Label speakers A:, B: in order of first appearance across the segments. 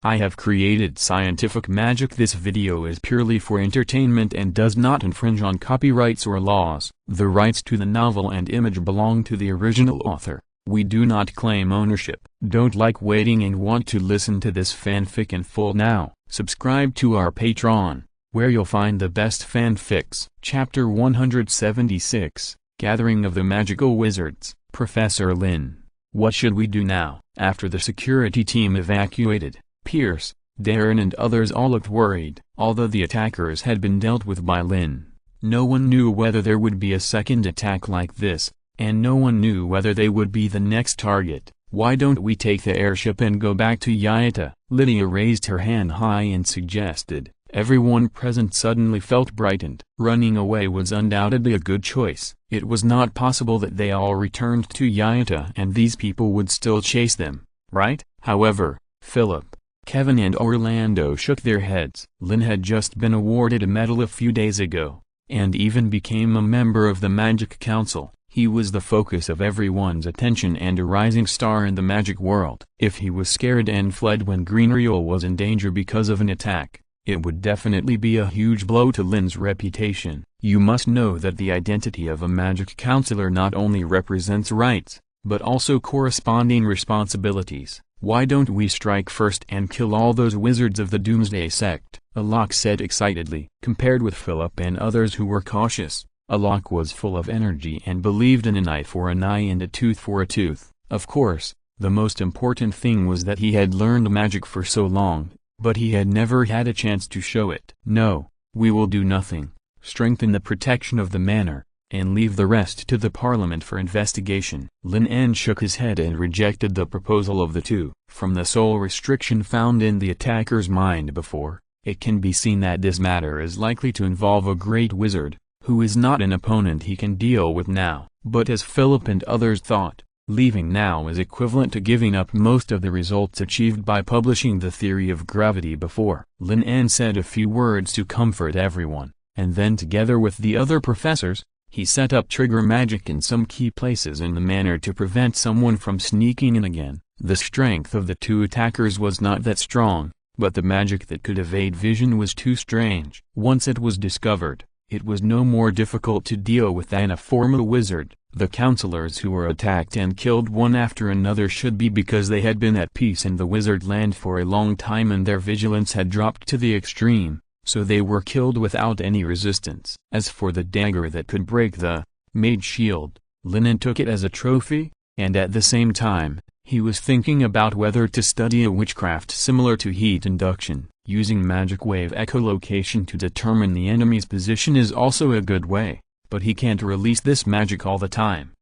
A: I have created scientific magic. This video is purely for entertainment and does not infringe on copyrights or laws. The rights to the novel and image belong to the original author. We do not claim ownership. Don't like waiting and want to listen to this fanfic in full now? Subscribe to our Patreon, where you'll find the best fanfics. Chapter 176, Gathering of the Magical Wizards. Professor Lin. What should we do now? After the security team evacuated, Pierce, Darren and others all looked worried. Although the attackers had been dealt with by Lin, no one knew whether there would be a second attack like this, and no one knew whether they would be the next target. Why don't we take the airship and go back to Yaita? Lydia raised her hand high and suggested. Everyone present suddenly felt brightened. Running away was undoubtedly a good choice. It was not possible that they all returned to Yaita and these people would still chase them, right? However, Philip, Kevin and Orlando shook their heads. Lin had just been awarded a medal a few days ago, and even became a member of the Magic Council. He was the focus of everyone's attention and a rising star in the magic world. If he was scared and fled when Greenreal was in danger because of an attack, it would definitely be a huge blow to Lin's reputation. You must know that the identity of a magic counselor not only represents rights, but also corresponding responsibilities. Why don't we strike first and kill all those wizards of the Doomsday sect? Alok said excitedly. Compared with Philip and others who were cautious, Alok was full of energy and believed in an eye for an eye and a tooth for a tooth. Of course, the most important thing was that he had learned magic for so long, but he had never had a chance to show it. No, we will do nothing. Strengthen the protection of the manor, and leave the rest to the parliament for investigation. Lin En shook his head and rejected the proposal of the two. From the sole restriction found in the attacker's mind before, it can be seen that this matter is likely to involve a great wizard, who is not an opponent he can deal with now. But as Philip and others thought, leaving now is equivalent to giving up most of the results achieved by publishing the theory of gravity before. Lin En said a few words to comfort everyone, and then together with the other professors, he set up trigger magic in some key places in the manor to prevent someone from sneaking in again. The strength of the two attackers was not that strong, but the magic that could evade vision was too strange. Once it was discovered, it was no more difficult to deal with than a formal wizard. The counselors who were attacked and killed one after another should be because they had been at peace in the wizard land for a long time and their vigilance had dropped to the extreme, so they were killed without any resistance. As for the dagger that could break the mage shield, Lin En took it as a trophy, and at the same time, he was thinking about whether to study a witchcraft similar to heat induction. Using magic wave echolocation to determine the enemy's position is also a good way, but he can't release this magic all the time.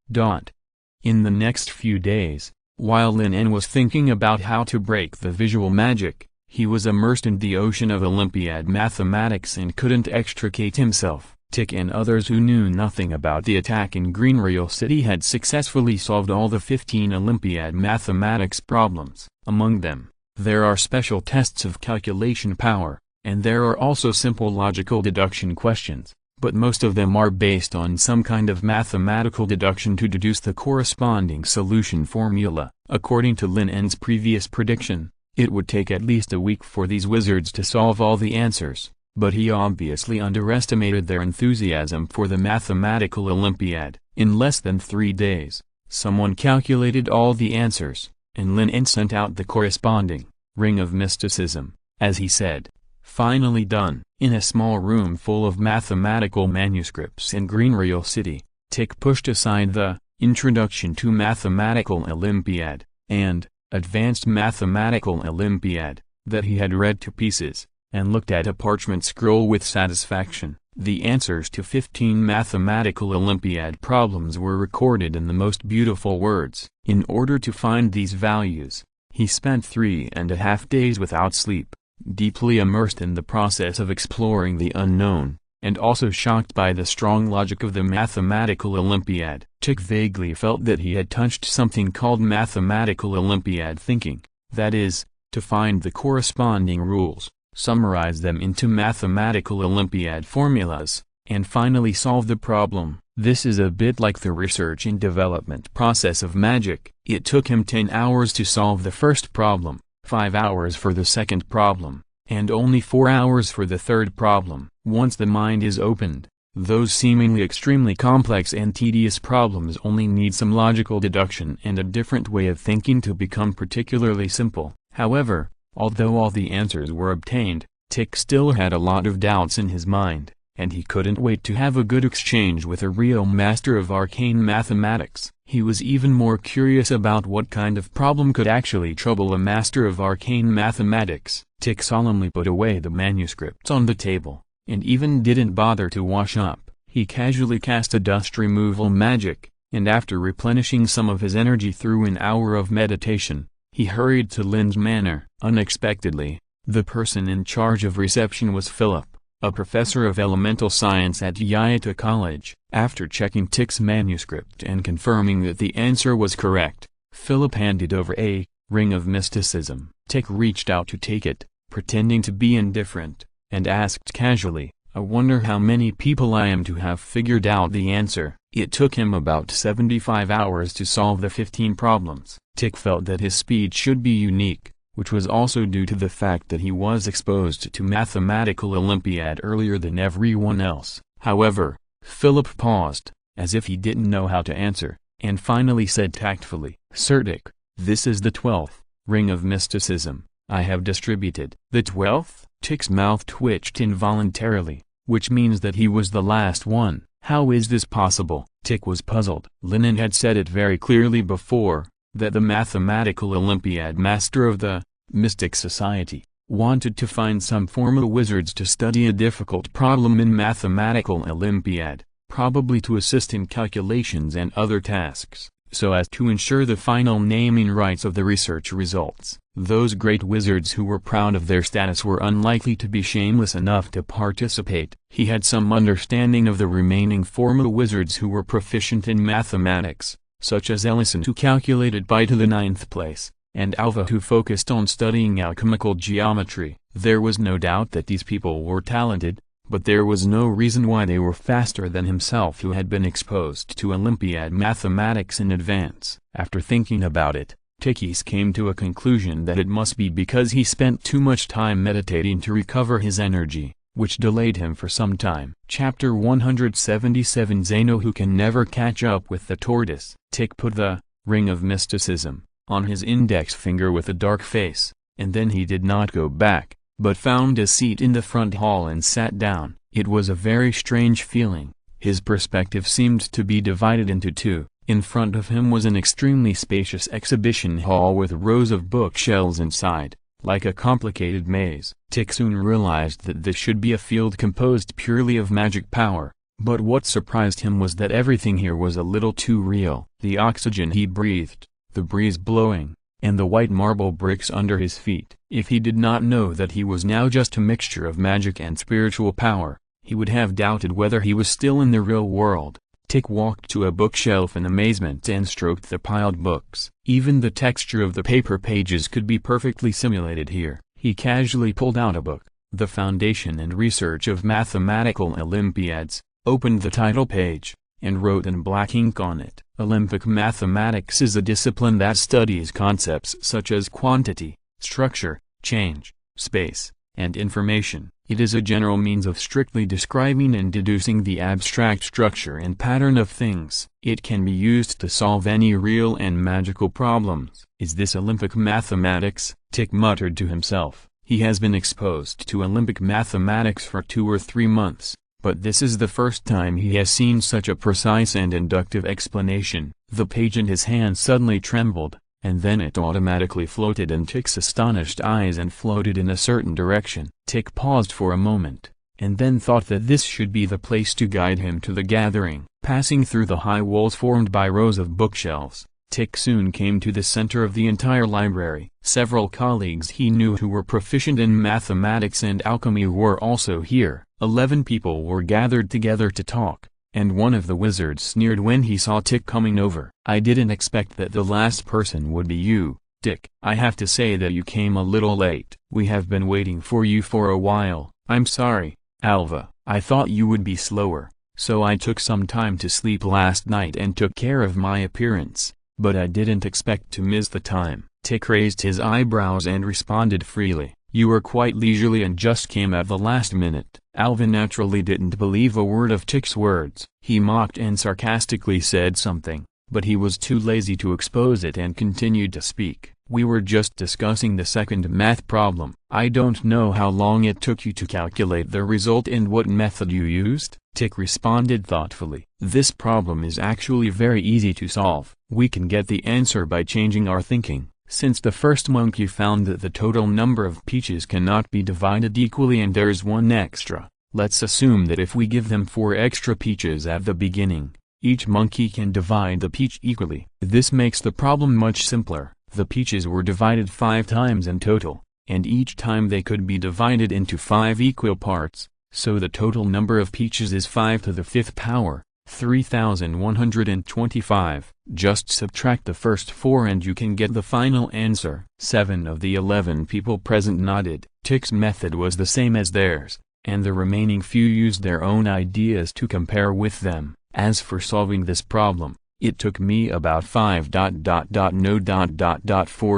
A: In the next few days, while Lin En was thinking about how to break the visual magic, he was immersed in the ocean of Olympiad mathematics and couldn't extricate himself. Tick and others who knew nothing about the attack in Greenreal City had successfully solved all the 15 Olympiad mathematics problems. Among them, there are special tests of calculation power, and there are also simple logical deduction questions, but most of them are based on some kind of mathematical deduction to deduce the corresponding solution formula. According to Lin En's previous prediction, it would take at least a week for these wizards to solve all the answers, but he obviously underestimated their enthusiasm for the mathematical Olympiad. In less than 3 days, someone calculated all the answers, and Lin En sent out the corresponding ring of mysticism, as he said. Finally done. In a small room full of mathematical manuscripts in Greenreal City, Tick pushed aside the Introduction to Mathematical Olympiad and Advanced Mathematical Olympiad that he had read to pieces, and looked at a parchment scroll with satisfaction. The answers to 15 mathematical Olympiad problems were recorded in the most beautiful words. In order to find these values, he spent 3.5 days without sleep, deeply immersed in the process of exploring the unknown, and also shocked by the strong logic of the mathematical Olympiad. Tick vaguely felt that he had touched something called mathematical Olympiad thinking, that is, to find the corresponding rules, summarize them into mathematical Olympiad formulas, and finally solve the problem. This is a bit like the research and development process of magic. It took him 10 hours to solve the first problem, 5 hours for the second problem, and only 4 hours for the third problem. Once the mind is opened, those seemingly extremely complex and tedious problems only need some logical deduction and a different way of thinking to become particularly simple. However, although all the answers were obtained, Tick still had a lot of doubts in his mind, and he couldn't wait to have a good exchange with a real master of arcane mathematics. He was even more curious about what kind of problem could actually trouble a master of arcane mathematics. Tick solemnly put away the manuscripts on the table, and even didn't bother to wash up. He casually cast a dust removal magic, and after replenishing some of his energy through an hour of meditation, he hurried to Lin's manor. Unexpectedly, the person in charge of reception was Philip, a professor of elemental science at Yaita College. After checking Tick's manuscript and confirming that the answer was correct, Philip handed over a ring of mysticism. Tick reached out to take it, pretending to be indifferent, and asked casually, "I wonder how many people I am to have figured out the answer." It took him about 75 hours to solve the 15 problems. Tick felt that his speed should be unique, which was also due to the fact that he was exposed to mathematical Olympiad earlier than everyone else. However, Philip paused, as if he didn't know how to answer, and finally said tactfully, "Sir Tick, this is the 12th ring of mysticism I have distributed." "The 12th? Tick's mouth twitched involuntarily, which means that he was the last one. How is this possible? Tick was puzzled. Lin En had said it very clearly before, that the mathematical Olympiad master of the Mystic Society wanted to find some formal wizards to study a difficult problem in mathematical Olympiad, probably to assist in calculations and other tasks, so as to ensure the final naming rights of the research results. Those great wizards who were proud of their status were unlikely to be shameless enough to participate. He had some understanding of the remaining formal wizards who were proficient in mathematics, such as Ellison, who calculated pi to the 9th place, and Alva, who focused on studying alchemical geometry. There was no doubt that these people were talented, but there was no reason why they were faster than himself, who had been exposed to Olympiad mathematics in advance. After thinking about it, Tickis came to a conclusion that it must be because he spent too much time meditating to recover his energy, which delayed him for some time. Chapter 177 Zeno, who can never catch up with the tortoise. Tick put the ring of mysticism on his index finger with a dark face, and then he did not go back, but found a seat in the front hall and sat down. It was a very strange feeling. His perspective seemed to be divided into two. In front of him was an extremely spacious exhibition hall with rows of bookshelves inside, like a complicated maze. Tick soon realized that this should be a field composed purely of magic power, but what surprised him was that everything here was a little too real. The oxygen he breathed, the breeze blowing, and the white marble bricks under his feet. If he did not know that he was now just a mixture of magic and spiritual power, he would have doubted whether he was still in the real world. Tick walked to a bookshelf in amazement and stroked the piled books. Even the texture of the paper pages could be perfectly simulated here. He casually pulled out a book, The Foundation and Research of Mathematical Olympiads, opened the title page, and wrote in black ink on it, "Olympic mathematics is a discipline that studies concepts such as quantity, structure, change, space, and information. It is a general means of strictly describing and deducing the abstract structure and pattern of things. It can be used to solve any real and magical problems." "Is this Olympic mathematics?" Tick muttered to himself. He has been exposed to Olympic mathematics for 2 or 3 months, but this is the first time he has seen such a precise and inductive explanation. The page in his hand suddenly trembled, and then it automatically floated in Tick's astonished eyes and floated in a certain direction. Tick paused for a moment, and then thought that this should be the place to guide him to the gathering. Passing through the high walls formed by rows of bookshelves, Tick soon came to the center of the entire library. Several colleagues he knew who were proficient in mathematics and alchemy were also here. 11 people were gathered together to talk, and one of the wizards sneered when he saw Tick coming over. "I didn't expect that the last person would be you, Tick. I have to say that you came a little late. We have been waiting for you for a while." "I'm sorry, Alva. I thought you would be slower, so I took some time to sleep last night and took care of my appearance, but I didn't expect to miss the time." Tick raised his eyebrows and responded freely, "You were quite leisurely and just came at the last minute." Alva naturally didn't believe a word of Tick's words. He mocked and sarcastically said something, but he was too lazy to expose it and continued to speak. "We were just discussing the second math problem. I don't know how long it took you to calculate the result and what method you used," Tick responded thoughtfully. "This problem is actually very easy to solve. We can get the answer by changing our thinking. Since the first monkey found that the total number of peaches cannot be divided equally and there's one extra, let's assume that if we give them 4 extra peaches at the beginning, each monkey can divide the peach equally. This makes the problem much simpler. The peaches were divided 5 times in total, and each time they could be divided into 5 equal parts, so the total number of peaches is 5 to the 5th power, 3125. Just subtract the first 4 and you can get the final answer." 7 of the 11 people present nodded. Tick's method was the same as theirs, and the remaining few used their own ideas to compare with them. "As for solving this problem, it took me about 4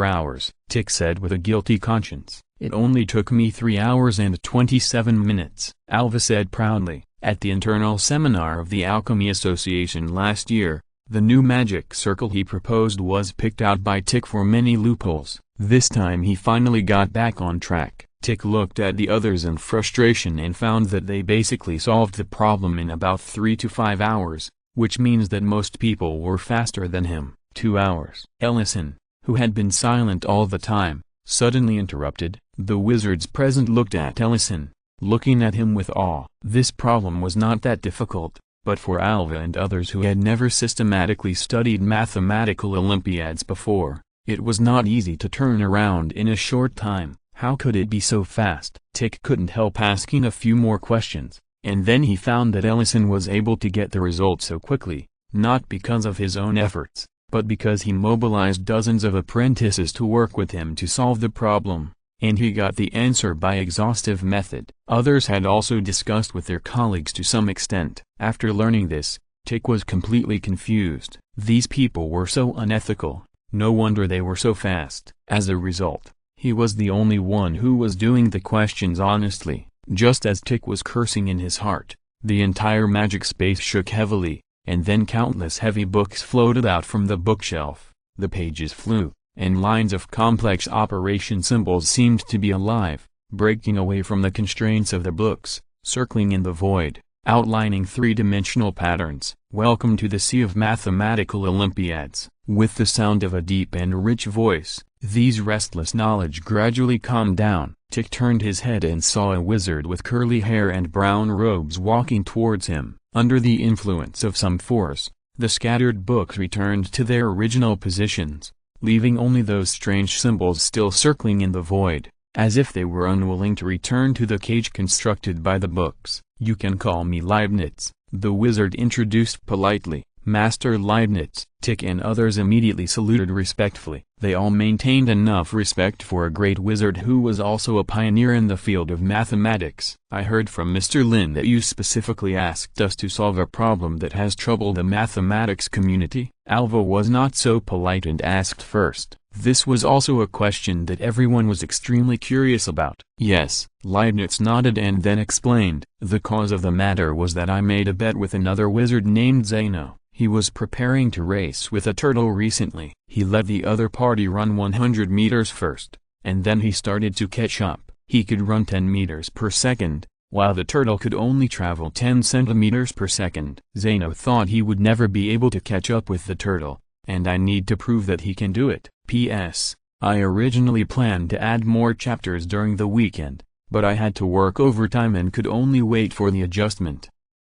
A: hours, Tick said with a guilty conscience. "It only took me 3 hours and 27 minutes, Alva said proudly. At the internal seminar of the Alchemy Association last year, the new magic circle he proposed was picked out by Tick for many loopholes. This time he finally got back on track." Tick looked at the others in frustration and found that they basically solved the problem in about 3 to 5 hours, which means that most people were faster than him. 2 hours. Ellison, who had been silent all the time, suddenly interrupted. The wizards present looked at Ellison, looking at him with awe. This problem was not that difficult, but for Alva and others who had never systematically studied mathematical Olympiads before, it was not easy to turn around in a short time. How could it be so fast? Tick couldn't help asking a few more questions, and then he found that Ellison was able to get the result so quickly, not because of his own efforts, but because he mobilized dozens of apprentices to work with him to solve the problem, and he got the answer by exhaustive method. Others had also discussed with their colleagues to some extent. After learning this, Tick was completely confused. These people were so unethical, no wonder they were so fast. As a result, he was the only one who was doing the questions honestly. Just as Tick was cursing in his heart, the entire magic space shook heavily, and then countless heavy books floated out from the bookshelf. The pages flew, and lines of complex operation symbols seemed to be alive, breaking away from the constraints of the books, circling in the void, outlining 3-dimensional patterns. "Welcome to the Sea of Mathematical Olympiads." With the sound of a deep and rich voice, these restless knowledge gradually calmed down. Tick turned his head and saw a wizard with curly hair and brown robes walking towards him. Under the influence of some force, the scattered books returned to their original positions, leaving only those strange symbols still circling in the void, as if they were unwilling to return to the cage constructed by the books. "You can call me Leibniz," the wizard introduced politely. "Master Leibniz." Tick and others immediately saluted respectfully. They all maintained enough respect for a great wizard who was also a pioneer in the field of mathematics. "I heard from Mr. Lin that you specifically asked us to solve a problem that has troubled the mathematics community." Alva was not so polite and asked first. This was also a question that everyone was extremely curious about. "Yes," Leibniz nodded and then explained. "The cause of the matter was that I made a bet with another wizard named Zeno. He was preparing to race with a turtle recently. He let the other party run 100 meters first, and then he started to catch up. He could run 10 meters per second, while the turtle could only travel 10 centimeters per second. Zeno thought he would never be able to catch up with the turtle, and I need to prove that he can do it. P.S. I originally planned to add more chapters during the weekend, but I had to work overtime and could only wait for the adjustment.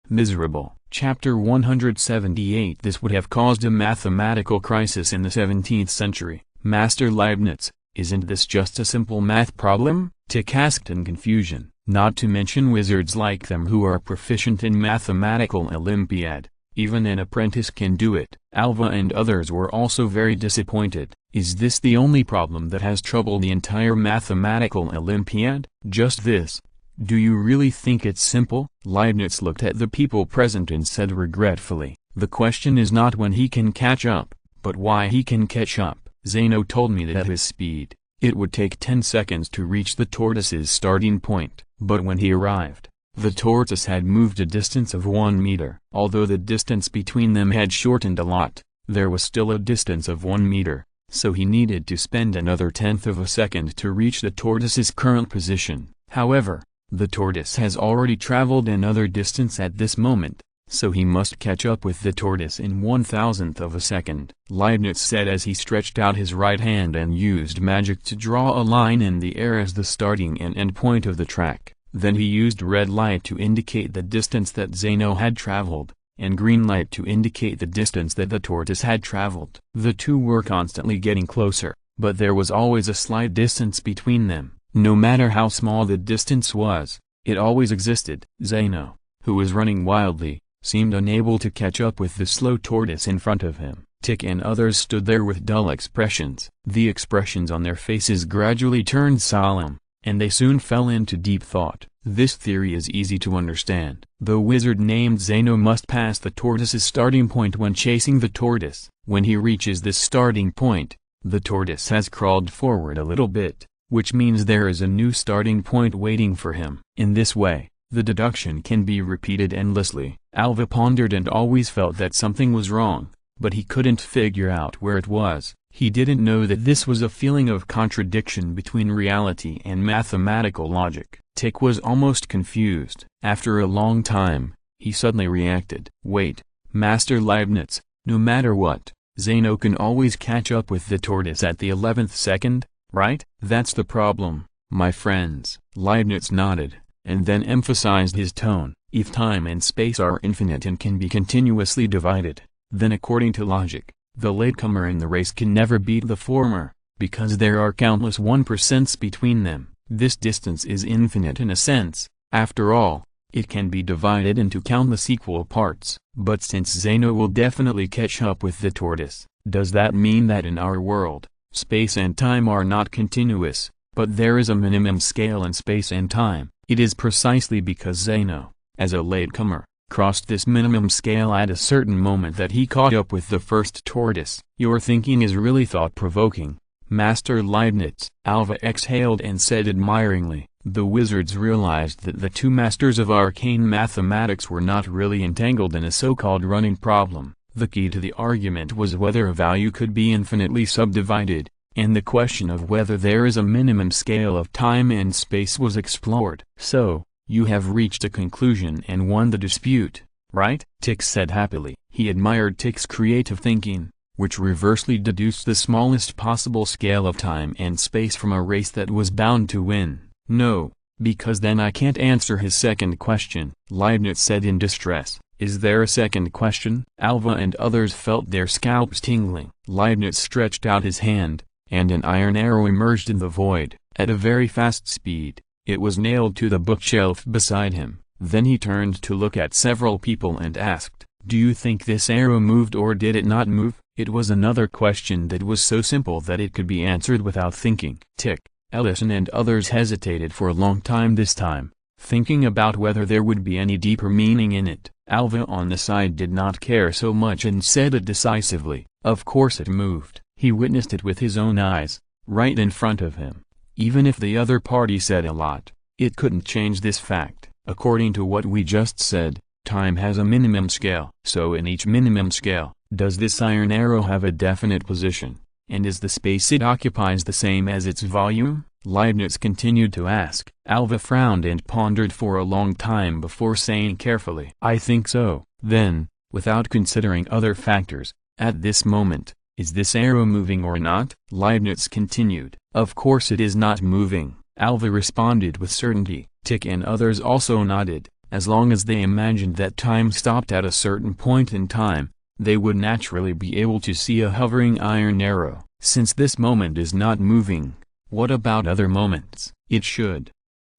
A: Miserable." Chapter 178. This would have caused a mathematical crisis in the 17th century. "Master Leibniz, isn't this just a simple math problem?" Tick asked in confusion. "Not to mention wizards like them who are proficient in mathematical Olympiad. Even an apprentice can do it." Alva and others were also very disappointed. "Is this the only problem that has troubled the entire mathematical Olympiad? Just this? Do you really think it's simple?" Leibniz looked at the people present and said regretfully, "The question is not when he can catch up, but why he can catch up. Zeno told me that at his speed, it would take 10 seconds to reach the tortoise's starting point. But when he arrived, the tortoise had moved a distance of 1 meter. Although the distance between them had shortened a lot, there was still a distance of 1 meter, so he needed to spend another tenth of a second to reach the tortoise's current position. However, the tortoise has already traveled another distance at this moment, so he must catch up with the tortoise in 1/1000th of a second. Leibniz said as he stretched out his right hand and used magic to draw a line in the air as the starting and end point of the track. Then he used red light to indicate the distance that Zeno had traveled, and green light to indicate the distance that the tortoise had traveled. The two were constantly getting closer, but there was always a slight distance between them. No matter how small the distance was, it always existed. Zeno, who was running wildly, seemed unable to catch up with the slow tortoise in front of him. Tick and others stood there with dull expressions. The expressions on their faces gradually turned solemn, and they soon fell into deep thought. This theory is easy to understand. The wizard named Zeno must pass the tortoise's starting point when chasing the tortoise. When he reaches this starting point, the tortoise has crawled forward a little bit, which means there is a new starting point waiting for him. In this way, the deduction can be repeated endlessly. Alva pondered and always felt that something was wrong, but he couldn't figure out where it was. He didn't know that this was a feeling of contradiction between reality and mathematical logic. Tick was almost confused. After a long time, he suddenly reacted. Wait, Master Leibniz, no matter what, Zeno can always catch up with the tortoise at the 11th second, right? That's the problem, my friends. Leibniz nodded, and then emphasized his tone. If time and space are infinite and can be continuously divided, then according to logic, the latecomer in the race can never beat the former, because there are countless 1% between them. This distance is infinite in a sense. After all, it can be divided into countless equal parts. But since Zeno will definitely catch up with the tortoise, does that mean that in our world, space and time are not continuous, but there is a minimum scale in space and time? It is precisely because Zeno, as a latecomer, crossed this minimum scale at a certain moment that he caught up with the first tortoise. Your thinking is really thought-provoking, Master Leibniz. Alva exhaled and said admiringly. The wizards realized that the two masters of arcane mathematics were not really entangled in a so-called running problem. The key to the argument was whether a value could be infinitely subdivided, and the question of whether there is a minimum scale of time and space was explored. So, you have reached a conclusion and won the dispute, right? Tick said happily. He admired Tick's creative thinking, which reversely deduced the smallest possible scale of time and space from a race that was bound to win. No, because then I can't answer his second question, Leibniz said in distress. Is there a second question? Alva and others felt their scalps tingling. Leibniz stretched out his hand, and an iron arrow emerged in the void. At a very fast speed, it was nailed to the bookshelf beside him. Then he turned to look at several people and asked, "Do you think this arrow moved or did it not move?" It was another question that was so simple that it could be answered without thinking. Tick, Ellison and others hesitated for a long time this time, thinking about whether there would be any deeper meaning in it. Alva on the side did not care so much and said it decisively. Of course it moved. He witnessed it with his own eyes, right in front of him. Even if the other party said a lot, it couldn't change this fact. According to what we just said, time has a minimum scale. So in each minimum scale, does this iron arrow have a definite position, and is the space it occupies the same as its volume? Leibniz continued to ask. Alva frowned and pondered for a long time before saying carefully, "I think so." Then, without considering other factors, at this moment, is this arrow moving or not? Leibniz continued. Of course it is not moving, Alva responded with certainty. Tick and others also nodded. As long as they imagined that time stopped at a certain point in time, they would naturally be able to see a hovering iron arrow. Since this moment is not moving, what about other moments? It should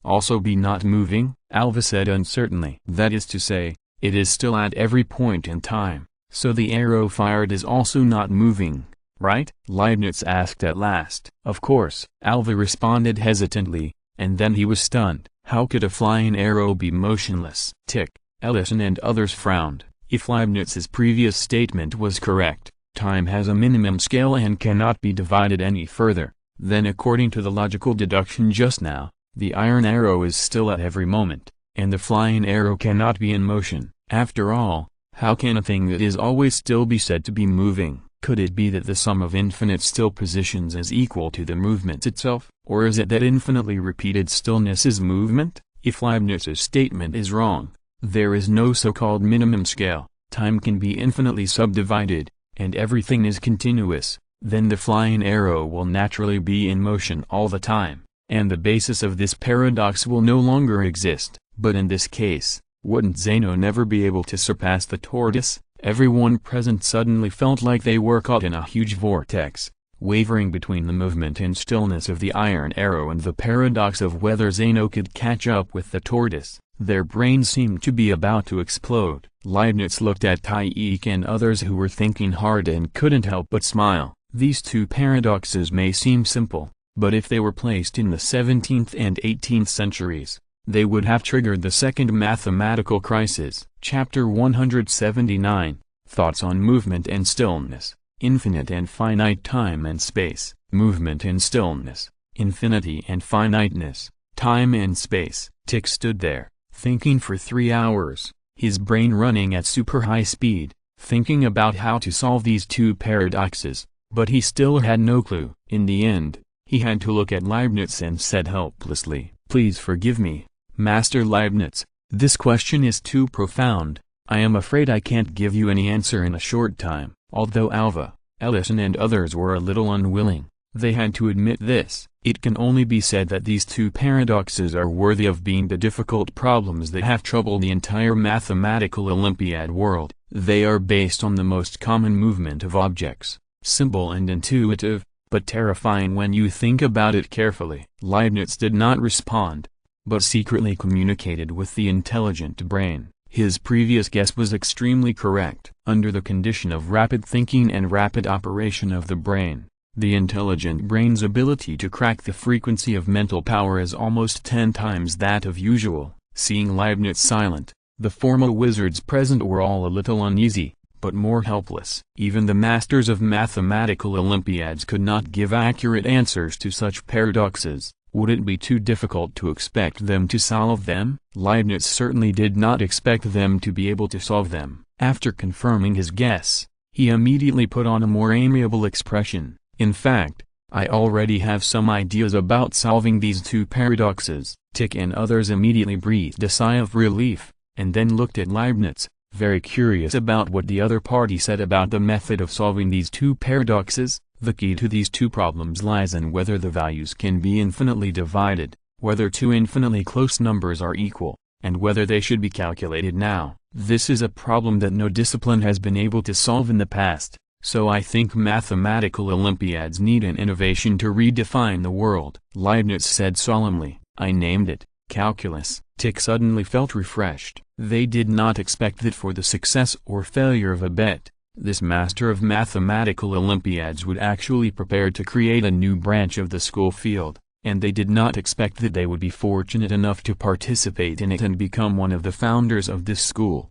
A: also be not moving, Alva said uncertainly. That is to say, it is still at every point in time, so the arrow fired is also not moving, right? Leibniz asked at last. Of course, Alva responded hesitantly, and then he was stunned. How could a flying arrow be motionless? Tick, Ellison and others frowned. If Leibniz's previous statement was correct, Time has a minimum scale and cannot be divided any further. Then according to the logical deduction just now, the iron arrow is still at every moment, and the flying arrow cannot be in motion. After all, how can a thing that is always still be said to be moving? Could it be that the sum of infinite still positions is equal to the movement itself? Or is it that infinitely repeated stillness is movement? If Leibniz's statement is wrong, there is no so-called minimum scale, time can be infinitely subdivided, and everything is continuous, then the flying arrow will naturally be in motion all the time, and the basis of this paradox will no longer exist. But in this case, wouldn't Zeno never be able to surpass the tortoise? Everyone present suddenly felt like they were caught in a huge vortex, wavering between the movement and stillness of the iron arrow and the paradox of whether Zeno could catch up with the tortoise. Their brains seemed to be about to explode. Leibniz looked at Tyche and others who were thinking hard and couldn't help but smile. These two paradoxes may seem simple, but if they were placed in the 17th and 18th centuries, they would have triggered the second mathematical crisis. Chapter 179, Thoughts on Movement and Stillness, Infinite and Finite Time and Space. Movement and stillness, infinity and finiteness, time and space. Tick stood there, thinking for 3 hours, his brain running at super high speed, thinking about how to solve these two paradoxes, but he still had no clue. In the end, he had to look at Leibniz and said helplessly, "Please forgive me, Master Leibniz, this question is too profound. I am afraid I can't give you any answer in a short time." Although Alva, Ellison and others were a little unwilling, they had to admit this. It can only be said that these two paradoxes are worthy of being the difficult problems that have troubled the entire mathematical Olympiad world. They are based on the most common movement of objects, simple and intuitive, but terrifying when you think about it carefully. Leibniz did not respond, but secretly communicated with the intelligent brain. His previous guess was extremely correct. Under the condition of rapid thinking and rapid operation of the brain, the intelligent brain's ability to crack the frequency of mental power is almost 10 times that of usual. Seeing Leibniz silent, the formal wizards present were all a little uneasy, but more helpless. Even the masters of mathematical Olympiads could not give accurate answers to such paradoxes. Would it be too difficult to expect them to solve them? Leibniz certainly did not expect them to be able to solve them. After confirming his guess, he immediately put on a more amiable expression. "In fact, I already have some ideas about solving these two paradoxes." Tick and others immediately breathed a sigh of relief, and then looked at Leibniz, very curious about what the other party said about the method of solving these two paradoxes. The key to these two problems lies in whether the values can be infinitely divided, whether two infinitely close numbers are equal, and whether they should be calculated now. This is a problem that no discipline has been able to solve in the past, so I think mathematical Olympiads need an innovation to redefine the world. Leibniz said solemnly, "I named it, calculus." Tick suddenly felt refreshed. They did not expect that for the success or failure of a bet, this master of mathematical Olympiads would actually prepare to create a new branch of the school field, and they did not expect that they would be fortunate enough to participate in it and become one of the founders of this school.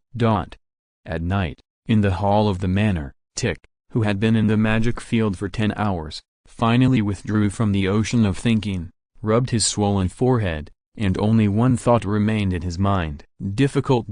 A: At night, in the hall of the manor, Tick, who had been in the magic field for 10 hours, finally withdrew from the ocean of thinking, rubbed his swollen forehead, and only one thought remained in his mind. Difficult.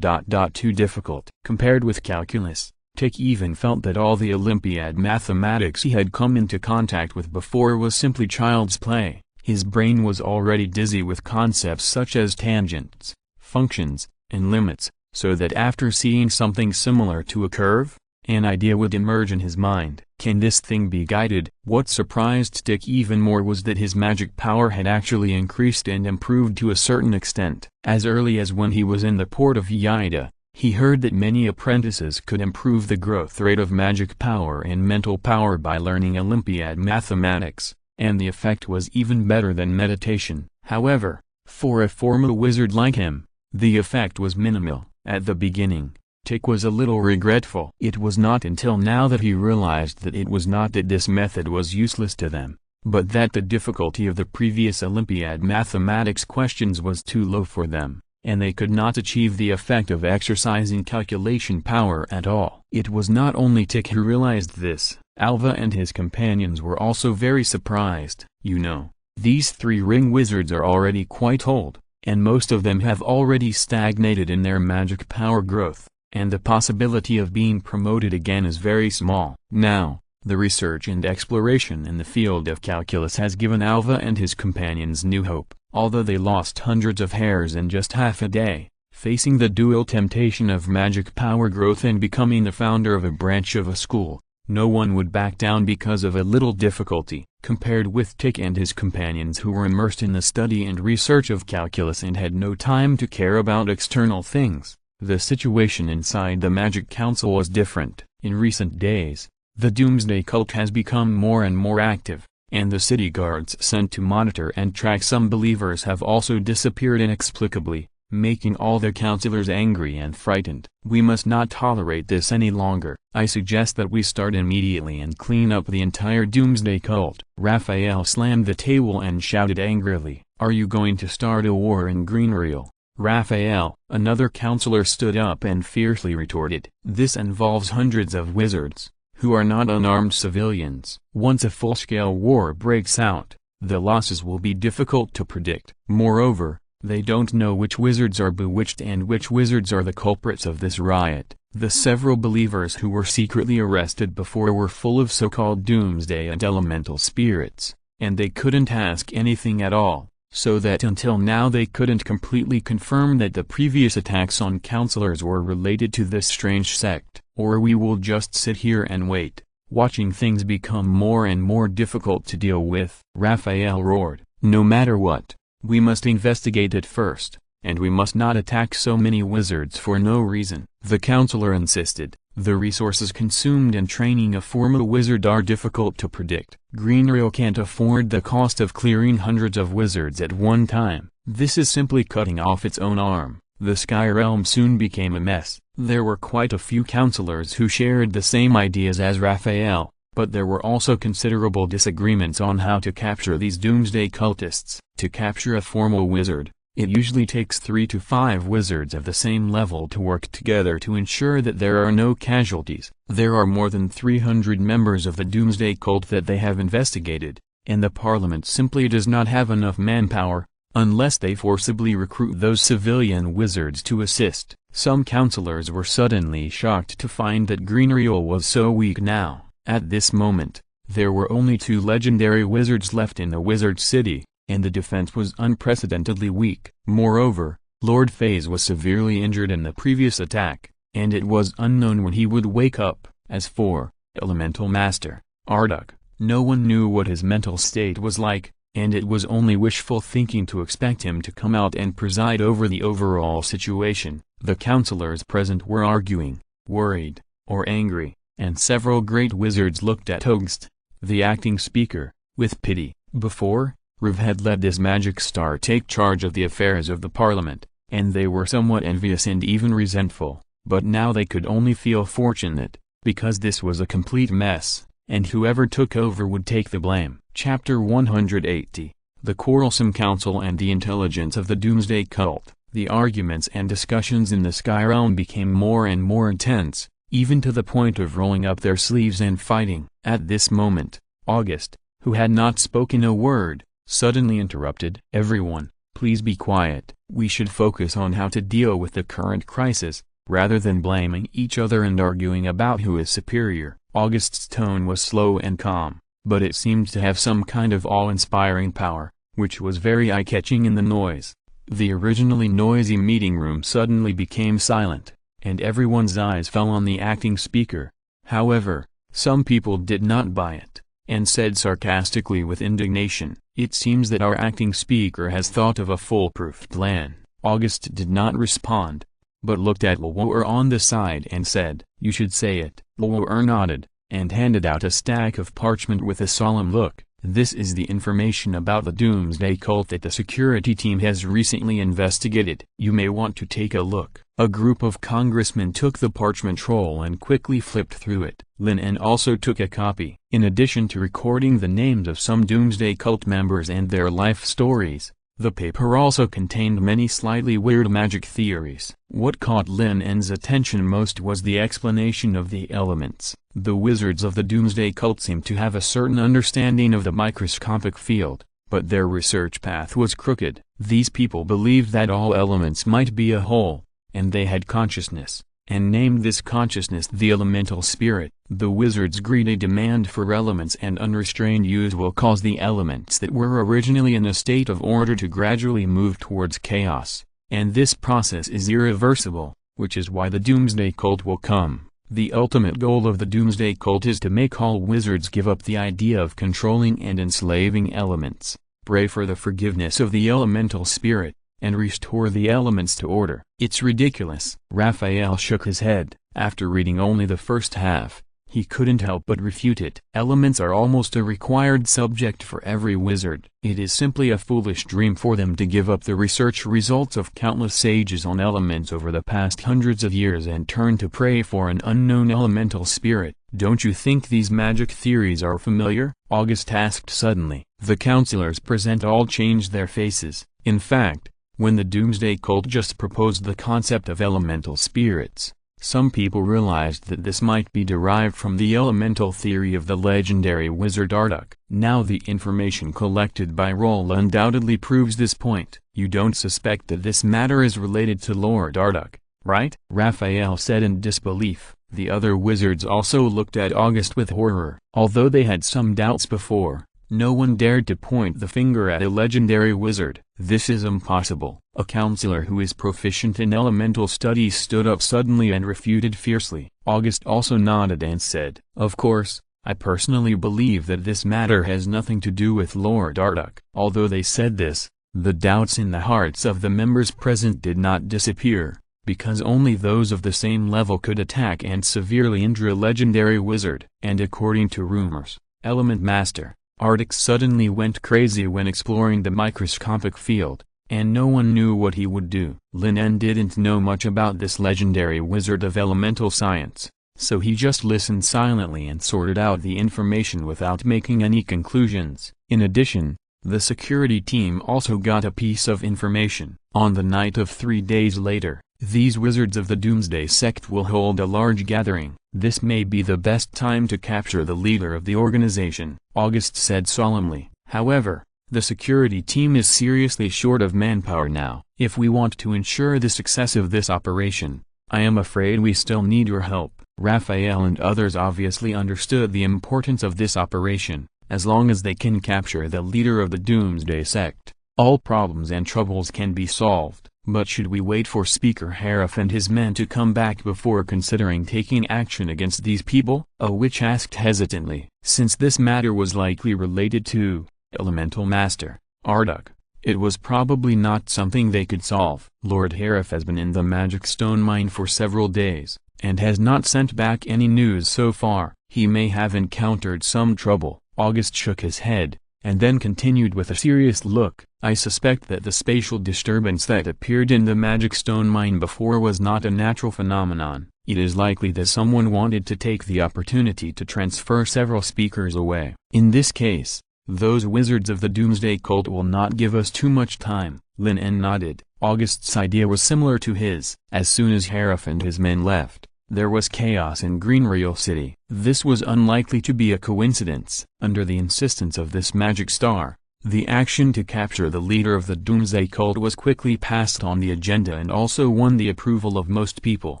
A: Too difficult. Compared with calculus, Tick even felt that all the Olympiad mathematics he had come into contact with before was simply child's play. His brain was already dizzy with concepts such as tangents, functions, and limits, so that after seeing something similar to a curve, an idea would emerge in his mind. Can this thing be guided? What surprised Tick even more was that his magic power had actually increased and improved to a certain extent. As early as when he was in the port of Yaida, he heard that many apprentices could improve the growth rate of magic power and mental power by learning Olympiad mathematics, and the effect was even better than meditation. However, for a formal wizard like him, the effect was minimal. At the beginning, Tick was a little regretful. It was not until now that he realized that it was not that this method was useless to them, but that the difficulty of the previous Olympiad mathematics questions was too low for them, and they could not achieve the effect of exercising calculation power at all. It was not only Tick who realized this, Alva and his companions were also very surprised. You know, these three-ring wizards are already quite old, and most of them have already stagnated in their magic power growth, and the possibility of being promoted again is very small. Now, the research and exploration in the field of calculus has given Alva and his companions new hope. Although they lost hundreds of hairs in just half a day, facing the dual temptation of magic power growth and becoming the founder of a branch of a school, no one would back down because of a little difficulty. Compared with Tick and his companions who were immersed in the study and research of calculus and had no time to care about external things, the situation inside the Magic Council was different. In recent days, the Doomsday Cult has become more and more active, and the city guards sent to monitor and track some believers have also disappeared inexplicably, making all the counselors angry and frightened. We must not tolerate this any longer. I suggest that we start immediately and clean up the entire Doomsday Cult. Raphael slammed the table and shouted angrily, "Are you going to start a war in Greenreal?" Raphael, another counselor, stood up and fiercely retorted, "This involves hundreds of wizards, who are not unarmed civilians. Once a full-scale war breaks out, the losses will be difficult to predict. Moreover, they don't know which wizards are bewitched and which wizards are the culprits of this riot." The several believers who were secretly arrested before were full of so-called doomsday and elemental spirits, and they couldn't ask anything at all, so that until now they couldn't completely confirm that the previous attacks on counselors were related to this strange sect. Or we will just sit here and wait, watching things become more and more difficult to deal with. Raphael roared, "No matter what, we must investigate it first, and we must not attack so many wizards for no reason." The counselor insisted, "The resources consumed in training a formal wizard are difficult to predict. Greenreal can't afford the cost of clearing hundreds of wizards at one time. This is simply cutting off its own arm." The Sky Realm soon became a mess. There were quite a few counselors who shared the same ideas as Raphael, but there were also considerable disagreements on how to capture these doomsday cultists. To capture a formal wizard, it usually takes 3 to 5 wizards of the same level to work together to ensure that there are no casualties. There are more than 300 members of the doomsday cult that they have investigated, and the parliament simply does not have enough manpower, unless they forcibly recruit those civilian wizards to assist. Some counselors were suddenly shocked to find that Greenreal was so weak now. At this moment, there were only 2 legendary wizards left in the wizard city, and the defense was unprecedentedly weak. Moreover, Lord Faze was severely injured in the previous attack, and it was unknown when he would wake up. As for Elemental Master Arduk, no one knew what his mental state was like, and it was only wishful thinking to expect him to come out and preside over the overall situation. The counselors present were arguing, worried, or angry, and several great wizards looked at Togst, the acting speaker, with pity. Before, Riv had let this magic star take charge of the affairs of the parliament, and they were somewhat envious and even resentful, but now they could only feel fortunate, because this was a complete mess, and whoever took over would take the blame. Chapter 180. The Quarrelsome Council and the Intelligence of the Doomsday Cult. The arguments and discussions in the Sky Realm became more and more intense, even to the point of rolling up their sleeves and fighting. At this moment, August, who had not spoken a word, suddenly interrupted. "Everyone, please be quiet. We should focus on how to deal with the current crisis, rather than blaming each other and arguing about who is superior." August's tone was slow and calm, but it seemed to have some kind of awe-inspiring power, which was very eye-catching in the noise. The originally noisy meeting room suddenly became silent, and everyone's eyes fell on the acting speaker. However, some people did not buy it, and said sarcastically with indignation, "It seems that our acting speaker has thought of a foolproof plan." August did not respond, but looked at Lwoer on the side and said, "You should say it." Lwoer nodded, and handed out a stack of parchment with a solemn look. "This is the information about the Doomsday Cult that the security team has recently investigated. You may want to take a look." A group of congressmen took the parchment roll and quickly flipped through it. Lin En also took a copy. In addition to recording the names of some Doomsday Cult members and their life stories, The paper also contained many slightly weird magic theories. What caught Lin En's attention most was the explanation of the elements. The wizards of the Doomsday Cult seemed to have a certain understanding of the microscopic field, but their research path was crooked. These people believed that all elements might be a whole, and they had consciousness, and named this consciousness the elemental spirit. The wizards' greedy demand for elements and unrestrained use will cause the elements that were originally in a state of order to gradually move towards chaos, and this process is irreversible, which is why the Doomsday Cult will come. The ultimate goal of the Doomsday Cult is to make all wizards give up the idea of controlling and enslaving elements, pray for the forgiveness of the elemental spirit, and restore the elements to order. It's ridiculous. Raphael shook his head. After reading only the first half, he couldn't help but refute it. Elements are almost a required subject for every wizard. It is simply a foolish dream for them to give up the research results of countless sages on elements over the past hundreds of years and turn to pray for an unknown elemental spirit. Don't you think these magic theories are familiar? August asked suddenly. The counselors present all changed their faces. In fact, when the Doomsday Cult just proposed the concept of elemental spirits, some people realized that this might be derived from the elemental theory of the legendary wizard Marduk. Now the information collected by Roll undoubtedly proves this point. You don't suspect that this matter is related to Lord Marduk, right? Raphael said in disbelief. The other wizards also looked at August with horror. Although they had some doubts before, no one dared to point the finger at a legendary wizard. This is impossible. A counselor who is proficient in elemental studies stood up suddenly and refuted fiercely. August also nodded and said, "Of course, I personally believe that this matter has nothing to do with Lord Marduk." Although they said this, the doubts in the hearts of the members present did not disappear, because only those of the same level could attack and severely injure a legendary wizard. And according to rumors, Element Master Heretics suddenly went crazy when exploring the microscopic field, and no one knew what he would do. Lin En didn't know much about this legendary wizard of elemental science, so he just listened silently and sorted out the information without making any conclusions. In addition, the security team also got a piece of information. On the night of 3 days later, these wizards of the Doomsday Sect will hold a large gathering. This may be the best time to capture the leader of the organization, August said solemnly. However, the security team is seriously short of manpower now. If we want to ensure the success of this operation, I am afraid we still need your help. Raphael and others obviously understood the importance of this operation. As long as they can capture the leader of the Doomsday Sect, all problems and troubles can be solved. But should we wait for Speaker Harif and his men to come back before considering taking action against these people? A witch asked hesitantly. Since this matter was likely related to Elemental Master Marduk, it was probably not something they could solve. Lord Harif has been in the Magic Stone Mine for several days, and has not sent back any news so far. He may have encountered some trouble. August shook his head, and then continued with a serious look. I suspect that the spatial disturbance that appeared in the Magic Stone Mine before was not a natural phenomenon. It is likely that someone wanted to take the opportunity to transfer several speakers away. In this case, those wizards of the Doomsday Cult will not give us too much time. Lin En nodded. August's idea was similar to his. As soon as Harif and his men left, there was chaos in Greenreal City. This was unlikely to be a coincidence. Under the insistence of this magic star, the action to capture the leader of the Doomsday Cult was quickly passed on the agenda and also won the approval of most people.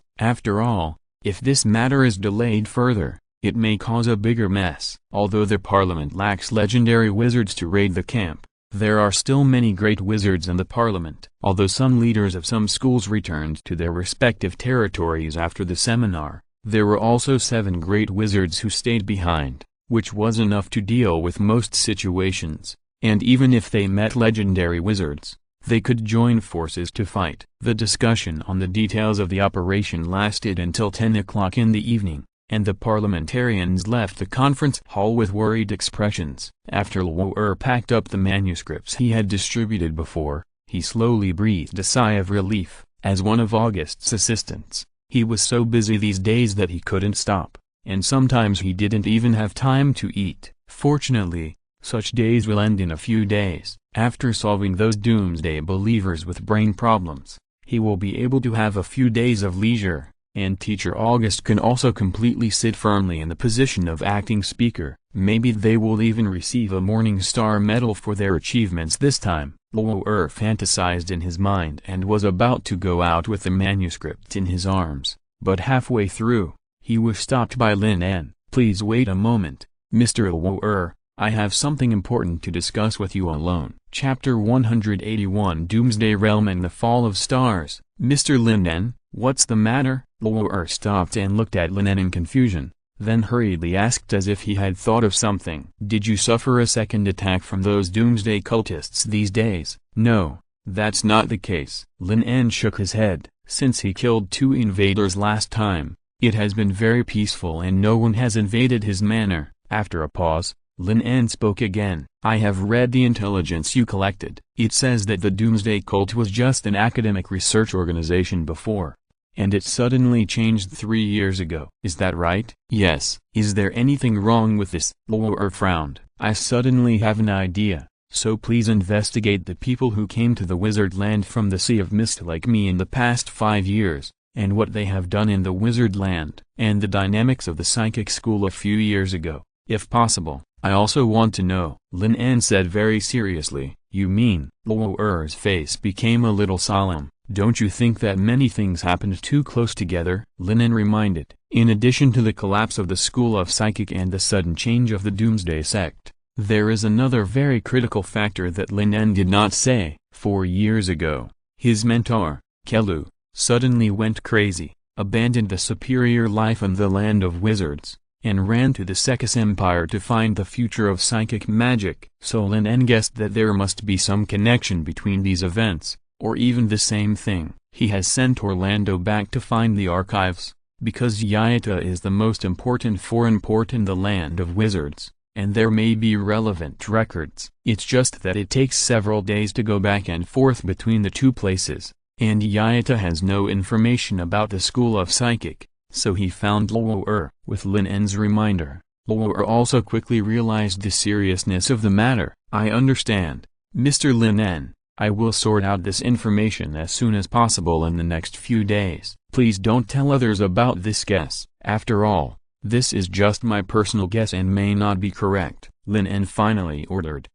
A: After all, if this matter is delayed further, it may cause a bigger mess. Although the Parliament lacks legendary wizards to raid the camp, there are still many great wizards in the Parliament. Although some leaders of some schools returned to their respective territories after the seminar, there were also 7 great wizards who stayed behind, which was enough to deal with most situations. And even if they met legendary wizards, they could join forces to fight. The discussion on the details of the operation lasted until 10 o'clock in the evening, and the parliamentarians left the conference hall with worried expressions. After Lwor packed up the manuscripts he had distributed before, he slowly breathed a sigh of relief. As one of August's assistants, he was so busy these days that he couldn't stop, and sometimes he didn't even have time to eat. Fortunately, Such days will end in a few days. After solving those doomsday believers with brain problems, he will be able to have a few days of leisure, and Teacher August can also completely sit firmly in the position of acting speaker. Maybe they will even receive a Morning Star Medal for their achievements this time. Lin En fantasized in his mind and was about to go out with the manuscript in his arms, but halfway through, he was stopped by Lin En. "Please wait a moment, Mr. Lin En, I have something important to discuss with you alone." Chapter 181 Doomsday Realm and the Fall of Stars. "Mr. Lin En, what's the matter?" Lin En stopped and looked at Lin En in confusion, then hurriedly asked as if he had thought of something. "Did you suffer a second attack from those doomsday cultists these days?" "No, that's not the case." Lin En shook his head. "Since he killed 2 invaders last time, it has been very peaceful and no one has invaded his manor." After a pause, Lin En spoke again. "I have read the intelligence you collected. It says that the Doomsday Cult was just an academic research organization before, and it suddenly changed 3 years ago. Is that right?" "Yes." "Is there anything wrong with this?" Lin En frowned. "I suddenly have an idea, so please investigate the people who came to the wizard land from the Sea of Mist like me in the past 5 years, and what they have done in the wizard land, and the dynamics of the psychic school a few years ago, if possible. I also want to know," Lin En said very seriously. "You mean?" Lin En's face became a little solemn. "Don't you think that many things happened too close together?" Lin En reminded. "In addition to the collapse of the School of Psychic and the sudden change of the Doomsday Sect, there is another very critical factor that Lin En did not say. 4 years ago, his mentor, Kelu, suddenly went crazy, abandoned the superior life in the land of wizards, and ran to the Sekis Empire to find the future of psychic magic." So Lin En guessed that there must be some connection between these events, or even the same thing. "He has sent Orlando back to find the archives, because Yaita is the most important foreign port in the land of wizards, and there may be relevant records. It's just that it takes several days to go back and forth between the two places, and Yaita has no information about the School of Psychic, so he found Lin En." With Lin En's reminder, Lin En also quickly realized the seriousness of the matter. "I understand, Mr. Lin En. I will sort out this information as soon as possible in the next few days. Please don't tell others about this guess. After all, this is just my personal guess and may not be correct," Lin En finally ordered.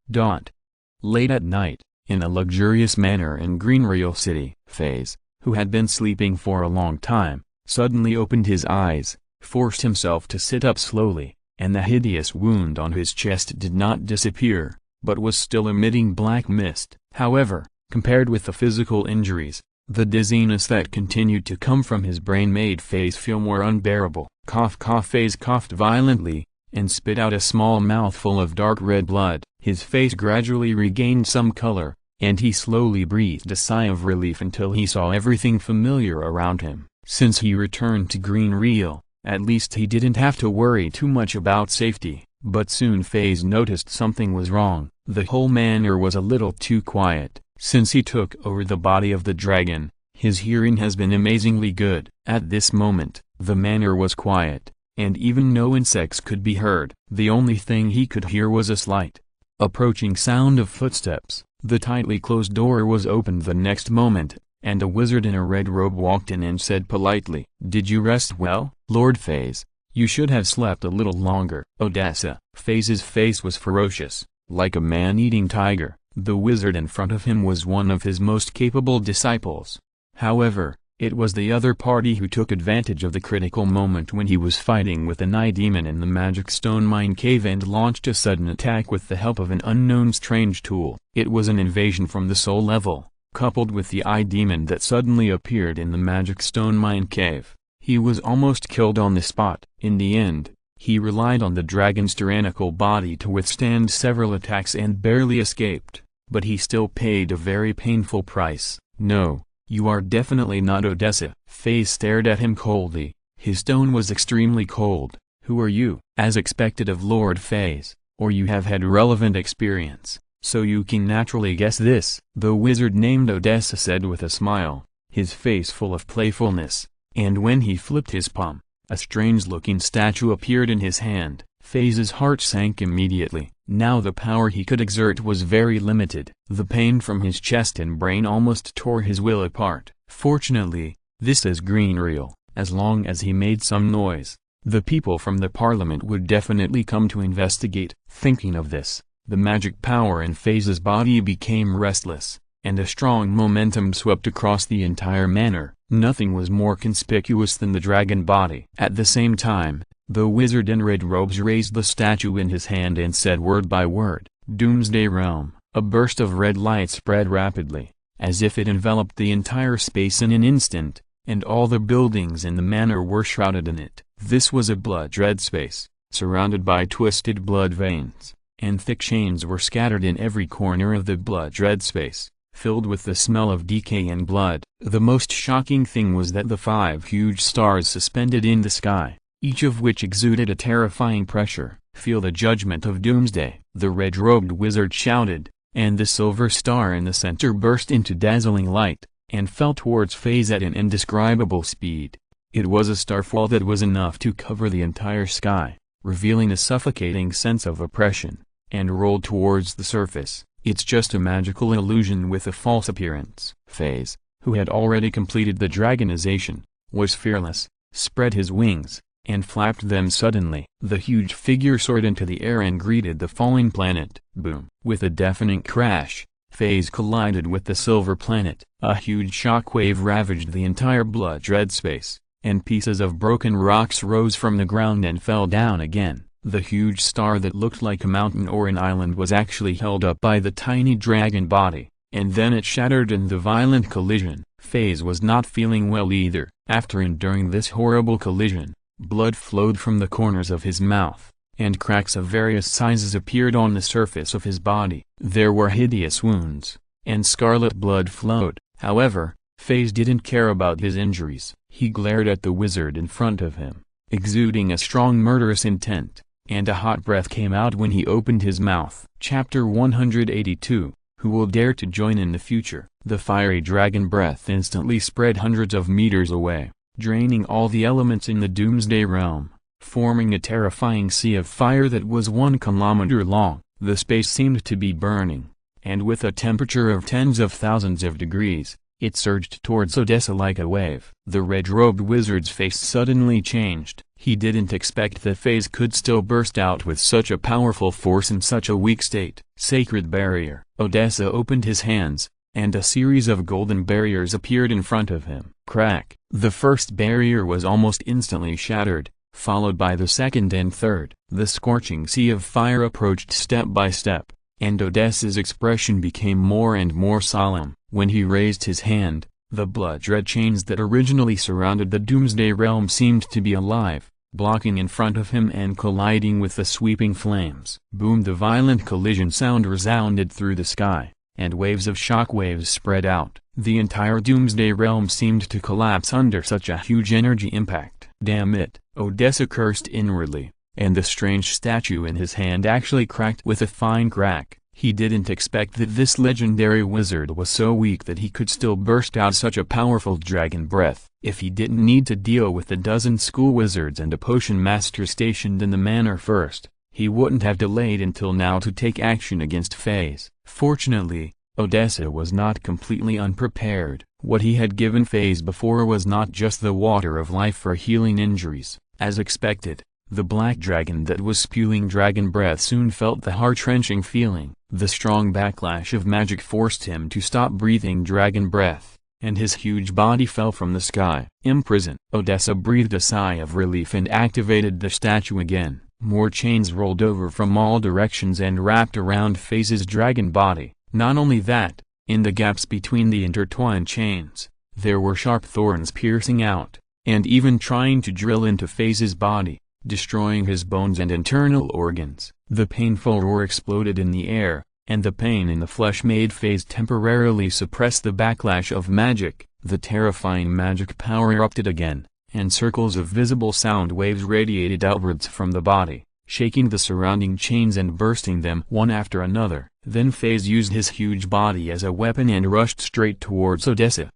A: Late at night, in a luxurious manor in Greenreal City, Faze, who had been sleeping for a long time, suddenly opened his eyes, forced himself to sit up slowly, and the hideous wound on his chest did not disappear, but was still emitting black mist. However, compared with the physical injuries, the dizziness that continued to come from his brain made Faze feel more unbearable. Cough cough. Faze coughed violently, and spit out a small mouthful of dark red blood. His face gradually regained some color, and he slowly breathed a sigh of relief until he saw everything familiar around him. Since he returned to Greenreal, at least he didn't have to worry too much about safety. But soon Faze noticed something was wrong. The whole manor was a little too quiet. Since he took over the body of the dragon, his hearing has been amazingly good. At this moment, the manor was quiet, and even no insects could be heard. The only thing he could hear was a slight, approaching sound of footsteps. The tightly closed door was opened the next moment, and a wizard in a red robe walked in and said politely, "Did you rest well, Lord Faze? You should have slept a little longer." Odessa. Faze's face was ferocious, like a man-eating tiger. The wizard in front of him was one of his most capable disciples. However, it was the other party who took advantage of the critical moment when he was fighting with an eye demon in the magic stone mine cave and launched a sudden attack with the help of an unknown strange tool. It was an invasion from the soul level, coupled with the eye demon that suddenly appeared in the magic stone mine cave. He was almost killed on the spot. In the end, he relied on the dragon's tyrannical body to withstand several attacks and barely escaped, but he still paid a very painful price. "No, you are definitely not Odessa." Faze stared at him coldly. His tone was extremely cold. "Who are you?" "As expected of Lord Faze, or you have had relevant experience, so you can naturally guess this," the wizard named Odessa said with a smile, his face full of playfulness. And when he flipped his palm, a strange-looking statue appeared in his hand. Faye's heart sank immediately. Now the power he could exert was very limited. The pain from his chest and brain almost tore his will apart. Fortunately, this is green real. As long as he made some noise, the people from the parliament would definitely come to investigate. Thinking of this, the magic power in Faye's body became restless, and a strong momentum swept across the entire manor. Nothing was more conspicuous than the dragon body. At the same time, the wizard in red robes raised the statue in his hand and said word by word, "Doomsday Realm." A burst of red light spread rapidly, as if it enveloped the entire space in an instant, and all the buildings in the manor were shrouded in it. This was a blood-red space, surrounded by twisted blood veins, and thick chains were scattered in every corner of the blood-red space, filled with the smell of decay and blood. The most shocking thing was that the 5 huge stars suspended in the sky, each of which exuded a terrifying pressure, "Feel the judgment of doomsday," the red-robed wizard shouted, and the silver star in the center burst into dazzling light, and fell towards Faye at an indescribable speed. It was a starfall that was enough to cover the entire sky, revealing a suffocating sense of oppression, and rolled towards the surface. "It's just a magical illusion with a false appearance." Faye, who had already completed the dragonization, was fearless, spread his wings, and flapped them suddenly. The huge figure soared into the air and greeted the falling planet. Boom! With a deafening crash, Faye collided with the silver planet. A huge shockwave ravaged the entire blood-red space, and pieces of broken rocks rose from the ground and fell down again. The huge star that looked like a mountain or an island was actually held up by the tiny dragon body, and then it shattered in the violent collision. Faye was not feeling well either. After enduring this horrible collision, blood flowed from the corners of his mouth, and cracks of various sizes appeared on the surface of his body. There were hideous wounds, and scarlet blood flowed. However, Faye didn't care about his injuries. He glared at the wizard in front of him, exuding a strong murderous intent, and a hot breath came out when he opened his mouth. Chapter 182, Who Will Dare to Join in the Future? The fiery dragon breath instantly spread hundreds of meters away, draining all the elements in the Doomsday Realm, forming a terrifying sea of fire that was 1 kilometer long. The space seemed to be burning, and with a temperature of tens of thousands of degrees, it surged towards Odessa like a wave. The red-robed wizard's face suddenly changed. He didn't expect that Faye could still burst out with such a powerful force in such a weak state. Sacred barrier. Odessa opened his hands, and a series of golden barriers appeared in front of him. Crack! The first barrier was almost instantly shattered, followed by the second and third. The scorching sea of fire approached step by step, and Odessa's expression became more and more solemn. When he raised his hand, the blood-red chains that originally surrounded the Doomsday Realm seemed to be alive, blocking in front of him and colliding with the sweeping flames. Boom! The violent collision sound resounded through the sky, and waves of shockwaves spread out. The entire Doomsday Realm seemed to collapse under such a huge energy impact. "Damn it!" Odessa cursed inwardly, and the strange statue in his hand actually cracked with a fine crack. He didn't expect that this legendary wizard was so weak that he could still burst out such a powerful dragon breath. If he didn't need to deal with a dozen school wizards and a potion master stationed in the manor first, he wouldn't have delayed until now to take action against Faye. Fortunately, Odessa was not completely unprepared. What he had given Faye before was not just the water of life for healing injuries. As expected, the black dragon that was spewing dragon breath soon felt the heart-wrenching feeling. The strong backlash of magic forced him to stop breathing dragon breath, and his huge body fell from the sky. Imprisoned. Odessa breathed a sigh of relief and activated the statue again. More chains rolled over from all directions and wrapped around Faye's dragon body. Not only that, in the gaps between the intertwined chains, there were sharp thorns piercing out, and even trying to drill into Faye's body, destroying his bones and internal organs. The painful roar exploded in the air, and the pain in the flesh made Faye temporarily suppress the backlash of magic. The terrifying magic power erupted again, and circles of visible sound waves radiated outwards from the body, shaking the surrounding chains and bursting them one after another. Then Faye used his huge body as a weapon and rushed straight towards Odessa.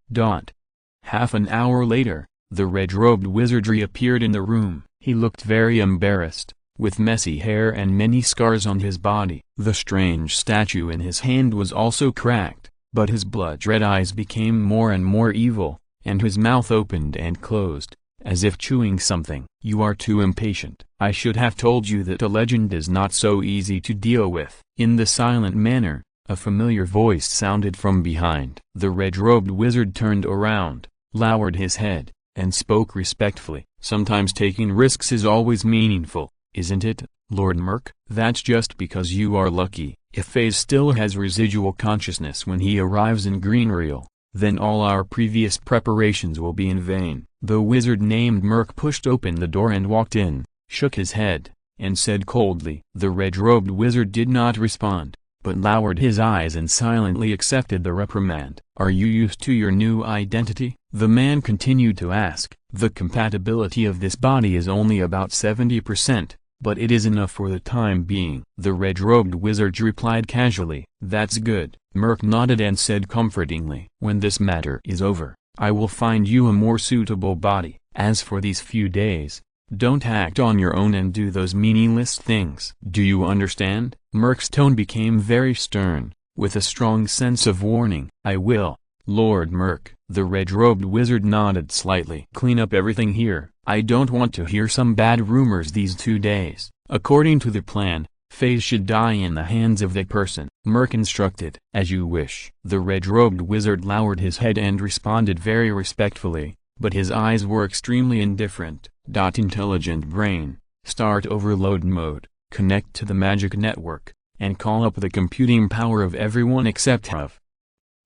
A: Half an hour later, the red-robed wizard reappeared in the room. He looked very embarrassed, with messy hair and many scars on his body. The strange statue in his hand was also cracked, but his blood-red eyes became more and more evil, and his mouth opened and closed, as if chewing something. "You are too impatient. I should have told you that a legend is not so easy to deal with." In the silent manner, a familiar voice sounded from behind. The red-robed wizard turned around, lowered his head, and spoke respectfully. "Sometimes taking risks is always meaningful, isn't it, Lord Merc?" "That's just because you are lucky. If Faze still has residual consciousness when he arrives in Greenreal, then all our previous preparations will be in vain." The wizard named Merc pushed open the door and walked in, shook his head, and said coldly. The red-robed wizard did not respond, but lowered his eyes and silently accepted the reprimand. "Are you used to your new identity?" the man continued to ask. "The compatibility of this body is only about 70%, but it is enough for the time being." The red-robed wizard replied casually. "That's good." Merc nodded and said comfortingly, "When this matter is over, I will find you a more suitable body. As for these few days, don't act on your own and do those meaningless things. Do you understand?" Merc's tone became very stern, with a strong sense of warning. "I will, Lord Merc." The red-robed wizard nodded slightly. "Clean up everything here. I don't want to hear some bad rumors these 2 days." According to the plan, Faze should die in the hands of that person. Merc instructed. "As you wish." The red-robed wizard lowered his head and responded very respectfully, but his eyes were extremely indifferent. Intelligent brain, start overload mode, connect to the magic network, and call up the computing power of everyone except Huv.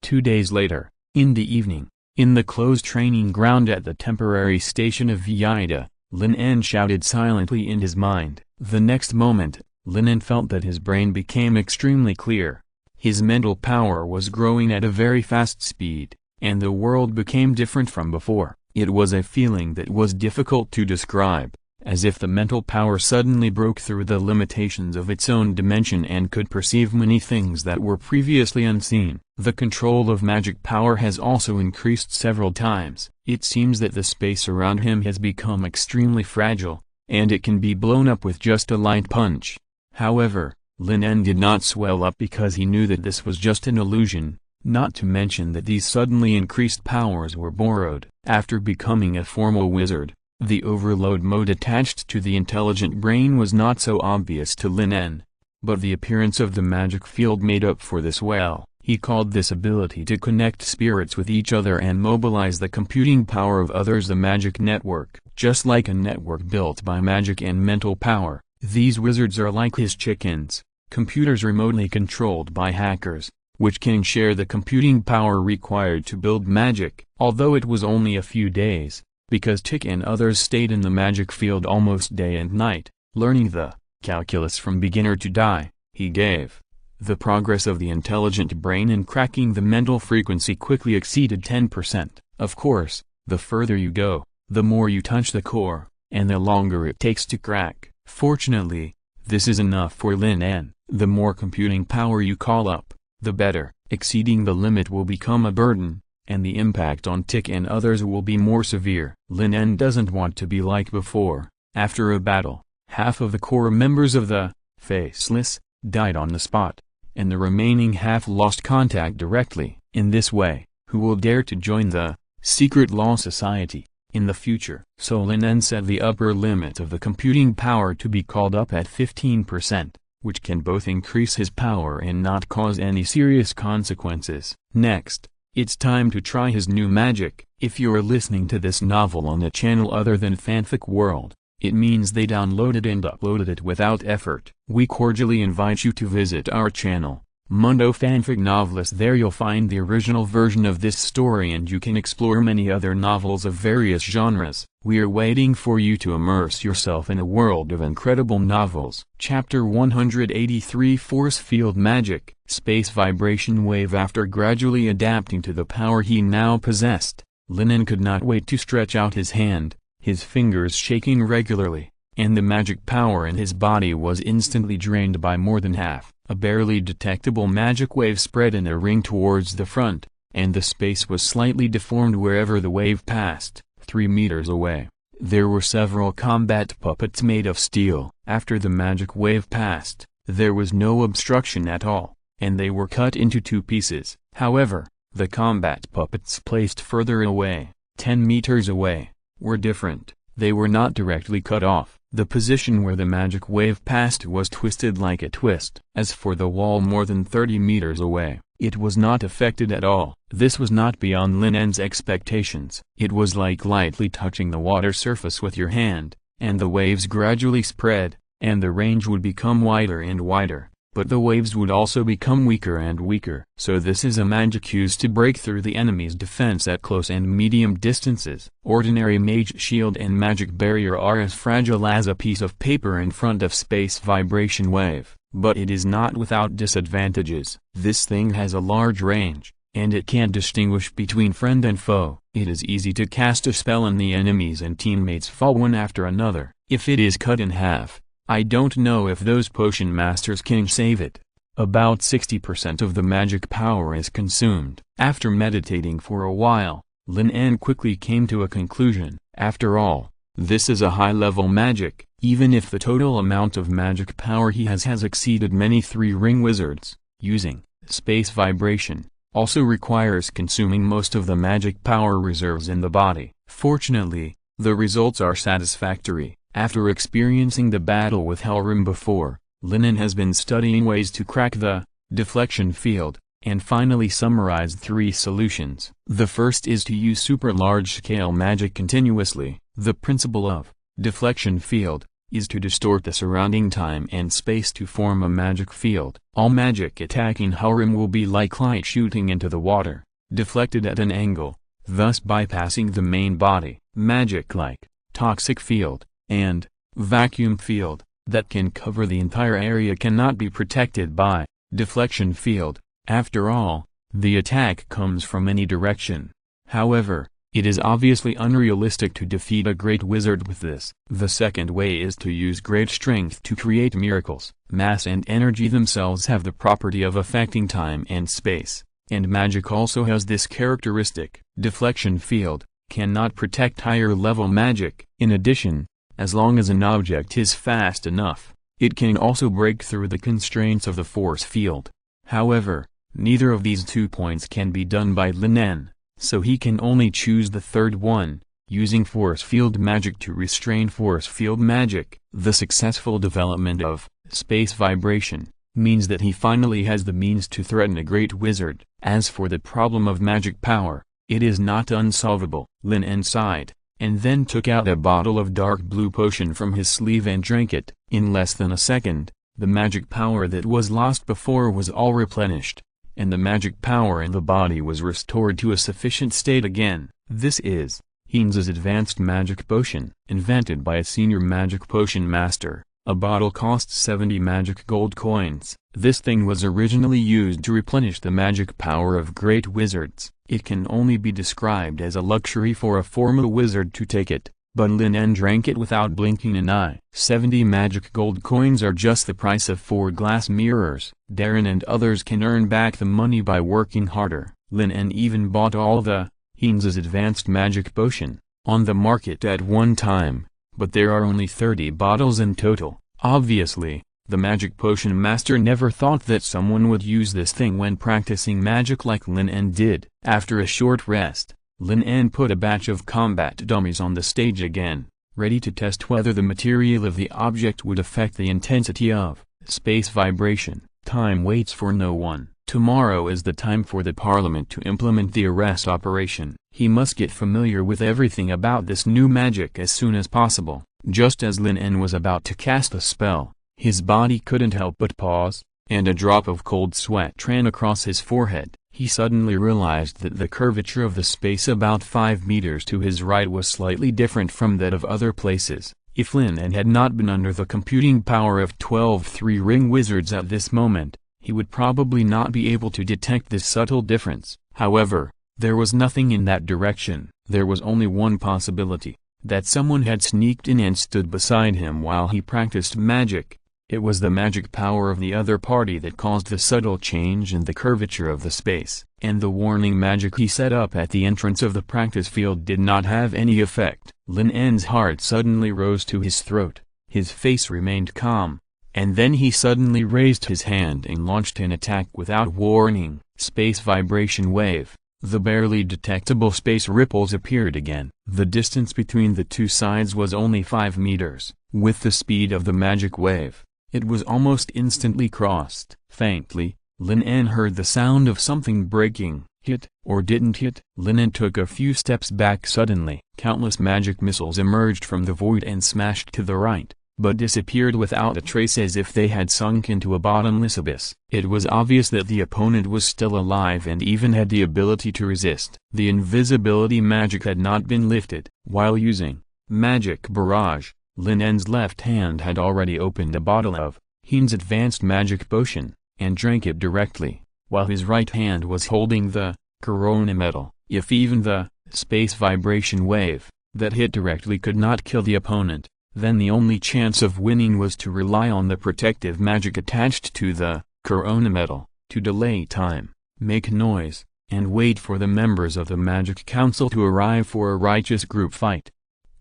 A: 2 days later, in the evening, in the closed training ground at the temporary station of Vida, Lin En shouted silently in his mind. The next moment, Lin En felt that his brain became extremely clear. His mental power was growing at a very fast speed, and the world became different from before. It was a feeling that was difficult to describe, as if the mental power suddenly broke through the limitations of its own dimension and could perceive many things that were previously unseen. The control of magic power has also increased several times. It seems that the space around him has become extremely fragile, and it can be blown up with just a light punch. However, Lin En did not swell up because he knew that this was just an illusion, not to mention that these suddenly increased powers were borrowed. After becoming a formal wizard, the overload mode attached to the intelligent brain was not so obvious to Lin En, but the appearance of the magic field made up for this well. He called this ability to connect spirits with each other and mobilize the computing power of others the magic network. Just like a network built by magic and mental power, these wizards are like his chickens, computers remotely controlled by hackers, which can share the computing power required to build magic. Although it was only a few days, because Tick and others stayed in the magic field almost day and night, learning the calculus from beginner to die, he gave. The progress of the intelligent brain in cracking the mental frequency quickly exceeded 10%. Of course, the further you go, the more you touch the core, and the longer it takes to crack. Fortunately, this is enough for Lin En. The more computing power you call up, the better. Exceeding the limit will become a burden, and the impact on Tick and others will be more severe. Lin En doesn't want to be like before. After a battle, half of the core members of the Faceless died on the spot, and the remaining half lost contact directly. In this way, who will dare to join the Secret Law Society in the future? So Lin En set the upper limit of the computing power to be called up at 15%, which can both increase his power and not cause any serious consequences. Next, it's time to try his new magic. If you're listening to this novel on a channel other than Fanfic World, it means they downloaded and uploaded it without effort. We cordially invite you to visit our channel, Mundo Fanfic Novelist. There you'll find the original version of this story and you can explore many other novels of various genres. We are waiting for you to immerse yourself in a world of incredible novels. Chapter 183 Force Field Magic. Space Vibration Wave. After gradually adapting to the power he now possessed, Lin En could not wait to stretch out his hand, his fingers shaking regularly, and the magic power in his body was instantly drained by more than half. A barely detectable magic wave spread in a ring towards the front, and the space was slightly deformed wherever the wave passed. 3 meters away, There were several combat puppets made of steel. After the magic wave passed, there was no obstruction at all, and they were cut into two pieces. However, the combat puppets placed further away, 10 meters away, were different. They were not directly cut off. The position where the magic wave passed was twisted like a twist. As for the wall more than 30 meters away, it was not affected at all. This was not beyond Lin En's expectations. It was like lightly touching the water surface with your hand, and the waves gradually spread, and the range would become wider and wider, but the waves would also become weaker and weaker. So this is a magic used to break through the enemy's defense at close and medium distances. Ordinary mage shield and magic barrier are as fragile as a piece of paper in front of space vibration wave, but it is not without disadvantages. This thing has a large range, and it can't distinguish between friend and foe. It is easy to cast a spell and the enemies and teammates fall one after another. If it is cut in half, I don't know if those potion masters can save it. About 60% of the magic power is consumed. After meditating for a while, Lin En quickly came to a conclusion. After all, this is a high-level magic. Even if the total amount of magic power he has exceeded many three-ring wizards, using space vibration also requires consuming most of the magic power reserves in the body. Fortunately, the results are satisfactory. After experiencing the battle with Helrim before, Lin En has been studying ways to crack the deflection field, and finally summarized 3 solutions. The first is to use super large-scale magic continuously. The principle of deflection field is to distort the surrounding time and space to form a magic field. All magic attacking Helrim will be like light shooting into the water, deflected at an angle, thus bypassing the main body. Magic like toxic field and vacuum field that can cover the entire area cannot be protected by deflection field. After all, the attack comes from any direction. However, it is obviously unrealistic to defeat a great wizard with this. The second way is to use great strength to create miracles. Mass and energy themselves have the property of affecting time and space, and magic also has this characteristic. Deflection field cannot protect higher level magic. In addition, as long as an object is fast enough, it can also break through the constraints of the force field. However, neither of these 2 points can be done by Lin En, so he can only choose the third one, using force field magic to restrain force field magic. The successful development of space vibration means that he finally has the means to threaten a great wizard. As for the problem of magic power, it is not unsolvable. Lin En sighed, and then took out a bottle of dark blue potion from his sleeve and drank it. In less than a second, the magic power that was lost before was all replenished, and the magic power in the body was restored to a sufficient state again. This is Heinz's advanced magic potion, invented by a senior magic potion master. A bottle costs 70 magic gold coins. This thing was originally used to replenish the magic power of great wizards. It can only be described as a luxury for a formal wizard to take it, but Lin En drank it without blinking an eye. 70 magic gold coins are just the price of 4 glass mirrors. Darren and others can earn back the money by working harder. Lin En even bought all the Heinz's advanced magic potion on the market at one time, but there are only 30 bottles in total. Obviously, the magic potion master never thought that someone would use this thing when practicing magic like Lin En did. After a short rest, Lin En put a batch of combat dummies on the stage again, ready to test whether the material of the object would affect the intensity of space vibration. Time waits for no one. Tomorrow is the time for the Parliament to implement the arrest operation. He must get familiar with everything about this new magic as soon as possible. Just as Lin En was about to cast the spell, his body couldn't help but pause, and a drop of cold sweat ran across his forehead. He suddenly realized that the curvature of the space about 5 meters to his right was slightly different from that of other places. If Lin En had not been under the computing power of 12 three-ring wizards at this moment, he would probably not be able to detect this subtle difference. However, there was nothing in that direction. There was only one possibility, that someone had sneaked in and stood beside him while he practiced magic. It was the magic power of the other party that caused the subtle change in the curvature of the space, and the warning magic he set up at the entrance of the practice field did not have any effect. Lin En's heart suddenly rose to his throat, his face remained calm, and then he suddenly raised his hand and launched an attack without warning. Space vibration wave. The barely detectable space ripples appeared again. The distance between the two sides was only 5 meters. With the speed of the magic wave, it was almost instantly crossed. Faintly, Lin En heard the sound of something breaking. Hit, or didn't hit? Lin En took a few steps back suddenly. Countless magic missiles emerged from the void and smashed to the right, but disappeared without a trace as if they had sunk into a bottomless abyss. It was obvious that the opponent was still alive and even had the ability to resist. The invisibility magic had not been lifted. While using magic barrage, Lin En's left hand had already opened a bottle of Hein's advanced magic potion, and drank it directly, while his right hand was holding the corona metal. If even the space vibration wave that hit directly could not kill the opponent, then the only chance of winning was to rely on the protective magic attached to the corona metal, to delay time, make noise, and wait for the members of the Magic Council to arrive for a righteous group fight.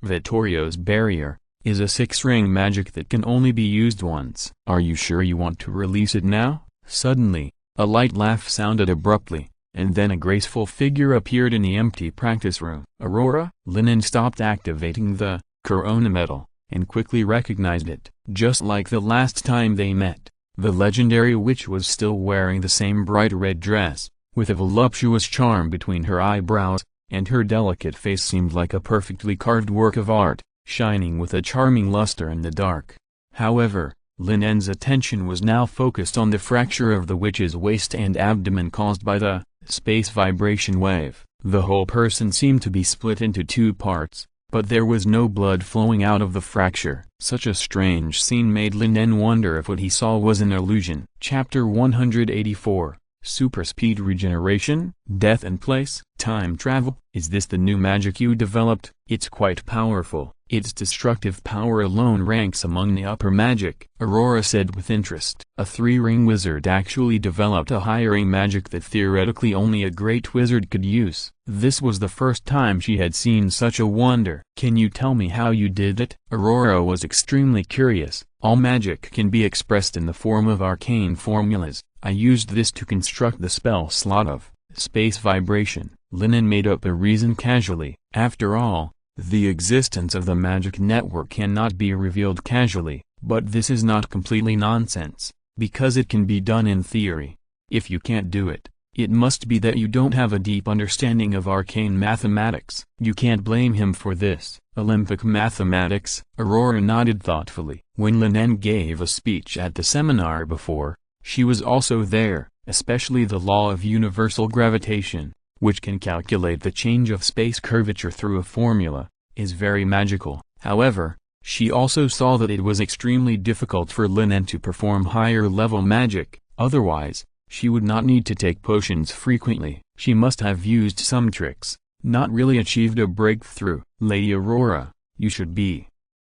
A: Vittorio's barrier is a 6-ring magic that can only be used once. Are you sure you want to release it now? Suddenly, a light laugh sounded abruptly, and then a graceful figure appeared in the empty practice room. Aurora? Lin En stopped activating the corona metal, and quickly recognized it. Just like the last time they met, the legendary witch was still wearing the same bright red dress, with a voluptuous charm between her eyebrows, and her delicate face seemed like a perfectly carved work of art, shining with a charming luster in the dark. However, Lin En's attention was now focused on the fracture of the witch's waist and abdomen caused by the space vibration wave. The whole person seemed to be split into 2 parts, but there was no blood flowing out of the fracture. Such a strange scene made Lin En wonder if what he saw was an illusion. Chapter 184. Super Speed Regeneration, Death in Place, Time Travel. Is this the new magic you developed? It's quite powerful. Its destructive power alone ranks among the upper magic, Aurora said with interest. A 3-ring wizard actually developed a higher-ring magic that theoretically only a great wizard could use. This was the first time she had seen such a wonder. Can you tell me how you did it? Aurora was extremely curious. All magic can be expressed in the form of arcane formulas. I used this to construct the spell slot of space vibration. Lin En made up a reason casually. After all, the existence of the magic network cannot be revealed casually, but this is not completely nonsense, because it can be done in theory. If you can't do it, it must be that you don't have a deep understanding of arcane mathematics. You can't blame him for this. Olympic mathematics? Aurora nodded thoughtfully. When Lin En gave a speech at the seminar before, she was also there, especially the law of universal gravitation, which can calculate the change of space curvature through a formula, is very magical. However, she also saw that it was extremely difficult for Lin En to perform higher-level magic, otherwise, she would not need to take potions frequently. She must have used some tricks, not really achieved a breakthrough. Lady Aurora, you should be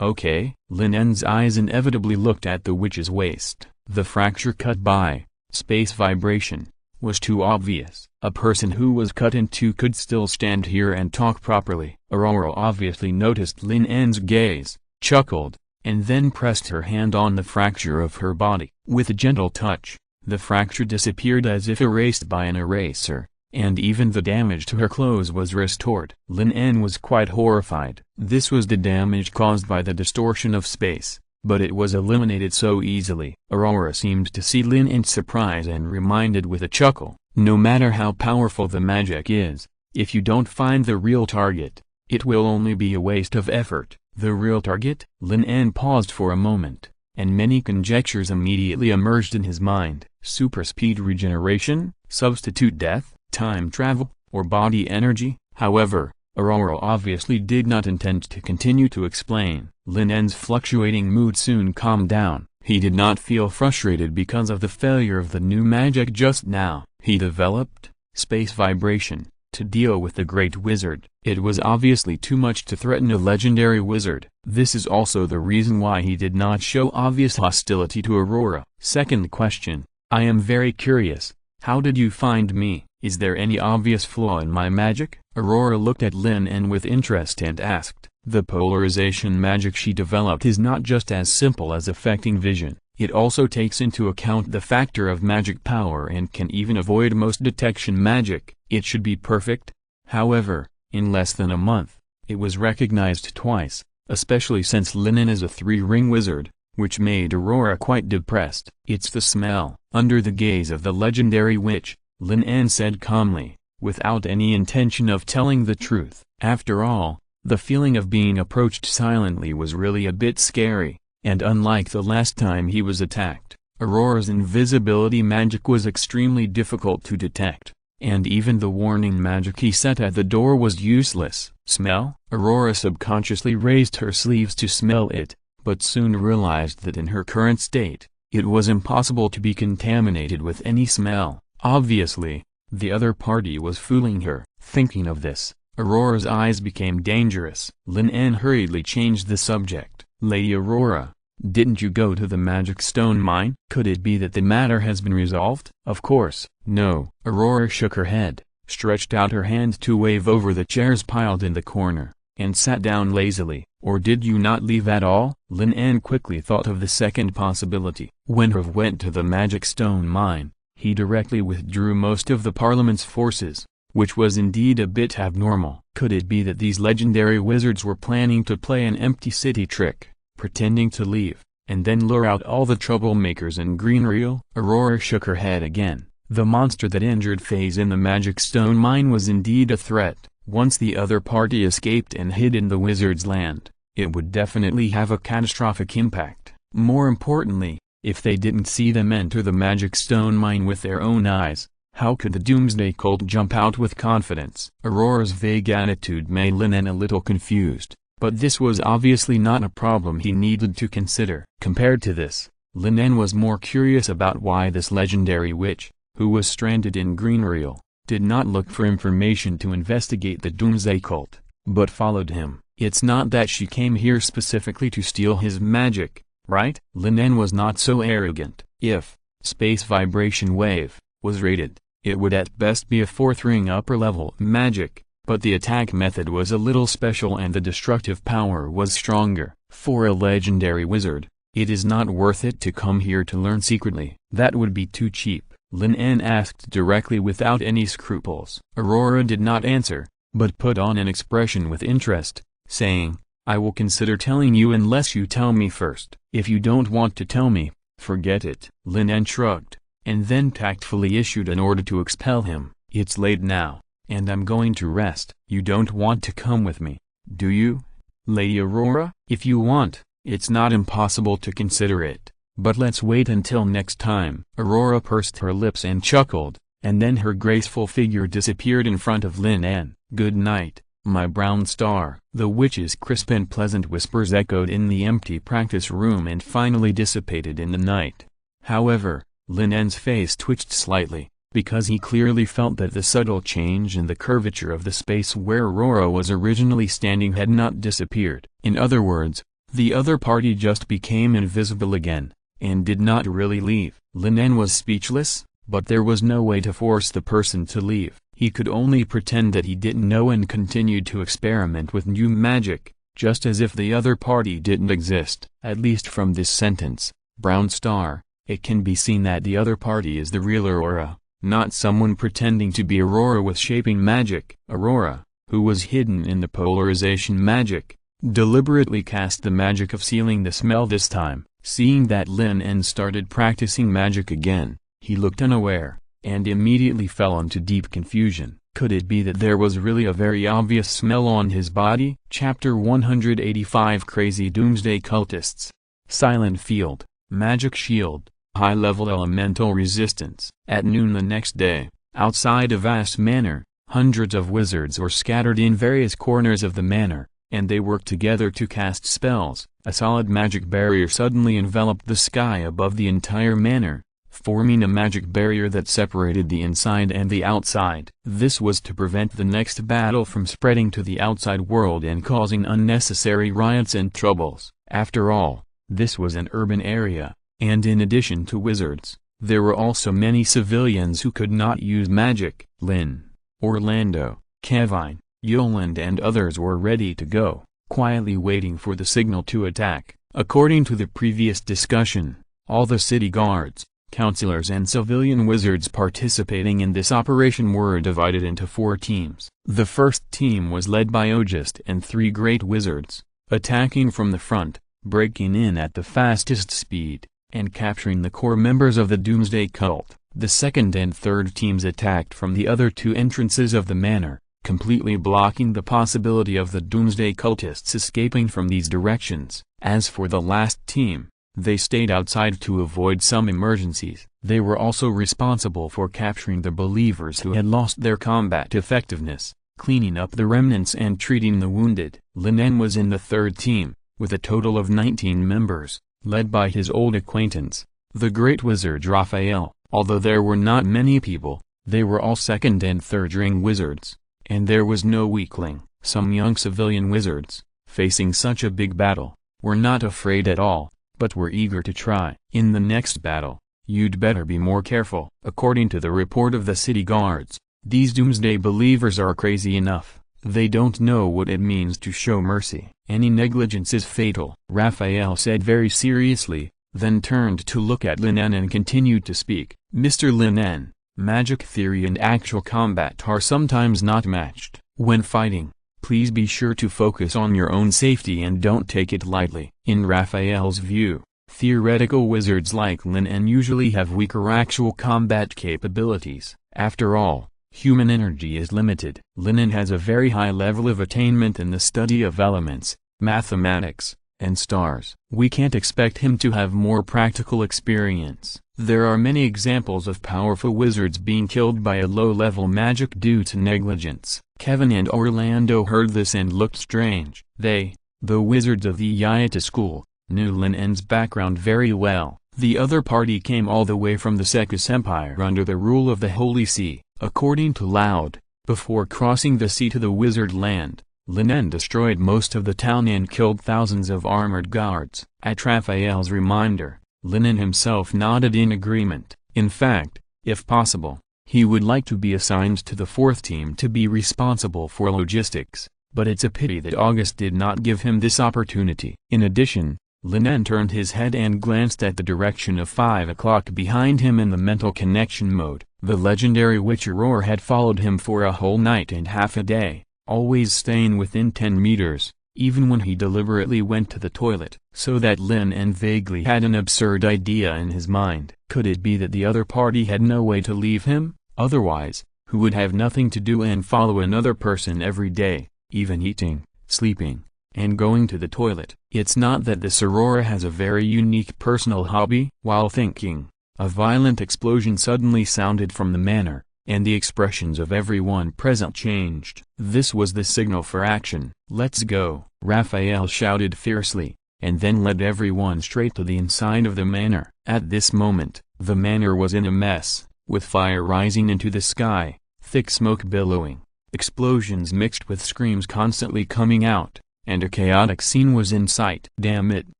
A: okay. Lin En's eyes inevitably looked at the witch's waist. The fracture cut by space vibration was too obvious. A person who was cut in 2 could still stand here and talk properly. Aurora obviously noticed Lin En's gaze, chuckled, and then pressed her hand on the fracture of her body. With a gentle touch, the fracture disappeared as if erased by an eraser, and even the damage to her clothes was restored. Lin En was quite horrified. This was the damage caused by the distortion of space, but it was eliminated so easily. Aurora seemed to see Lin En's surprise and reminded with a chuckle, no matter how powerful the magic is, if you don't find the real target, it will only be a waste of effort. The real target? Lin En paused for a moment, and many conjectures immediately emerged in his mind. Super speed regeneration, substitute death, time travel, or body energy? However, Aurora obviously did not intend to continue to explain. Lin En's fluctuating mood soon calmed down. He did not feel frustrated because of the failure of the new magic just now. He developed space vibration, To deal with the great wizard, it was obviously too much to threaten a legendary wizard. This is also the reason why he did not show obvious hostility to Aurora. Second question, I am very curious, how did you find me? Is there any obvious flaw in my magic? Aurora looked at Lin En with interest and asked. The polarization magic she developed is not just as simple as affecting vision. It also takes into account the factor of magic power and can even avoid most detection magic. It should be perfect. However, in less than a month, it was recognized twice, especially since Lin En is a three-ring wizard, which made Aurora quite depressed. It's the smell. Under the gaze of the legendary witch, Lin En said calmly, without any intention of telling the truth. After all, the feeling of being approached silently was really a bit scary. And unlike the last time he was attacked, Aurora's invisibility magic was extremely difficult to detect, and even the warning magic he set at the door was useless. Smell? Aurora subconsciously raised her sleeves to smell it, but soon realized that in her current state, it was impossible to be contaminated with any smell. Obviously, the other party was fooling her. Thinking of this, Aurora's eyes became dangerous. Lin En hurriedly changed the subject. Lady Aurora, didn't you go to the magic stone mine? Could it be that the matter has been resolved? Of course, no. Aurora shook her head, stretched out her hand to wave over the chairs piled in the corner, and sat down lazily. Or did you not leave at all? Lin En quickly thought of the second possibility. When Herve went to the magic stone mine, he directly withdrew most of the Parliament's forces, which was indeed a bit abnormal. Could it be that these legendary wizards were planning to play an empty city trick, pretending to leave, and then lure out all the troublemakers in Greenreal? Aurora shook her head again. The monster that injured Faze in the magic stone mine was indeed a threat. Once the other party escaped and hid in the wizard's land, it would definitely have a catastrophic impact. More importantly, if they didn't see them enter the magic stone mine with their own eyes, how could the Doomsday Cult jump out with confidence? Aurora's vague attitude made Lin En a little confused, but this was obviously not a problem he needed to consider. Compared to this, Lin En was more curious about why this legendary witch, who was stranded in Greenreal, did not look for information to investigate the Doomsday Cult, but followed him. It's not that she came here specifically to steal his magic, right? Lin En was not so arrogant. If Space Vibration Wave was rated, it would at best be a 4th ring upper level magic, but the attack method was a little special and the destructive power was stronger. For a legendary wizard, it is not worth it to come here to learn secretly. That would be too cheap. Lin En asked directly without any scruples. Aurora did not answer, but put on an expression with interest, saying, I will consider telling you unless you tell me first. If you don't want to tell me, forget it. Lin En shrugged, and then tactfully issued an order to expel him. It's late now, and I'm going to rest. You don't want to come with me, do you, Lady Aurora? If you want, it's not impossible to consider it, but let's wait until next time. Aurora pursed her lips and chuckled, and then her graceful figure disappeared in front of Lin En. Good night, my brown star. The witch's crisp and pleasant whispers echoed in the empty practice room and finally dissipated in the night. However, Lin En's face twitched slightly, because he clearly felt that the subtle change in the curvature of the space where Aurora was originally standing had not disappeared. In other words, the other party just became invisible again, and did not really leave. Lin En was speechless, but there was no way to force the person to leave. He could only pretend that he didn't know and continued to experiment with new magic, just as if the other party didn't exist. At least from this sentence, brown star, it can be seen that the other party is the real Aurora, not someone pretending to be Aurora with shaping magic. Aurora, who was hidden in the polarization magic, deliberately cast the magic of sealing the smell this time. Seeing that Lin En started practicing magic again, he looked unaware, and immediately fell into deep confusion. Could it be that there was really a very obvious smell on his body? Chapter 185 Crazy Doomsday Cultists. Silent Field, Magic Shield, High-Level Elemental Resistance. At noon the next day, outside a vast manor, hundreds of wizards were scattered in various corners of the manor, and they worked together to cast spells. A solid magic barrier suddenly enveloped the sky above the entire manor, forming a magic barrier that separated the inside and the outside. This was to prevent the next battle from spreading to the outside world and causing unnecessary riots and troubles. After all, this was an urban area, and in addition to wizards, there were also many civilians who could not use magic. Lin, Orlando, Kevin, Yolande and others were ready to go, quietly waiting for the signal to attack. According to the previous discussion, all the city guards, counselors and civilian wizards participating in this operation were divided into 4 teams. The first team was led by August and 3 great wizards, attacking from the front, breaking in at the fastest speed, and capturing the core members of the Doomsday Cult. The second and third teams attacked from the other 2 entrances of the manor, completely blocking the possibility of the Doomsday Cultists escaping from these directions. As for the last team, they stayed outside to avoid some emergencies. They were also responsible for capturing the believers who had lost their combat effectiveness, cleaning up the remnants and treating the wounded. Lin En was in the third team, with a total of 19 members, led by his old acquaintance, the great wizard Raphael. Although there were not many people, they were all second and third ring wizards, and there was no weakling. Some young civilian wizards, facing such a big battle, were not afraid at all, but were eager to try. In the next battle, you'd better be more careful. According to the report of the city guards, these doomsday believers are crazy enough. They don't know what it means to show mercy. Any negligence is fatal, Raphael said very seriously, then turned to look at Lin En and continued to speak. Mr. Lin En, magic theory and actual combat are sometimes not matched. When fighting, please be sure to focus on your own safety and don't take it lightly. In Raphael's view, theoretical wizards like Lin En usually have weaker actual combat capabilities. After all, human energy is limited. Lin En has a very high level of attainment in the study of elements, mathematics, and stars. We can't expect him to have more practical experience. There are many examples of powerful wizards being killed by a low-level magic due to negligence. Kevin and Orlando heard this and looked strange. They, the wizards of the Iata school, knew Lin En's background very well. The other party came all the way from the Secus Empire under the rule of the Holy See. According to Loud, before crossing the sea to the wizard land, Lin En destroyed most of the town and killed thousands of armored guards. At Raphael's reminder, Lin En himself nodded in agreement. In fact, if possible, he would like to be assigned to the 4th team to be responsible for logistics, but it's a pity that August did not give him this opportunity. In addition, Lin En turned his head and glanced at the direction of 5 o'clock behind him in the mental connection mode. The legendary witch Aurora had followed him for a whole night and half a day, always staying within 10 meters, even when he deliberately went to the toilet. So that Lin En vaguely had an absurd idea in his mind. Could it be that the other party had no way to leave him? Otherwise, who would have nothing to do and follow another person every day, even eating, sleeping, and going to the toilet? It's not that this Aurora has a very unique personal hobby. While thinking, a violent explosion suddenly sounded from the manor, and the expressions of everyone present changed. This was the signal for action. Let's go, Raphael shouted fiercely, and then led everyone straight to the inside of the manor. At this moment, the manor was in a mess, with fire rising into the sky, thick smoke billowing, explosions mixed with screams constantly coming out, and a chaotic scene was in sight. Damn it,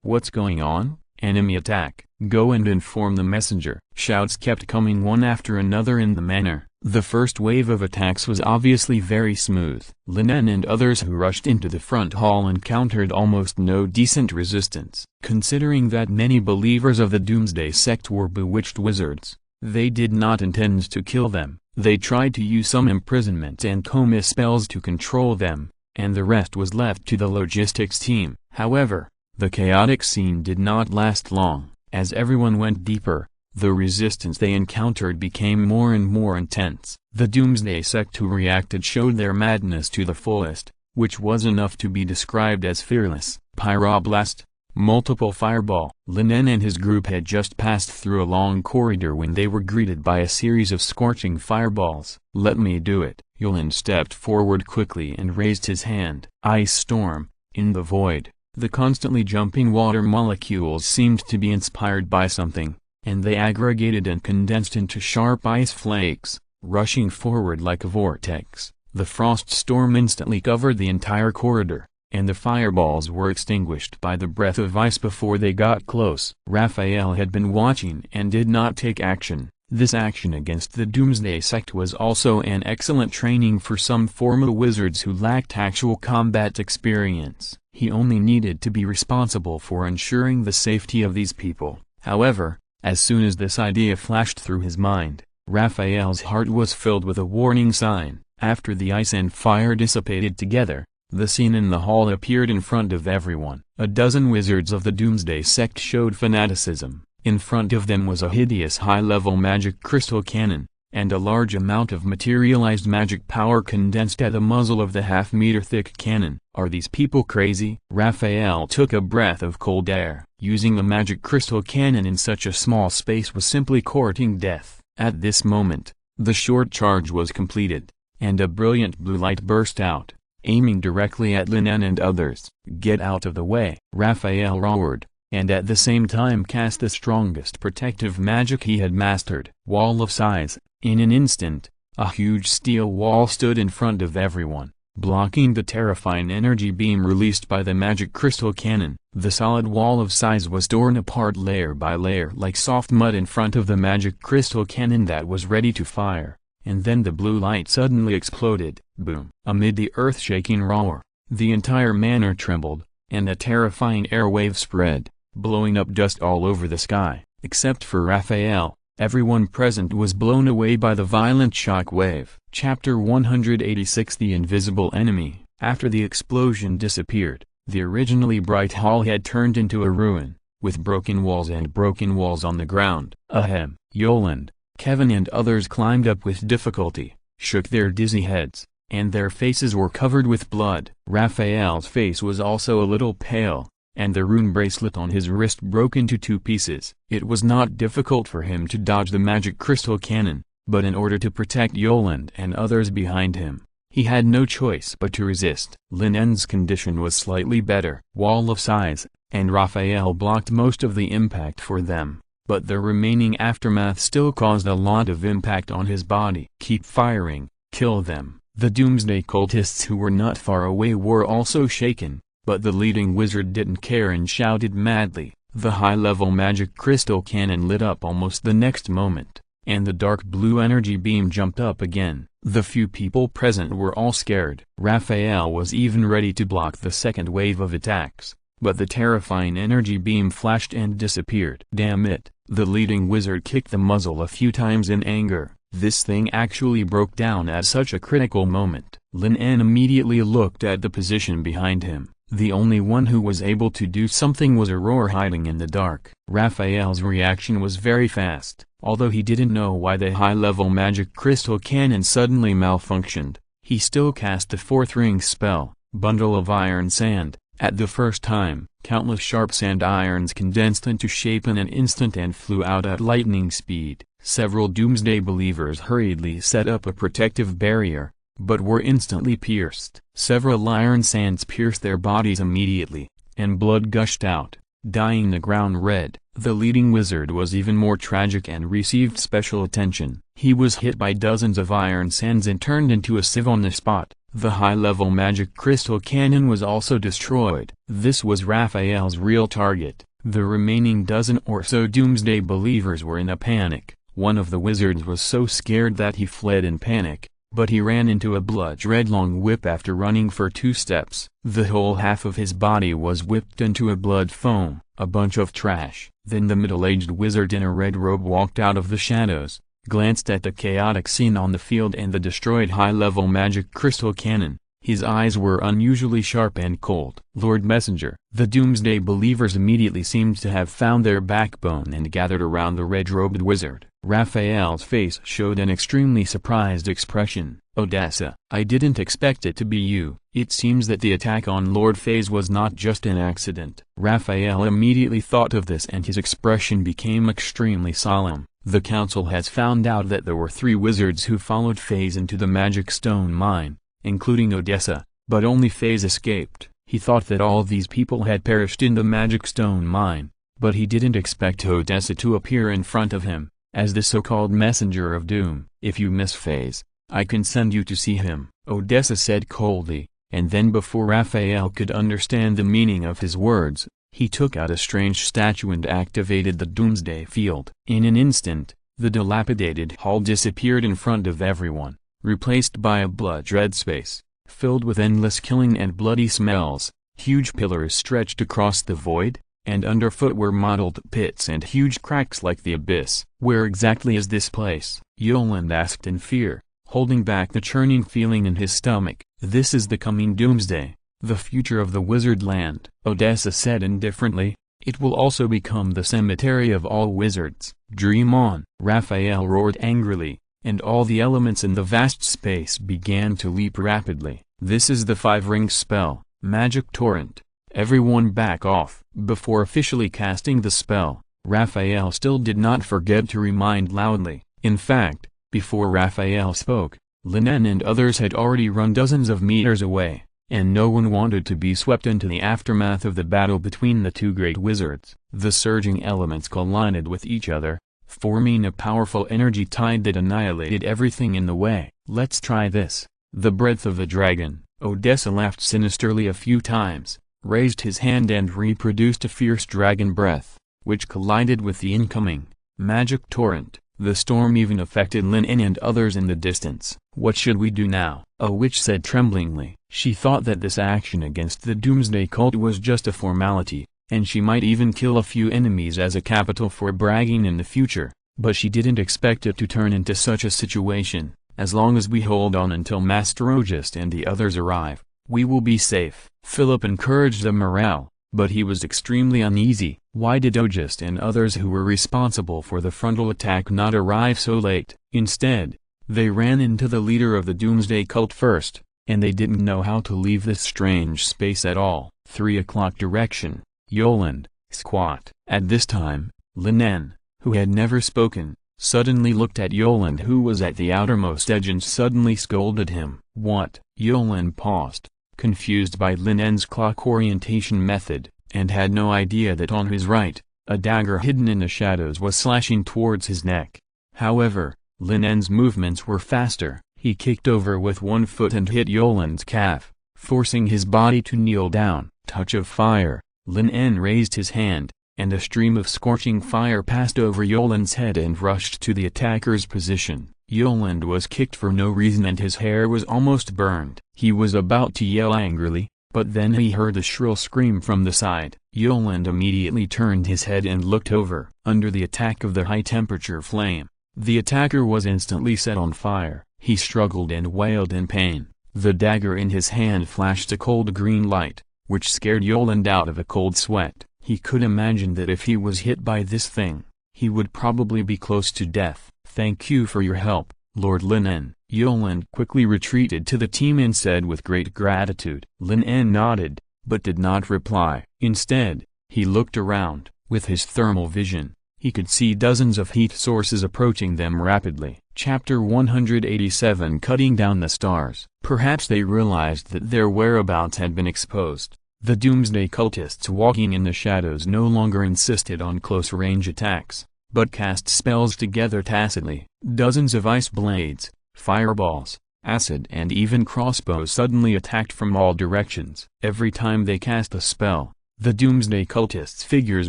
A: what's going on? Enemy attack. Go and inform the messenger. Shouts kept coming one after another in the manor. The first wave of attacks was obviously very smooth. Lin En and others who rushed into the front hall encountered almost no decent resistance. Considering that many believers of the Doomsday sect were bewitched wizards, they did not intend to kill them. They tried to use some imprisonment and coma spells to control them, and the rest was left to the logistics team. However, the chaotic scene did not last long. As everyone went deeper, the resistance they encountered became more and more intense. The Doomsday sect who reacted showed their madness to the fullest, which was enough to be described as fearless. Pyroblast, multiple fireball. Lin En and his group had just passed through a long corridor when they were greeted by a series of scorching fireballs. Let me do it. Yolande stepped forward quickly and raised his hand. Ice storm. In the void, the constantly jumping water molecules seemed to be inspired by something, and they aggregated and condensed into sharp ice flakes, rushing forward like a vortex. The frost storm instantly covered the entire corridor, and the fireballs were extinguished by the breath of ice before they got close. Raphael had been watching and did not take action. This action against the Doomsday sect was also an excellent training for some former wizards who lacked actual combat experience. He only needed to be responsible for ensuring the safety of these people. However, as soon as this idea flashed through his mind, Raphael's heart was filled with a warning sign. After the ice and fire dissipated together, the scene in the hall appeared in front of everyone. A dozen wizards of the Doomsday sect showed fanaticism. In front of them was a hideous high-level magic crystal cannon, and a large amount of materialized magic power condensed at the muzzle of the half-meter-thick cannon. Are these people crazy? Raphael took a breath of cold air. Using the magic crystal cannon in such a small space was simply courting death. At this moment, the short charge was completed, and a brilliant blue light burst out, aiming directly at Lin En and others. "Get out of the way!" Raphael roared, and at the same time cast the strongest protective magic he had mastered. Wall of size. In an instant, a huge steel wall stood in front of everyone, blocking the terrifying energy beam released by the magic crystal cannon. The solid wall of size was torn apart layer by layer like soft mud in front of the magic crystal cannon that was ready to fire, and then the blue light suddenly exploded. Boom! Amid the earth-shaking roar, the entire manor trembled, and a terrifying air wave spread, blowing up dust all over the sky. Except for Raphael, everyone present was blown away by the violent shock wave. Chapter 186 The Invisible Enemy. After the explosion disappeared, the originally bright hall had turned into a ruin, with broken walls on the ground. Ahem. Yolande, Kevin and others climbed up with difficulty, shook their dizzy heads, and their faces were covered with blood. Raphael's face was also a little pale, and the rune bracelet on his wrist broke into 2 pieces. It was not difficult for him to dodge the magic crystal cannon, but in order to protect Yolande and others behind him, he had no choice but to resist. Lin En's condition was slightly better. Wall of size, and Raphael blocked most of the impact for them, but the remaining aftermath still caused a lot of impact on his body. "Keep firing, kill them." The Doomsday cultists who were not far away were also shaken, but the leading wizard didn't care and shouted madly. The high-level magic crystal cannon lit up almost the next moment, and the dark blue energy beam jumped up again. The few people present were all scared. Raphael was even ready to block the second wave of attacks, but the terrifying energy beam flashed and disappeared. "Damn it!" The leading wizard kicked the muzzle a few times in anger. This thing actually broke down at such a critical moment. Lin En immediately looked at the position behind him. The only one who was able to do something was Aurora hiding in the dark. Raphael's reaction was very fast. Although he didn't know why the high-level magic crystal cannon suddenly malfunctioned, he still cast the 4th ring spell, Bundle of Iron Sand. At the first time, countless sharp sand irons condensed into shape in an instant and flew out at lightning speed. Several Doomsday believers hurriedly set up a protective barrier, but were instantly pierced. Several iron sands pierced their bodies immediately, and blood gushed out, dyeing the ground red. The leading wizard was even more tragic and received special attention. He was hit by dozens of iron sands and turned into a sieve on the spot. The high-level magic crystal cannon was also destroyed. This was Raphael's real target. The remaining dozen or so Doomsday believers were in a panic. One of the wizards was so scared that he fled in panic, but he ran into a blood-red long whip after running for 2 steps. The whole half of his body was whipped into a blood foam, a bunch of trash. Then the middle-aged wizard in a red robe walked out of the shadows, glanced at the chaotic scene on the field and the destroyed high-level magic crystal cannon. His eyes were unusually sharp and cold. "Lord Messenger." The Doomsday believers immediately seemed to have found their backbone and gathered around the red-robed wizard. Raphael's face showed an extremely surprised expression. "Odessa, I didn't expect it to be you." It seems that the attack on Lord Phase was not just an accident. Raphael immediately thought of this and his expression became extremely solemn. The council has found out that there were 3 wizards who followed Phase into the magic stone mine, including Odessa, but only Phase escaped. He thought that all these people had perished in the magic stone mine, but he didn't expect Odessa to appear in front of him, as the so-called messenger of doom. "If you miss Phase, I can send you to see him," Odessa said coldly, and then before Raphael could understand the meaning of his words, he took out a strange statue and activated the Doomsday Field. In an instant, the dilapidated hall disappeared in front of everyone, replaced by a blood-red space, filled with endless killing and bloody smells. Huge pillars stretched across the void, and underfoot were mottled pits and huge cracks like the abyss. "Where exactly is this place?" Yoland asked in fear, holding back the churning feeling in his stomach. "This is the coming doomsday, the future of the wizard land," Odessa said indifferently. "It will also become the cemetery of all wizards." "Dream on!" Raphael roared angrily, and all the elements in the vast space began to leap rapidly. "This is the five-ring spell, Magic Torrent. Everyone back off." Before officially casting the spell, Raphael still did not forget to remind loudly. In fact, before Raphael spoke, Lin En and others had already run dozens of meters away, and no one wanted to be swept into the aftermath of the battle between the two great wizards. The surging elements collided with each other, forming a powerful energy tide that annihilated everything in the way. "Let's try this. The breath of the dragon." Odessa laughed sinisterly a few times, raised his hand and reproduced a fierce dragon breath, which collided with the incoming magic torrent. The storm even affected Lin En and others in the distance. "What should we do now?" a witch said tremblingly. She thought that this action against the Doomsday Cult was just a formality, and she might even kill a few enemies as a capital for bragging in the future, but she didn't expect it to turn into such a situation. "As long as we hold on until Master Ogist and the others arrive, we will be safe." Philip encouraged the morale, but he was extremely uneasy. Why did Ogist and others who were responsible for the frontal attack not arrive so late? Instead, they ran into the leader of the Doomsday Cult first, and they didn't know how to leave this strange space at all. 3 o'clock direction, Yoland, squat. At this time, Lin En, who had never spoken, suddenly looked at Yoland, who was at the outermost edge, and suddenly scolded him. "What?" Yoland paused, confused by Lin En's clock orientation method, and had no idea that on his right, a dagger hidden in the shadows was slashing towards his neck. However, Lin En's movements were faster. He kicked over with one foot and hit Yoland's calf, forcing his body to kneel down. Touch of fire. Lin En raised his hand, and a stream of scorching fire passed over Yoland's head and rushed to the attacker's position. Yoland was kicked for no reason and his hair was almost burned. He was about to yell angrily, but then he heard a shrill scream from the side. Yoland immediately turned his head and looked over. Under the attack of the high-temperature flame, the attacker was instantly set on fire. He struggled and wailed in pain. The dagger in his hand flashed a cold green light, which scared Yoland out of a cold sweat. He could imagine that if he was hit by this thing, he would probably be close to death. "Thank you for your help, Lord Lin En." Yoland quickly retreated to the team and said with great gratitude. Lin En nodded, but did not reply. Instead, he looked around. With his thermal vision, he could see dozens of heat sources approaching them rapidly. Chapter 187, Cutting Down the Stars. Perhaps they realized that their whereabouts had been exposed. The Doomsday cultists walking in the shadows no longer insisted on close-range attacks, but cast spells together tacitly. Dozens of ice blades, fireballs, acid and even crossbows suddenly attacked from all directions. Every time they cast a spell, the Doomsday cultists' figures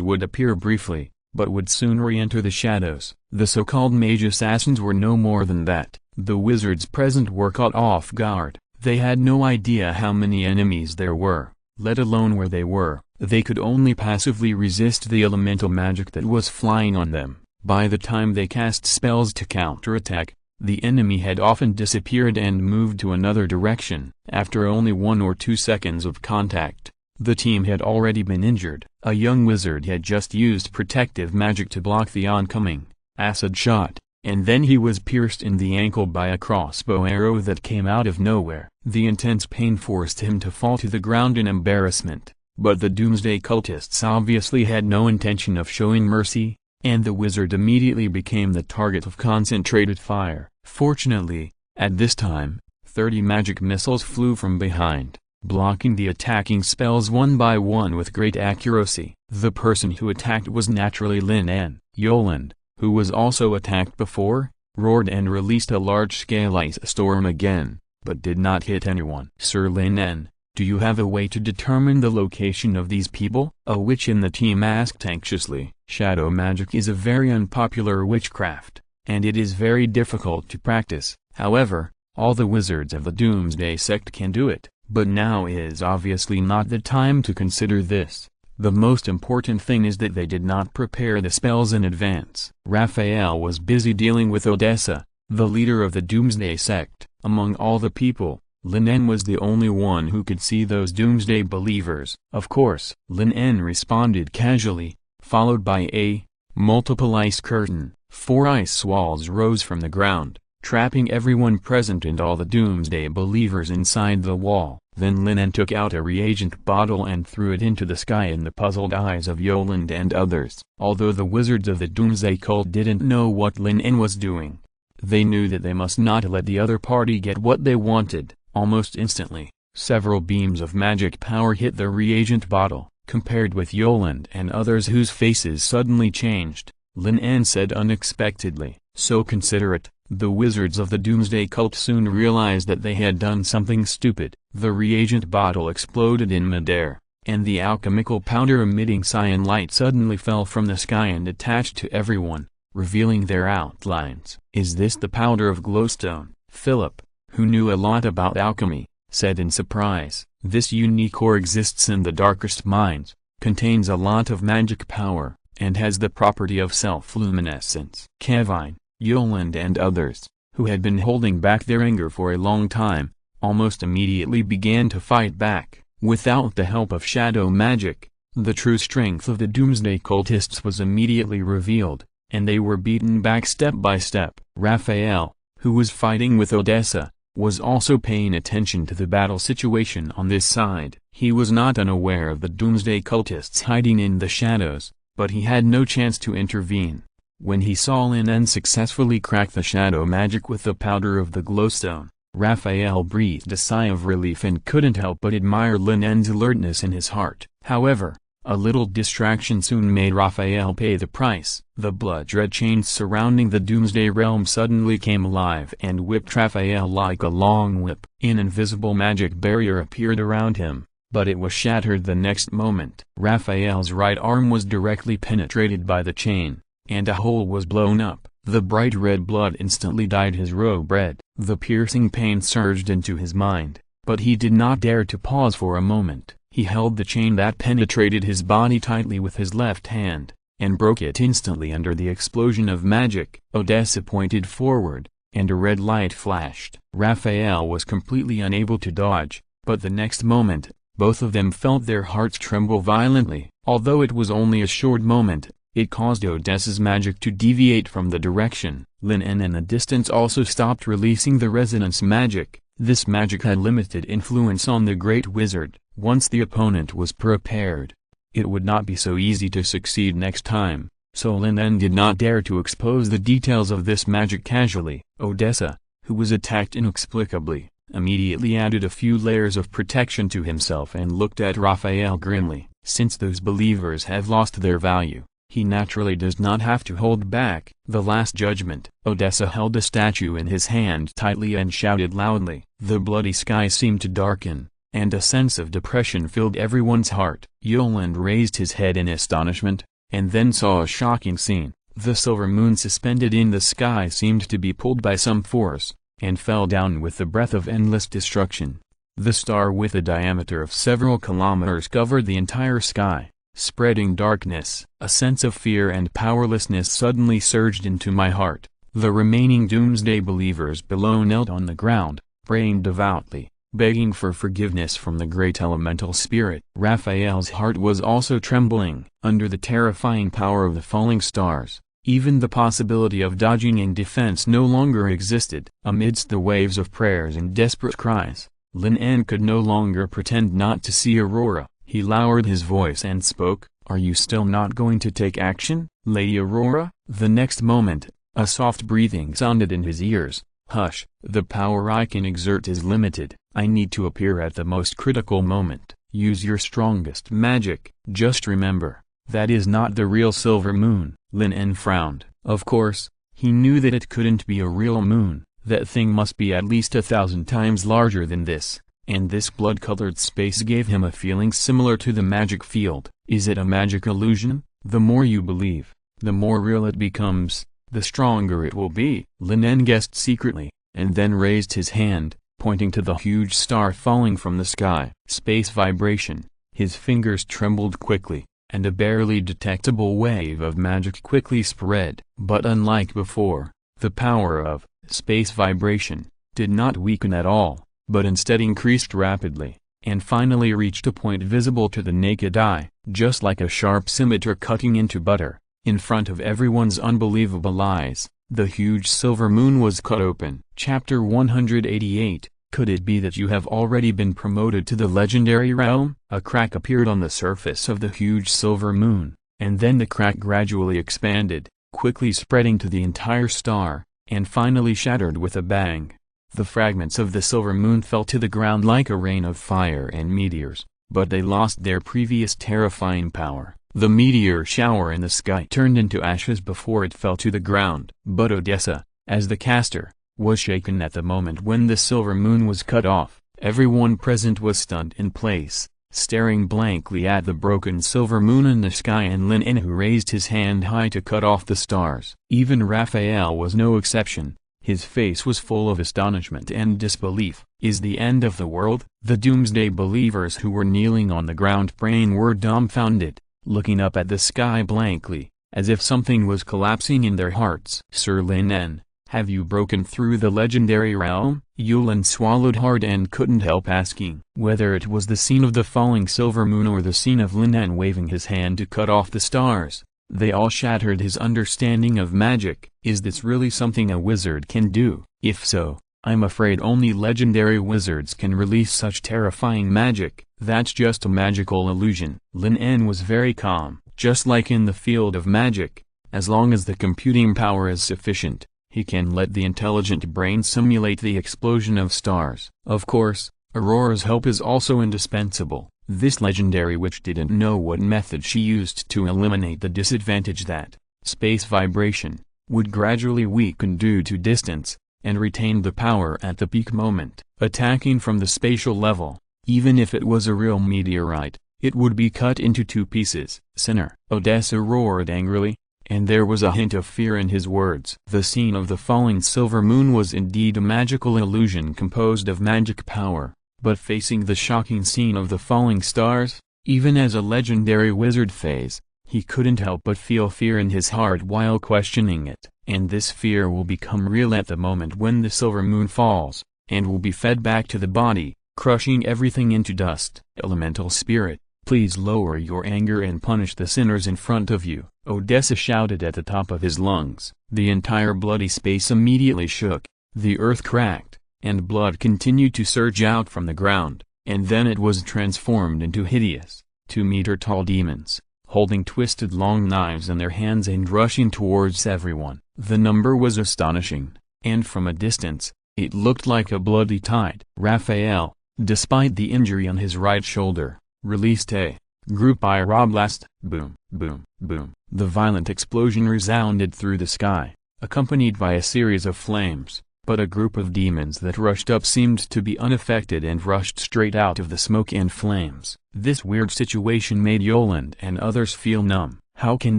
A: would appear briefly, but would soon re-enter the shadows. The so-called mage assassins were no more than that. The wizards present were caught off guard. They had no idea how many enemies there were, let alone where they were. They could only passively resist the elemental magic that was flying on them. By the time they cast spells to counterattack, the enemy had often disappeared and moved to another direction. After only 1 or 2 seconds of contact, the team had already been injured. A young wizard had just used protective magic to block the oncoming acid shot, and then he was pierced in the ankle by a crossbow arrow that came out of nowhere. The intense pain forced him to fall to the ground in embarrassment, but the Doomsday cultists obviously had no intention of showing mercy, and the wizard immediately became the target of concentrated fire. Fortunately, at this time, 30 magic missiles flew from behind, blocking the attacking spells one by one with great accuracy. The person who attacked was naturally Lin En. Yoland, who was also attacked before, roared and released a large-scale ice storm again, but did not hit anyone. "Sir Lin En, do you have a way to determine the location of these people?" a witch in the team asked anxiously. Shadow magic is a very unpopular witchcraft, and it is very difficult to practice. However, all the wizards of the Doomsday sect can do it, but now is obviously not the time to consider this. The most important thing is that they did not prepare the spells in advance. Raphael was busy dealing with Odessa, the leader of the Doomsday sect. Among all the people, Lin En was the only one who could see those Doomsday believers. "Of course," Lin En responded casually, followed by a multiple ice curtain. 4 ice walls rose from the ground, trapping everyone present and all the Doomsday believers inside the wall. Then Lin En took out a reagent bottle and threw it into the sky in the puzzled eyes of Yoland and others. Although the wizards of the Doomsday cult didn't know what Lin En was doing, they knew that they must not let the other party get what they wanted. Almost instantly, several beams of magic power hit the reagent bottle. Compared with Yoland and others whose faces suddenly changed, Lin En said unexpectedly, "So considerate." The wizards of the Doomsday cult soon realized that they had done something stupid. The reagent bottle exploded in midair, and the alchemical powder emitting cyan light suddenly fell from the sky and attached to everyone, revealing their outlines. "Is this the powder of glowstone?" Philip, who knew a lot about alchemy, said in surprise. "This unique ore exists in the darkest mines, contains a lot of magic power, and has the property of self-luminescence." Kevin, Yoland and others, who had been holding back their anger for a long time, almost immediately began to fight back. Without the help of shadow magic, the true strength of the Doomsday cultists was immediately revealed, and they were beaten back step by step. Raphael, who was fighting with Odessa, was also paying attention to the battle situation on this side. He was not unaware of the Doomsday cultists hiding in the shadows, but he had no chance to intervene. When he saw Lin En successfully crack the shadow magic with the powder of the glowstone, Raphael breathed a sigh of relief and couldn't help but admire Lin En's alertness in his heart. However, a little distraction soon made Raphael pay the price. The blood-red chains surrounding the Doomsday realm suddenly came alive and whipped Raphael like a long whip. An invisible magic barrier appeared around him, but it was shattered the next moment. Raphael's right arm was directly penetrated by the chain, and a hole was blown up. The bright red blood instantly dyed his robe red. The piercing pain surged into his mind, but he did not dare to pause for a moment. He held the chain that penetrated his body tightly with his left hand, and broke it instantly under the explosion of magic. Odessa pointed forward, and a red light flashed. Raphael was completely unable to dodge, but the next moment, both of them felt their hearts tremble violently. Although it was only a short moment, it caused Odessa's magic to deviate from the direction. Lin En in the distance also stopped releasing the resonance magic. This magic had limited influence on the Great Wizard. Once the opponent was prepared, it would not be so easy to succeed next time, so Lin En did not dare to expose the details of this magic casually. Odessa, who was attacked inexplicably, immediately added a few layers of protection to himself and looked at Raphael grimly. Since those believers have lost their value, he naturally does not have to hold back. The Last Judgment. Odessa held a statue in his hand tightly and shouted loudly. The bloody sky seemed to darken, and a sense of depression filled everyone's heart. Yoland raised his head in astonishment, and then saw a shocking scene. The silver moon suspended in the sky seemed to be pulled by some force, and fell down with the breath of endless destruction. The star with a diameter of several kilometers covered the entire sky, spreading darkness. A sense of fear and powerlessness suddenly surged into my heart. The remaining Doomsday believers below knelt on the ground, praying devoutly, begging for forgiveness from the great elemental spirit. Raphael's heart was also trembling. Under the terrifying power of the falling stars, even the possibility of dodging in defense no longer existed. Amidst the waves of prayers and desperate cries, Lin En could no longer pretend not to see Aurora. He lowered his voice and spoke, "Are you still not going to take action, Lady Aurora?" The next moment, a soft breathing sounded in his ears. "Hush, the power I can exert is limited. I need to appear at the most critical moment. Use your strongest magic. Just remember, that is not the real silver moon." Lin En frowned. Of course, he knew that it couldn't be a real moon. That thing must be at least 1,000 times larger than this, and this blood-colored space gave him a feeling similar to the magic field. Is it a magic illusion? The more you believe, the more real it becomes, the stronger it will be. Lin En guessed secretly, and then raised his hand, pointing to the huge star falling from the sky. Space vibration. His fingers trembled quickly, and a barely detectable wave of magic quickly spread. But unlike before, the power of space vibration did not weaken at all, but instead increased rapidly, and finally reached a point visible to the naked eye, just like a sharp scimitar cutting into butter. In front of everyone's unbelievable eyes, the huge silver moon was cut open. Chapter 188. Could it be that you have already been promoted to the legendary realm? A crack appeared on the surface of the huge silver moon, and then the crack gradually expanded, quickly spreading to the entire star, and finally shattered with a bang. The fragments of the silver moon fell to the ground like a rain of fire and meteors, but they lost their previous terrifying power. The meteor shower in the sky turned into ashes before it fell to the ground. But Odessa, as the caster, was shaken at the moment when the silver moon was cut off. Everyone present was stunned in place, staring blankly at the broken silver moon in the sky and Lin En, who raised his hand high to cut off the stars. Even Raphael was no exception. His face was full of astonishment and disbelief. Is the end of the world? The doomsday believers who were kneeling on the ground praying were dumbfounded, looking up at the sky blankly, as if something was collapsing in their hearts. "Sir Lin En, have you broken through the legendary realm?" Yulin swallowed hard and couldn't help asking. Whether it was the scene of the falling silver moon or the scene of Lin En waving his hand to cut off the stars, they all shattered his understanding of magic. Is this really something a wizard can do? If so, I'm afraid only legendary wizards can release such terrifying magic. That's just a magical illusion. Lin En was very calm. Just like in the field of magic, as long as the computing power is sufficient, he can let the intelligent brain simulate the explosion of stars. Of course, Aurora's help is also indispensable. This legendary witch didn't know what method she used to eliminate the disadvantage that space vibration would gradually weaken due to distance, and retained the power at the peak moment. Attacking from the spatial level, even if it was a real meteorite, it would be cut into two pieces. "Sinner!" Odessa roared angrily, and there was a hint of fear in his words. The scene of the falling silver moon was indeed a magical illusion composed of magic power, but facing the shocking scene of the falling stars, even as a legendary wizard phase, he couldn't help but feel fear in his heart while questioning it. And this fear will become real at the moment when the silver moon falls, and will be fed back to the body, crushing everything into dust. "Elemental spirit, please lower your anger and punish the sinners in front of you," Odessa shouted at the top of his lungs. The entire bloody space immediately shook, the earth cracked, and blood continued to surge out from the ground, and then it was transformed into hideous, 2-meter-tall demons, holding twisted long knives in their hands and rushing towards everyone. The number was astonishing, and from a distance, it looked like a bloody tide. Raphael, despite the injury on his right shoulder, released a group pyroblast. Boom, boom, boom. The violent explosion resounded through the sky, accompanied by a series of flames, but a group of demons that rushed up seemed to be unaffected and rushed straight out of the smoke and flames. This weird situation made Yolande and others feel numb. How can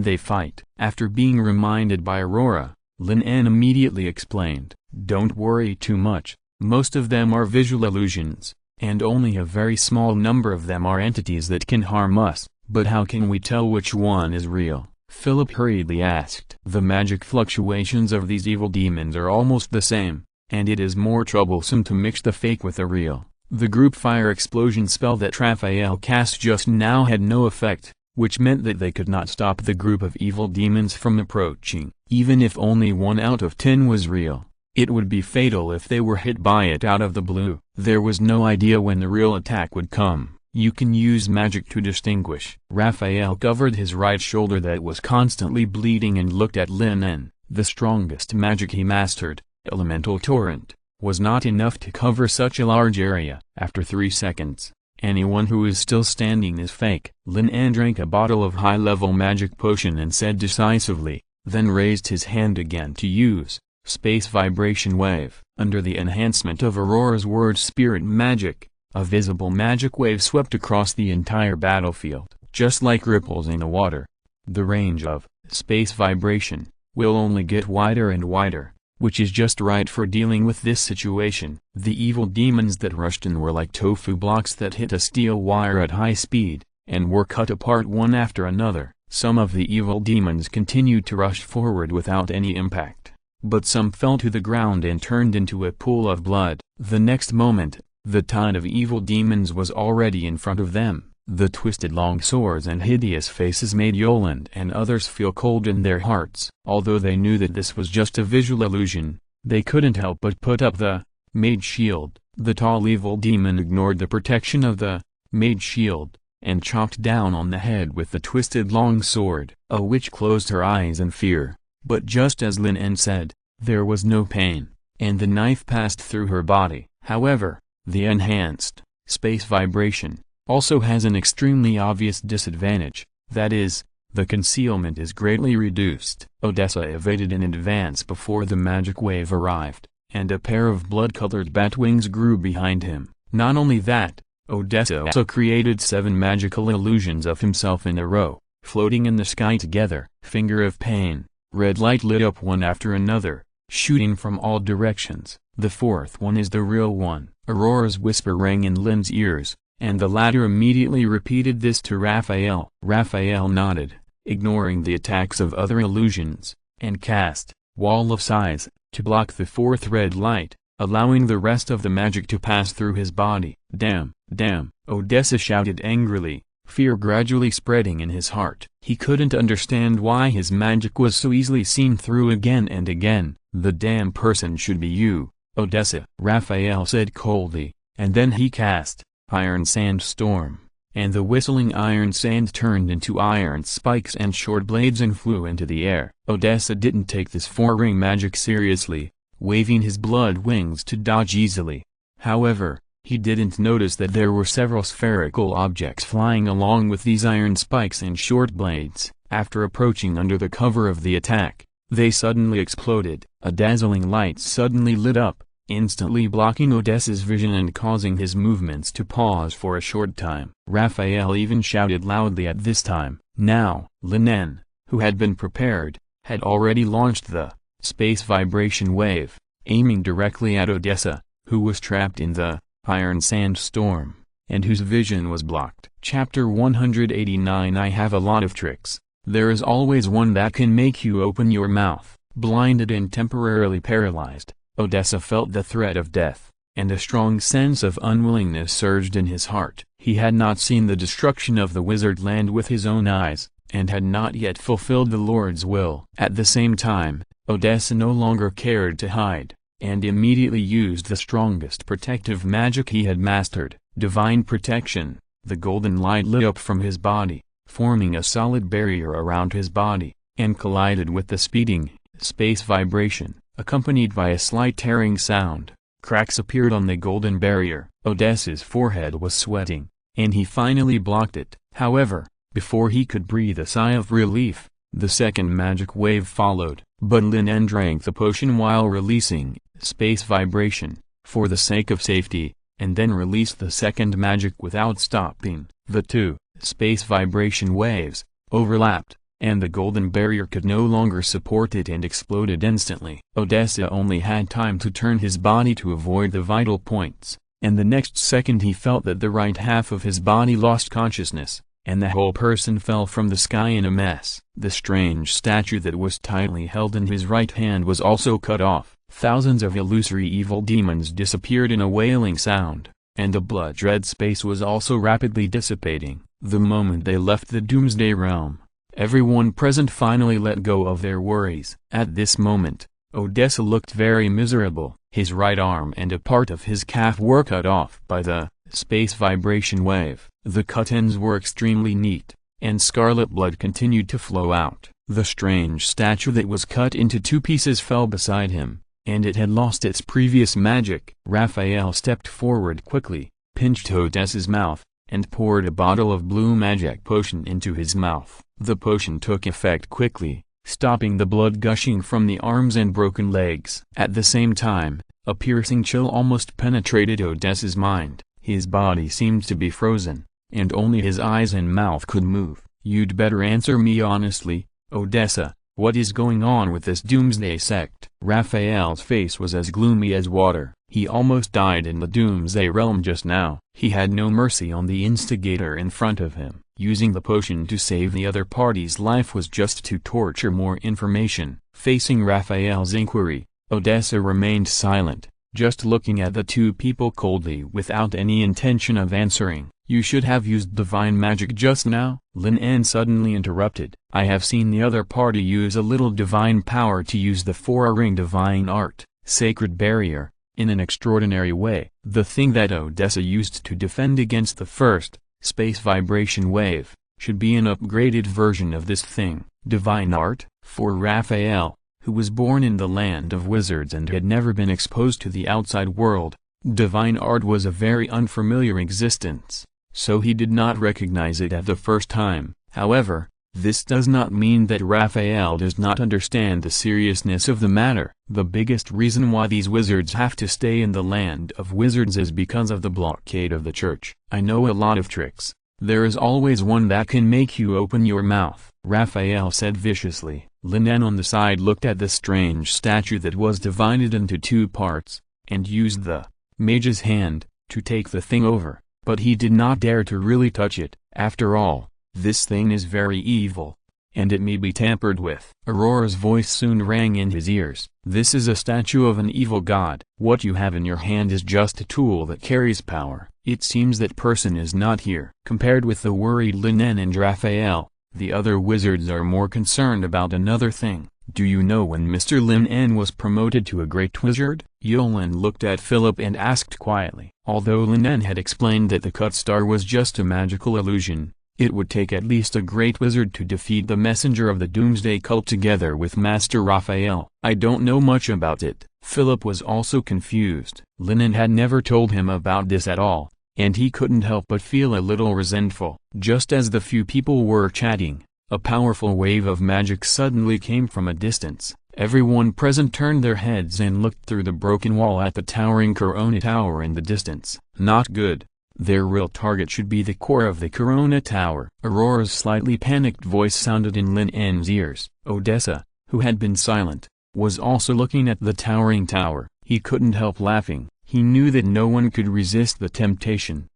A: they fight? After being reminded by Aurora, Lin En immediately explained, "Don't worry too much, most of them are visual illusions, and only a very small number of them are entities that can harm us." "But how can we tell which one is real?" Philip hurriedly asked. "The magic fluctuations of these evil demons are almost the same, and it is more troublesome to mix the fake with the real." The group fire explosion spell that Raphael cast just now had no effect, which meant that they could not stop the group of evil demons from approaching. Even if only 1 out of 10 was real, it would be fatal if they were hit by it out of the blue. There was no idea when the real attack would come. You can use magic to distinguish. Raphael covered his right shoulder that was constantly bleeding and looked at Lin En. The strongest magic he mastered, elemental torrent, was not enough to cover such a large area. After 3 seconds, anyone who is still standing is fake. Lin En drank a bottle of high-level magic potion and said decisively, then raised his hand again to use space vibration wave. Under the enhancement of Aurora's word spirit magic, a visible magic wave swept across the entire battlefield, just like ripples in the water. The range of space vibration will only get wider and wider, which is just right for dealing with this situation. The evil demons that rushed in were like tofu blocks that hit a steel wire at high speed, and were cut apart one after another. Some of the evil demons continued to rush forward without any impact, but some fell to the ground and turned into a pool of blood. The next moment, the tide of evil demons was already in front of them. The twisted long swords and hideous faces made Yoland and others feel cold in their hearts. Although they knew that this was just a visual illusion, they couldn't help but put up the mage shield. The tall evil demon ignored the protection of the mage shield, and chopped down on the head with the twisted long sword. A witch closed her eyes in fear, but just as Lin En said, there was no pain, and the knife passed through her body. However, the enhanced space vibration also has an extremely obvious disadvantage, that is, the concealment is greatly reduced. Odessa evaded in advance before the magic wave arrived, and a pair of blood-colored bat wings grew behind him. Not only that, Odessa also created 7 magical illusions of himself in a row, floating in the sky together. Finger of pain, red light lit up one after another, shooting from all directions. The 4th one is the real one. Aurora's whisper rang in Lin's ears, and the latter immediately repeated this to Raphael. Raphael nodded, ignoring the attacks of other illusions, and cast Wall of Size to block the 4th red light, allowing the rest of the magic to pass through his body. Damn, damn, Odessa shouted angrily, fear gradually spreading in his heart. He couldn't understand why his magic was so easily seen through again and again. The damn person should be you, Odessa, Raphael said coldly, and then he cast Iron Sandstorm, and the whistling iron sand turned into iron spikes and short blades and flew into the air. Odessa didn't take this 4-ring magic seriously, waving his blood wings to dodge easily. However, he didn't notice that there were several spherical objects flying along with these iron spikes and short blades. After approaching under the cover of the attack, they suddenly exploded. A dazzling light suddenly lit up, instantly blocking Odessa's vision and causing his movements to pause for a short time. Raphael even shouted loudly at this time. Now, Lin En, who had been prepared, had already launched the space vibration wave, aiming directly at Odessa, who was trapped in the iron sandstorm, and whose vision was blocked. Chapter 189. I have a lot of tricks. There is always one that can make you open your mouth. Blinded and temporarily paralyzed, Odessa felt the threat of death, and a strong sense of unwillingness surged in his heart. He had not seen the destruction of the wizard land with his own eyes, and had not yet fulfilled the Lord's will. At the same time, Odessa no longer cared to hide, and immediately used the strongest protective magic he had mastered, divine protection. The golden light lit up from his body, forming a solid barrier around his body, and collided with the speeding space vibration, accompanied by a slight tearing sound. Cracks appeared on the golden barrier. Odessa's forehead was sweating, and he finally blocked it. However, before he could breathe a sigh of relief, the second magic wave followed. But Lin En drank the potion while releasing space vibration, for the sake of safety, and then released the second magic without stopping. The 2 space vibration waves overlapped, and the golden barrier could no longer support it and exploded instantly. Odessa only had time to turn his body to avoid the vital points, and the next second he felt that the right half of his body lost consciousness, and the whole person fell from the sky in a mess. The strange statue that was tightly held in his right hand was also cut off. Thousands of illusory evil demons disappeared in a wailing sound, and the blood-red space was also rapidly dissipating. The moment they left the Doomsday Realm, everyone present finally let go of their worries. At this moment, Odessa looked very miserable. His right arm and a part of his calf were cut off by the space vibration wave. The cut ends were extremely neat, and scarlet blood continued to flow out. The strange statue that was cut into 2 pieces fell beside him, and it had lost its previous magic. Raphael stepped forward quickly, pinched Odessa's mouth, and poured a bottle of blue magic potion into his mouth. The potion took effect quickly, stopping the blood gushing from the arms and broken legs. At the same time, a piercing chill almost penetrated Odessa's mind. His body seemed to be frozen, and only his eyes and mouth could move. "You'd better answer me honestly, Odessa. What is going on with this doomsday sect?" Raphael's face was as gloomy as water. He almost died in the doomsday realm just now. He had no mercy on the instigator in front of him. Using the potion to save the other party's life was just to torture more information. Facing Raphael's inquiry, Odessa remained silent, just looking at the two people coldly without any intention of answering. "You should have used divine magic just now," Lin En suddenly interrupted. "I have seen the other party use a little divine power to use the four-ring divine art, sacred barrier, in an extraordinary way. The thing that Odessa used to defend against the first, space vibration wave, should be an upgraded version of this thing." Divine art? For Raphael, who was born in the land of wizards and had never been exposed to the outside world, divine art was a very unfamiliar existence, so he did not recognize it at the first time. However, this does not mean that Raphael does not understand the seriousness of the matter. The biggest reason why these wizards have to stay in the land of wizards is because of the blockade of the church. "I know a lot of tricks. There is always one that can make you open your mouth," Raphael said viciously. Lin En on the side looked at the strange statue that was divided into two parts, and used the mage's hand to take the thing over, but he did not dare to really touch it. "After all, this thing is very evil, and it may be tampered with." Aurora's voice soon rang in his ears. "This is a statue of an evil god. What you have in your hand is just a tool that carries power." It seems that person is not here. Compared with the worried Lin En and Raphael, the other wizards are more concerned about another thing. "Do you know when Mr. Lin En was promoted to a great wizard?" Yolan looked at Philip and asked quietly. Although Lin En had explained that the cut star was just a magical illusion, it would take at least a great wizard to defeat the messenger of the doomsday cult together with Master Raphael. "I don't know much about it." Philip was also confused. Lin En had never told him about this at all, and he couldn't help but feel a little resentful. Just as the few people were chatting, a powerful wave of magic suddenly came from a distance. Everyone present turned their heads and looked through the broken wall at the towering Corona Tower in the distance. Not good. Their real target should be the core of the Corona Tower. Aurora's slightly panicked voice sounded in Lin En's ears. Odessa, who had been silent, was also looking at the towering tower. He couldn't help laughing. He knew that no one could resist the temptation.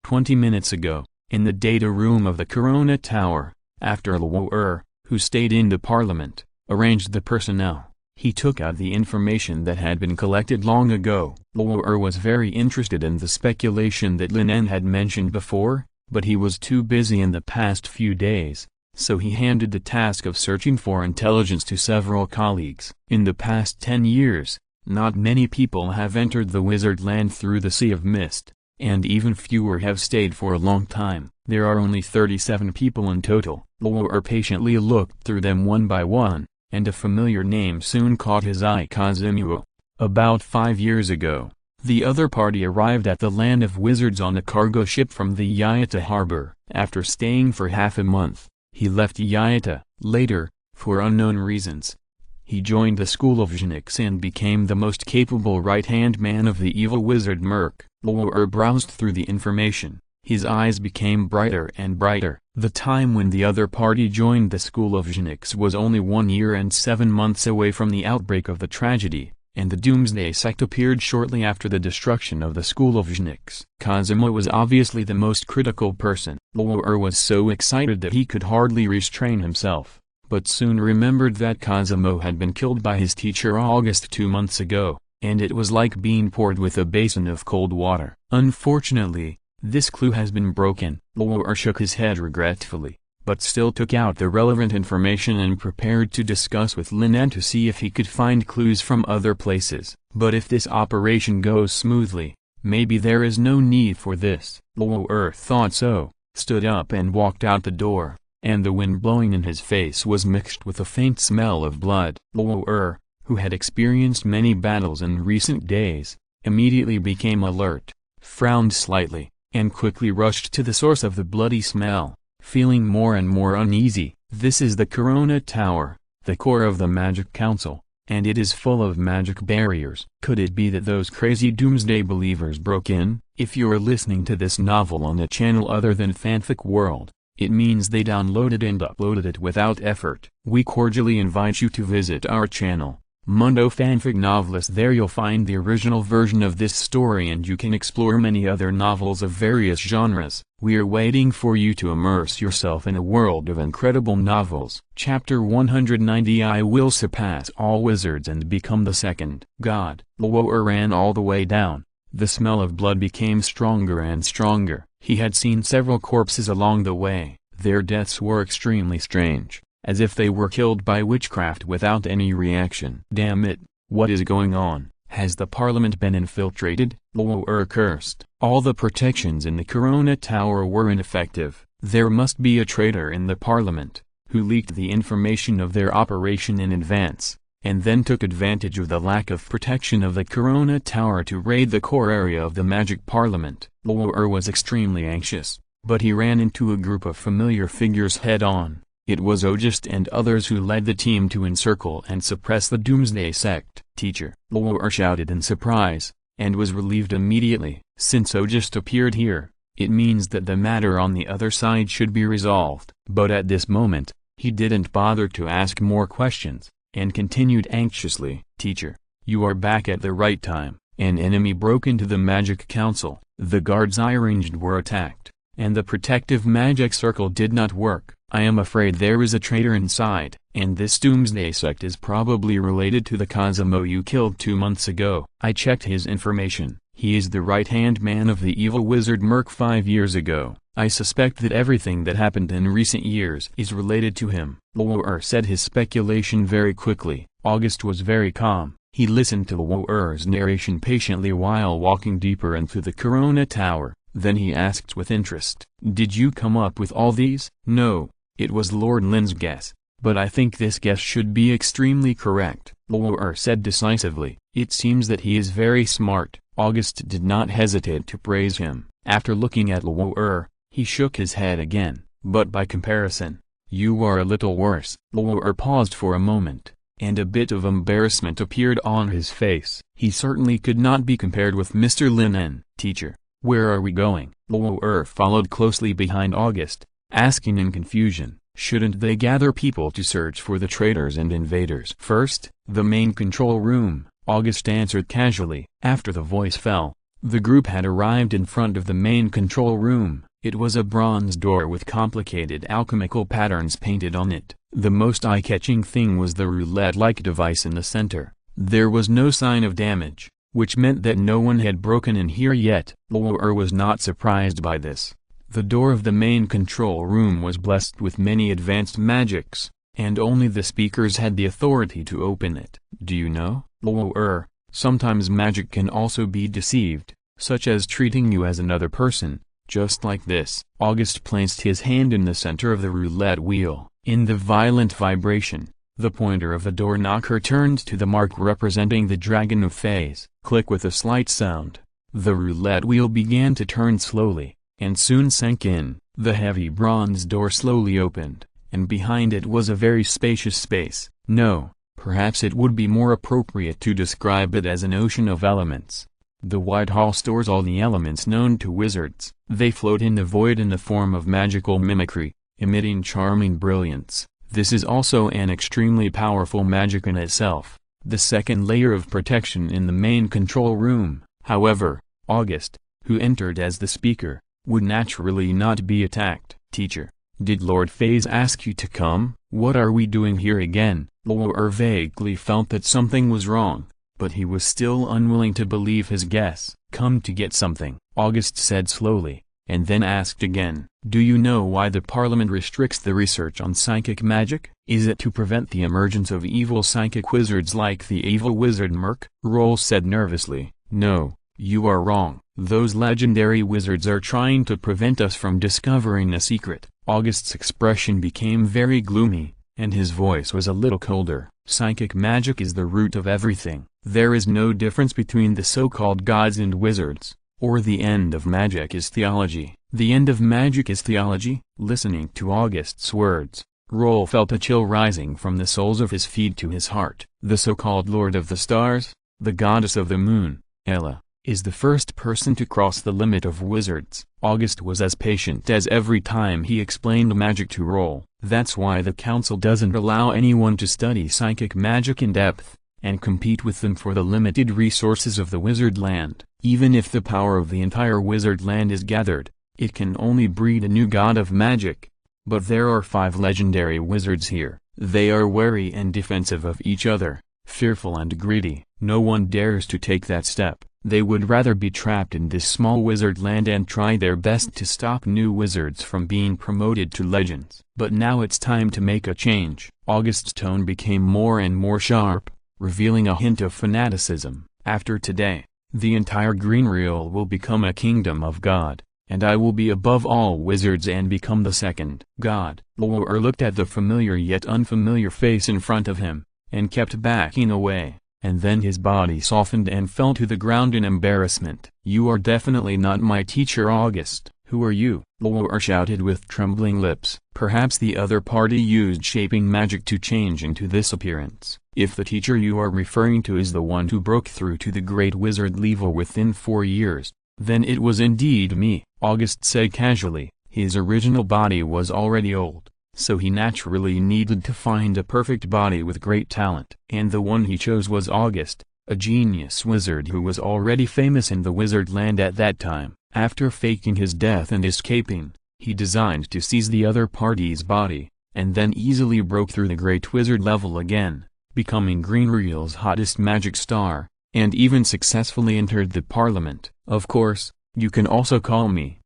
A: 20 minutes ago, in the data room of the Corona Tower, after Luo, who stayed in the parliament, arranged the personnel, he took out the information that had been collected long ago. Luo was very interested in the speculation that Lin En had mentioned before, but he was too busy in the past few days, so he handed the task of searching for intelligence to several colleagues. In the past 10 years, not many people have entered the wizard land through the Sea of Mist, and even fewer have stayed for a long time. There are only 37 people in total. Luo patiently looked through them one by one, and a familiar name soon caught his eye. Kazumu. About 5 years ago, the other party arrived at the land of wizards on a cargo ship from the Yaita harbor. After staying for half a month, he left Yaita. Later, for unknown reasons, he joined the school of eunuchs and became the most capable right-hand man of the evil wizard Merc. Luo browsed through the information. His eyes became brighter and brighter. The time when the other party joined the school of eunuchs was only 1 year and 7 months away from the outbreak of the tragedy, and the doomsday sect appeared shortly after the destruction of the school of eunuchs. Kazuma was obviously the most critical person. Luo was so excited that he could hardly restrain himself, but soon remembered that Kazuma had been killed by his teacher August 2 months ago, and it was like being poured with a basin of cold water. Unfortunately, this clue has been broken. Luo shook his head regretfully, but still took out the relevant information and prepared to discuss with Lin En to see if he could find clues from other places. But if this operation goes smoothly, maybe there is no need for this. Luo thought so, stood up and walked out the door, and the wind blowing in his face was mixed with a faint smell of blood. Luo, who had experienced many battles in recent days, immediately became alert, frowned slightly, and quickly rushed to the source of the bloody smell, feeling more and more uneasy. This is the Corona Tower, the core of the Magic Council, and it is full of magic barriers. Could it be that those crazy doomsday believers broke in? If you're listening to this novel on a channel other than Fanfic World, it means they downloaded and uploaded it without effort. We cordially invite you to visit our channel, Mundo Fanfic Novelist. There you'll find the original version of this story and you can explore many other novels of various genres. We are waiting for you to immerse yourself in a world of incredible novels. Chapter 190. I will surpass all wizards and become the second god. Luo ran all the way down. The smell of blood became stronger and stronger. He had seen several corpses along the way. Their deaths were extremely strange, as if they were killed by witchcraft without any reaction. Damn it, what is going on? Has the parliament been infiltrated? Luo cursed. All the protections in the Corona Tower were ineffective. There must be a traitor in the parliament, who leaked the information of their operation in advance, and then took advantage of the lack of protection of the Corona Tower to raid the core area of the Magic Parliament. Luo was extremely anxious, but he ran into a group of familiar figures head-on. It was August and others who led the team to encircle and suppress the Doomsday Sect. Teacher, Luo shouted in surprise, and was relieved immediately. Since August appeared here, it means that the matter on the other side should be resolved. But at this moment, he didn't bother to ask more questions, and continued anxiously. Teacher, you are back at the right time. An enemy broke into the Magic Council. The guards I arranged were attacked, and the protective magic circle did not work. I am afraid there is a traitor inside, and this Doomsday Sect is probably related to the Cosimo you killed 2 months ago. I checked his information. He is the right-hand man of the evil wizard Merc 5 years ago. I suspect that everything that happened in recent years is related to him. Luo said his speculation very quickly. August was very calm. He listened to Luo's narration patiently while walking deeper into the Corona Tower. Then he asked with interest, "Did you come up with all these?" "No, it was Lord Lin's guess, but I think this guess should be extremely correct," Luo said decisively. "It seems that he is very smart." August did not hesitate to praise him. After looking at Luo, he shook his head again. "But by comparison, you are a little worse." Luo paused for a moment, and a bit of embarrassment appeared on his face. He certainly could not be compared with Mr. Lin En. "Teacher, where are we going?" Luo followed closely behind August, asking in confusion, shouldn't they gather people to search for the traitors and invaders first? "The main control room," August answered casually. After the voice fell, the group had arrived in front of the main control room. It was a bronze door with complicated alchemical patterns painted on it. The most eye-catching thing was the roulette-like device in the center. There was no sign of damage, which meant that no one had broken in here yet. Luo was not surprised by this. The door of the main control room was blessed with many advanced magics, and only the speakers had the authority to open it. "Do you know, Luo, sometimes magic can also be deceived, such as treating you as another person, just like this." August placed his hand in the center of the roulette wheel. In the violent vibration, the pointer of the door knocker turned to the mark representing the Dragon of Phase. Click. With a slight sound, the roulette wheel began to turn slowly, and soon sank in. The heavy bronze door slowly opened, and behind it was a very spacious space. No, perhaps it would be more appropriate to describe it as an ocean of elements. The wide hall stores all the elements known to wizards. They float in the void in the form of magical mimicry, emitting charming brilliance. This is also an extremely powerful magic in itself, the second layer of protection in the main control room. However, August, who entered as the speaker, would naturally not be attacked. "Teacher, did Lord Phase ask you to come? What are we doing here again?" Luo vaguely felt that something was wrong, but he was still unwilling to believe his guess. "Come to get something," August said slowly, and then asked again, "Do you know why the parliament restricts the research on psychic magic? Is it to prevent the emergence of evil psychic wizards like the evil wizard Merc?" Roll said nervously, "No, you are wrong. Those legendary wizards are trying to prevent us from discovering a secret." August's expression became very gloomy, and his voice was a little colder. Psychic magic is the root of everything. There is no difference between the so-called gods and wizards, or the end of magic is theology. The end of magic is theology? Listening to August's words, Roll felt a chill rising from the soles of his feet to his heart. The so-called Lord of the Stars, the goddess of the moon, Ella, is the first person to cross the limit of wizards. August was as patient as every time he explained magic to Roll. That's why the council doesn't allow anyone to study psychic magic in depth, and compete with them for the limited resources of the wizard land. Even if the power of the entire wizard land is gathered, it can only breed a new god of magic. But there are 5 legendary wizards here. They are wary and defensive of each other, fearful and greedy. No one dares to take that step. They would rather be trapped in this small wizard land and try their best to stop new wizards from being promoted to legends. But now it's time to make a change. August's tone became more and more sharp, revealing a hint of fanaticism. After today, the entire Green Realm will become a kingdom of God, and I will be above all wizards and become the second god. Lor looked at the familiar yet unfamiliar face in front of him, and kept backing away, and then his body softened and fell to the ground in embarrassment. "You are definitely not my teacher, August. Who are you?" Lor shouted with trembling lips. Perhaps the other party used shaping magic to change into this appearance. "If the teacher you are referring to is the one who broke through to the great wizard level within 4 years, then it was indeed me," August said casually. His original body was already old, so he naturally needed to find a perfect body with great talent. And the one he chose was August, a genius wizard who was already famous in the wizard land at that time. After faking his death and escaping, he designed to seize the other party's body, and then easily broke through the great wizard level again, becoming Green Realm's hottest magic star, and even successfully entered the parliament. "Of course, you can also call me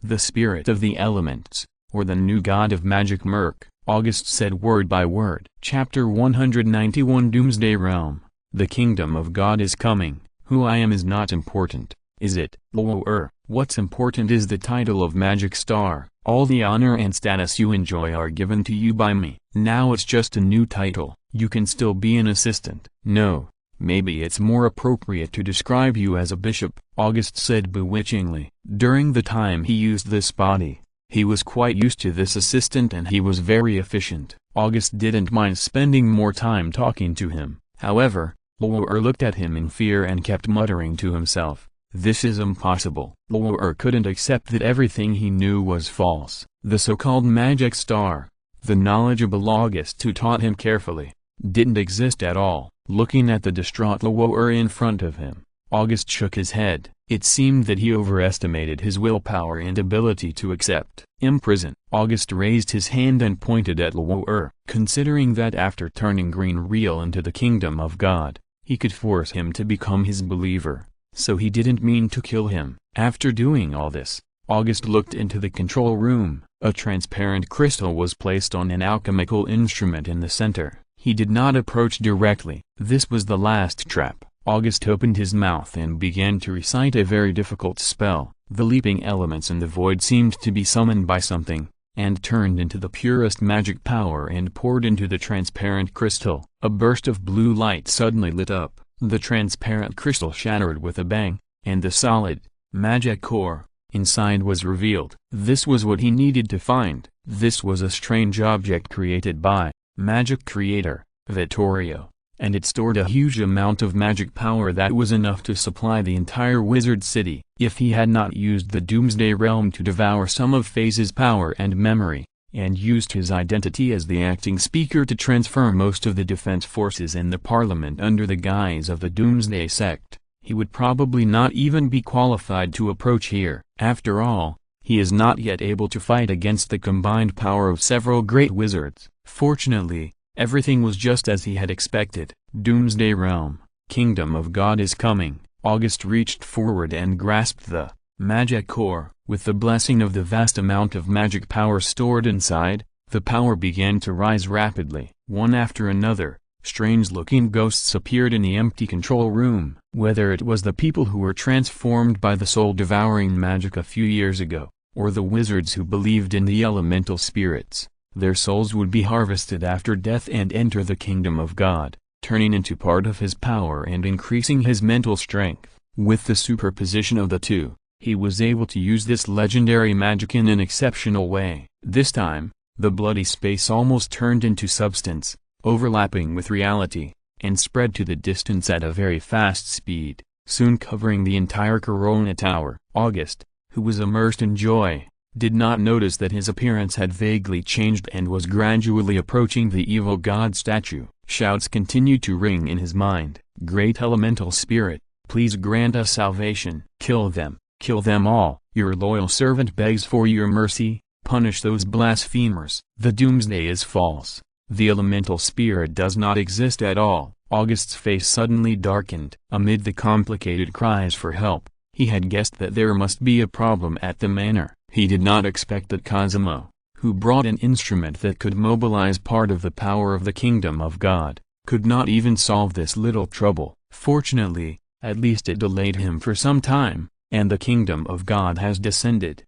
A: the spirit of the elements, or the new god of magic Merc," August said word by word. Chapter 191 Doomsday Realm. The kingdom of God is coming. Who I am is not important, is it? Lor. What's important is the title of Magic Star. All the honor and status you enjoy are given to you by me. Now it's just a new title. You can still be an assistant. No, maybe it's more appropriate to describe you as a bishop, August said bewitchingly. During the time he used this body, he was quite used to this assistant and he was very efficient. August didn't mind spending more time talking to him. However, Lor looked at him in fear and kept muttering to himself, "This is impossible." Lor couldn't accept that everything he knew was false. The so-called magic star, the knowledgeable August who taught him carefully, didn't exist at all. Looking at the distraught Lor in front of him, August shook his head. It seemed that he overestimated his willpower and ability to accept. "Imprison." August raised his hand and pointed at Lor. Considering that after turning Green Realm into the kingdom of God, he could force him to become his believer, so he didn't mean to kill him. After doing all this, August looked into the control room. A transparent crystal was placed on an alchemical instrument in the center. He did not approach directly. This was the last trap. August opened his mouth and began to recite a very difficult spell. The leaping elements in the void seemed to be summoned by something, and turned into the purest magic power and poured into the transparent crystal. A burst of blue light suddenly lit up. The transparent crystal shattered with a bang, and the solid, magic core inside was revealed. This was what he needed to find. This was a strange object created by magic creator, Vittorio, and it stored a huge amount of magic power that was enough to supply the entire wizard city. If he had not used the Doomsday Realm to devour some of Phase's power and memory, and used his identity as the acting speaker to transfer most of the defense forces in the parliament under the guise of the Doomsday sect, he would probably not even be qualified to approach here. After all, he is not yet able to fight against the combined power of several great wizards. Fortunately, everything was just as he had expected. Doomsday Realm, Kingdom of God is coming. August reached forward and grasped the magic core. With the blessing of the vast amount of magic power stored inside, the power began to rise rapidly. One after another, strange-looking ghosts appeared in the empty control room. Whether it was the people who were transformed by the soul-devouring magic a few years ago, or the wizards who believed in the elemental spirits, their souls would be harvested after death and enter the kingdom of God, turning into part of his power and increasing his mental strength. With the superposition of the two, he was able to use this legendary magic in an exceptional way. This time, the bloody space almost turned into substance, overlapping with reality, and spread to the distance at a very fast speed, soon covering the entire Corona Tower. August, who was immersed in joy, did not notice that his appearance had vaguely changed and was gradually approaching the evil god statue. Shouts continued to ring in his mind. "Great elemental spirit, please grant us salvation. Kill them all. Your loyal servant begs for your mercy. Punish those blasphemers. The doomsday is false. The elemental spirit does not exist at all." August's face suddenly darkened. Amid the complicated cries for help, he had guessed that there must be a problem at the manor. He did not expect that Cosimo, who brought an instrument that could mobilize part of the power of the kingdom of God, could not even solve this little trouble. Fortunately, at least it delayed him for some time, and the kingdom of God has descended.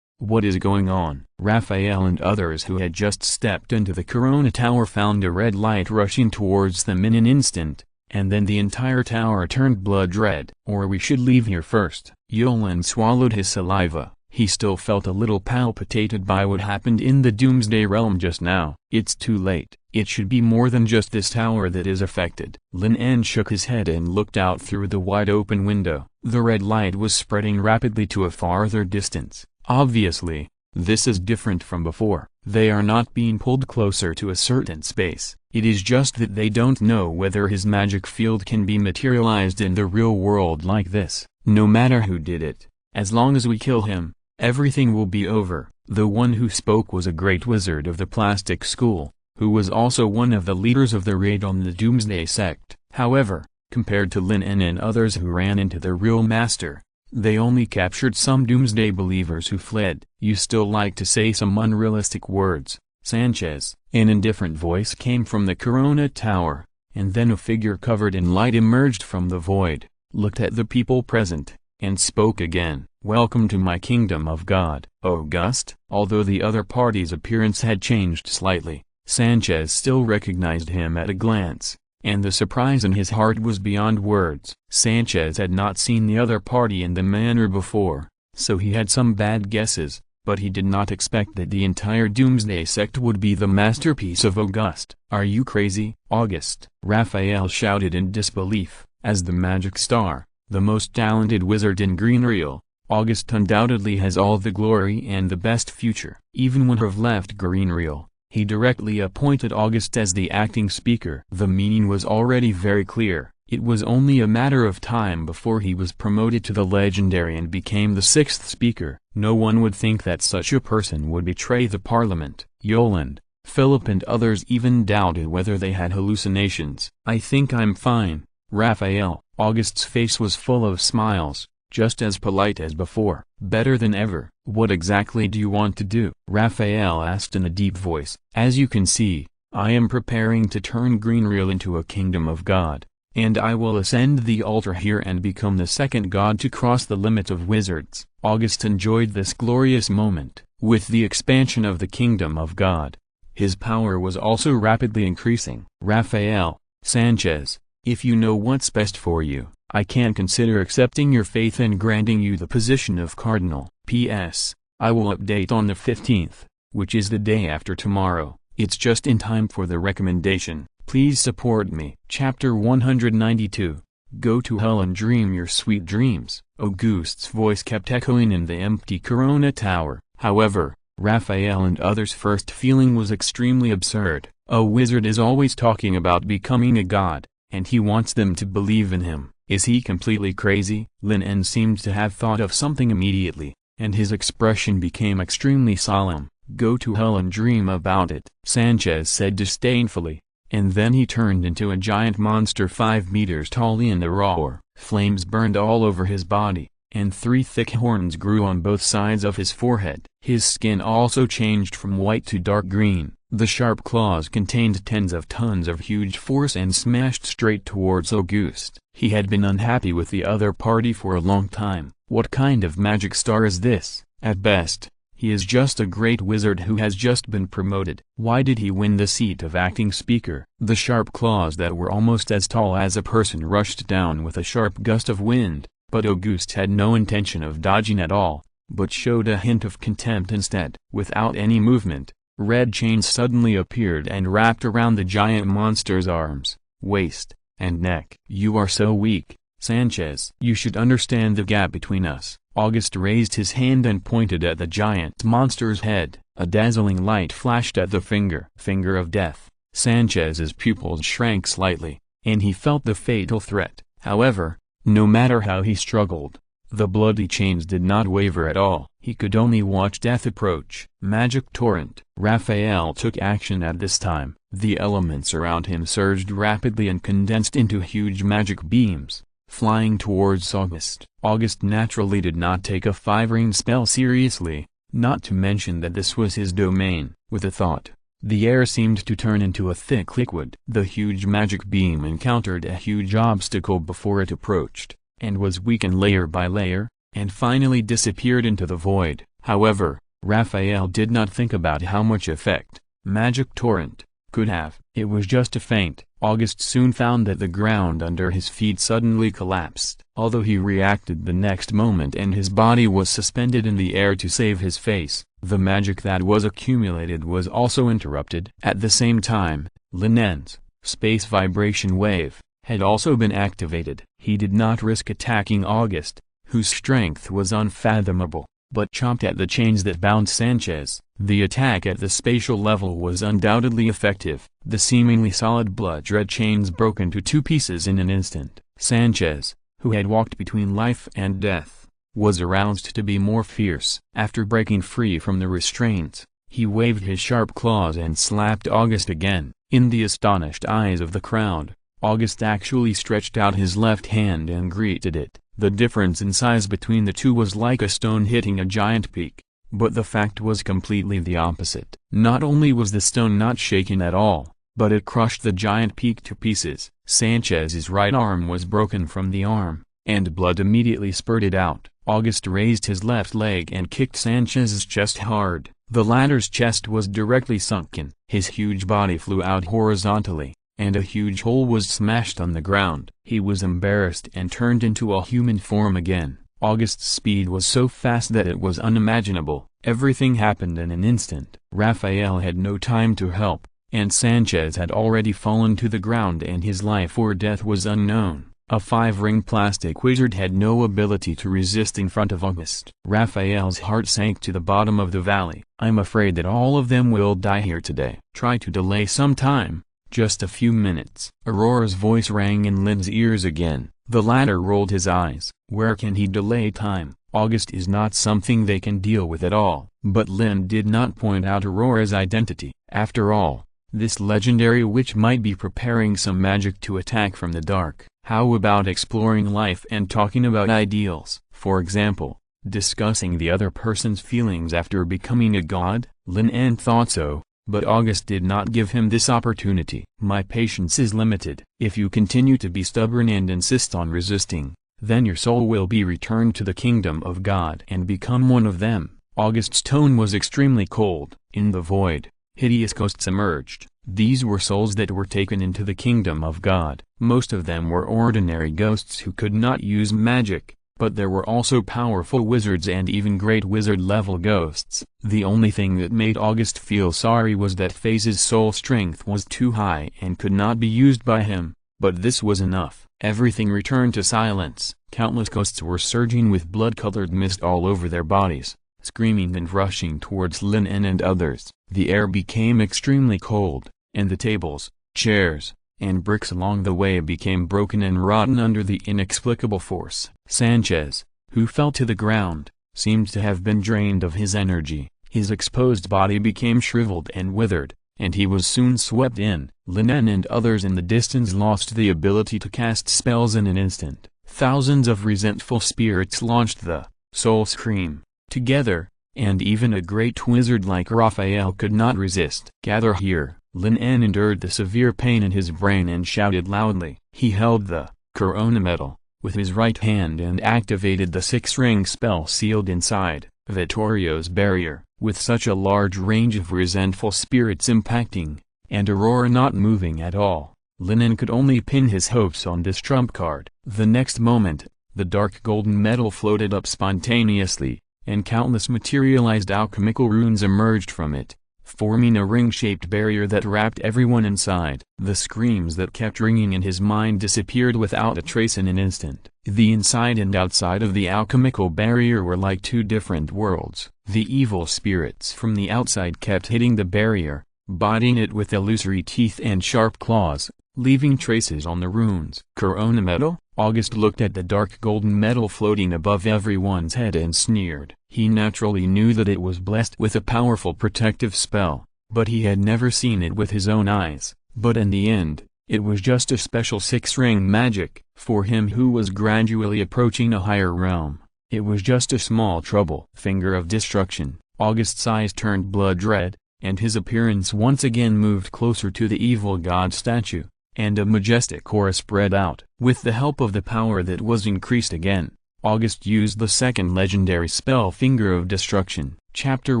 A: What is going on? Raphael and others who had just stepped into the Corona Tower found a red light rushing towards them in an instant, and then the entire tower turned blood red. "Or we should leave here first." Yolan swallowed his saliva. He still felt a little palpitated by what happened in the Doomsday Realm just now. "It's too late. It should be more than just this tower that is affected." Lin En shook his head and looked out through the wide-open window. The red light was spreading rapidly to a farther distance. Obviously, this is different from before. They are not being pulled closer to a certain space. It is just that they don't know whether his magic field can be materialized in the real world like this. "No matter who did it, as long as we kill him, everything will be over." The one who spoke was a great wizard of the plastic school, who was also one of the leaders of the raid on the Doomsday sect. However, compared to Lin En and others who ran into the real master, they only captured some Doomsday believers who fled. "You still like to say some unrealistic words, Sanchez." An indifferent voice came from the Corona Tower, and then a figure covered in light emerged from the void, looked at the people present, and spoke again. "Welcome to my kingdom of God." Auguste? Although the other party's appearance had changed slightly, Sanchez still recognized him at a glance, and the surprise in his heart was beyond words. Sanchez had not seen the other party in the manor before, so he had some bad guesses, but he did not expect that the entire Doomsday sect would be the masterpiece of Auguste. "Are you crazy, Auguste?" Raphael shouted in disbelief. As the magic star, the most talented wizard in Greenreal, Auguste undoubtedly has all the glory and the best future. Even when Herve left Greenreal, he directly appointed Auguste as the acting speaker. The meaning was already very clear. It was only a matter of time before he was promoted to the legendary and became the sixth speaker. No one would think that such a person would betray the parliament. Yoland, Philip and others even doubted whether they had hallucinations. "I think I'm fine, Raphael." Auguste's face was full of smiles, just as polite as before. "Better than ever." "What exactly do you want to do?" Raphael asked in a deep voice. "As you can see, I am preparing to turn Greenreal into a kingdom of God, and I will ascend the altar here and become the second god to cross the limit of wizards." Auguste enjoyed this glorious moment. With the expansion of the kingdom of God, his power was also rapidly increasing. "Raphael, Sanchez, if you know what's best for you, I can consider accepting your faith and granting you the position of cardinal. P.S. I will update on the 15th, which is the day after tomorrow. It's just in time for the recommendation. Please support me." Chapter 192. Go to hell and dream your sweet dreams. Auguste's voice kept echoing in the empty Corona Tower. However, Raphael and others' first feeling was extremely absurd. A wizard is always talking about becoming a god, and he wants them to believe in him. Is he completely crazy? Lin En seemed to have thought of something immediately, and his expression became extremely solemn. "Go to hell and dream about it," Sanchez said disdainfully, and then he turned into a giant monster 5 meters tall in a roar. Flames burned all over his body, and 3 thick horns grew on both sides of his forehead. His skin also changed from white to dark green. The sharp claws contained tens of tons of huge force and smashed straight towards Auguste. He had been unhappy with the other party for a long time. What kind of magic star is this? At best, He is just a great wizard who has just been promoted. Why did he win the seat of acting speaker? The sharp claws that were almost as tall as a person rushed down with a sharp gust of wind, but Auguste had no intention of dodging at all, but showed a hint of contempt instead. Without any movement, red chains suddenly appeared and wrapped around the giant monster's arms, waist, and neck. "You are so weak, Sanchez. You should understand the gap between us." Auguste raised his hand and pointed at the giant monster's head. A dazzling light flashed at the finger of death. Sanchez's pupils shrank slightly, and he felt the fatal threat. However, no matter how he struggled, the bloody chains did not waver at all. He could only watch death approach. Magic torrent. Raphael took action at this time. The elements around him surged rapidly and condensed into huge magic beams, flying towards Auguste. Auguste naturally did not take a 5-ring spell seriously, not to mention that this was his domain. With a thought, the air seemed to turn into a thick liquid. The huge magic beam encountered a huge obstacle before it approached, and was weakened layer by layer, and finally disappeared into the void. However, Raphael did not think about how much effect Magic Torrent could have. It was just a feint. Auguste soon found that the ground under his feet suddenly collapsed. Although he reacted the next moment and his body was suspended in the air to save his face, the magic that was accumulated was also interrupted. At the same time, Lin En's space vibration wave had also been activated. He did not risk attacking Auguste, whose strength was unfathomable, but chomped at the chains that bound Sanchez. The attack at the spatial level was undoubtedly effective. The seemingly solid blood-red chains broke into 2 pieces in an instant. Sanchez, who had walked between life and death, was aroused to be more fierce. After breaking free from the restraints, he waved his sharp claws and slapped Auguste again. In the astonished eyes of the crowd, Auguste actually stretched out his left hand and greeted it. The difference in size between the two was like a stone hitting a giant peak, but the fact was completely the opposite. Not only was the stone not shaken at all, but it crushed the giant peak to pieces. Sanchez's right arm was broken from the arm, and blood immediately spurted out. Auguste raised his left leg and kicked Sanchez's chest hard. The latter's chest was directly sunken. His huge body flew out horizontally, and a huge hole was smashed on the ground. He was embarrassed and turned into a human form again. Auguste's speed was so fast that it was unimaginable. Everything happened in an instant. Raphael had no time to help, and Sanchez had already fallen to the ground and his life or death was unknown. A 5-ring plastic wizard had no ability to resist in front of Auguste. Raphael's heart sank to the bottom of the valley. "I'm afraid that all of them will die here today. Try to delay some time. Just a few minutes." Aurora's voice rang in Lin's ears again. The latter rolled his eyes. Where can he delay time? Auguste is not something they can deal with at all. But Lin did not point out Aurora's identity. After all, this legendary witch might be preparing some magic to attack from the dark. How about exploring life and talking about ideals? For example, discussing the other person's feelings after becoming a god? Lin En thought so, but Auguste did not give him this opportunity. "My patience is limited. If you continue to be stubborn and insist on resisting, then your soul will be returned to the kingdom of God and become one of them." Auguste's tone was extremely cold. In the void, hideous ghosts emerged. These were souls that were taken into the kingdom of God. Most of them were ordinary ghosts who could not use magic, but there were also powerful wizards and even great wizard-level ghosts. The only thing that made Auguste feel sorry was that Phase's soul strength was too high and could not be used by him, but this was enough. Everything returned to silence. Countless ghosts were surging with blood-colored mist all over their bodies, screaming and rushing towards Lin En and others. The air became extremely cold, and the tables, chairs, and bricks along the way became broken and rotten under the inexplicable force. Sanchez, who fell to the ground, seemed to have been drained of his energy. His exposed body became shriveled and withered, and he was soon swept in. Lin En and others in the distance lost the ability to cast spells in an instant. Thousands of resentful spirits launched the soul scream together, and even a great wizard like Raphael could not resist. "Gather here." Lin En endured the severe pain in his brain and shouted loudly. He held the corona medal with his right hand and activated the 6-ring spell sealed inside. Vittorio's barrier, with such a large range of resentful spirits impacting, and Aurora not moving at all, Lin En could only pin his hopes on this trump card. The next moment, the dark golden metal floated up spontaneously, and countless materialized alchemical runes emerged from it, forming a ring-shaped barrier that wrapped everyone inside. The screams that kept ringing in his mind disappeared without a trace in an instant. The inside and outside of the alchemical barrier were like two different worlds. The evil spirits from the outside kept hitting the barrier, biting it with illusory teeth and sharp claws, leaving traces on the runes. Corona metal? August looked at the dark golden metal floating above everyone's head and sneered. He naturally knew that it was blessed with a powerful protective spell, but he had never seen it with his own eyes. But in the end, it was just a special six-ring magic. For him who was gradually approaching a higher realm, it was just a small trouble. Finger of destruction. August's eyes turned blood red, and his appearance once again moved closer to the evil god statue, and a majestic aura spread out. With the help of the power that was increased again, August used the second legendary spell, Finger of Destruction. Chapter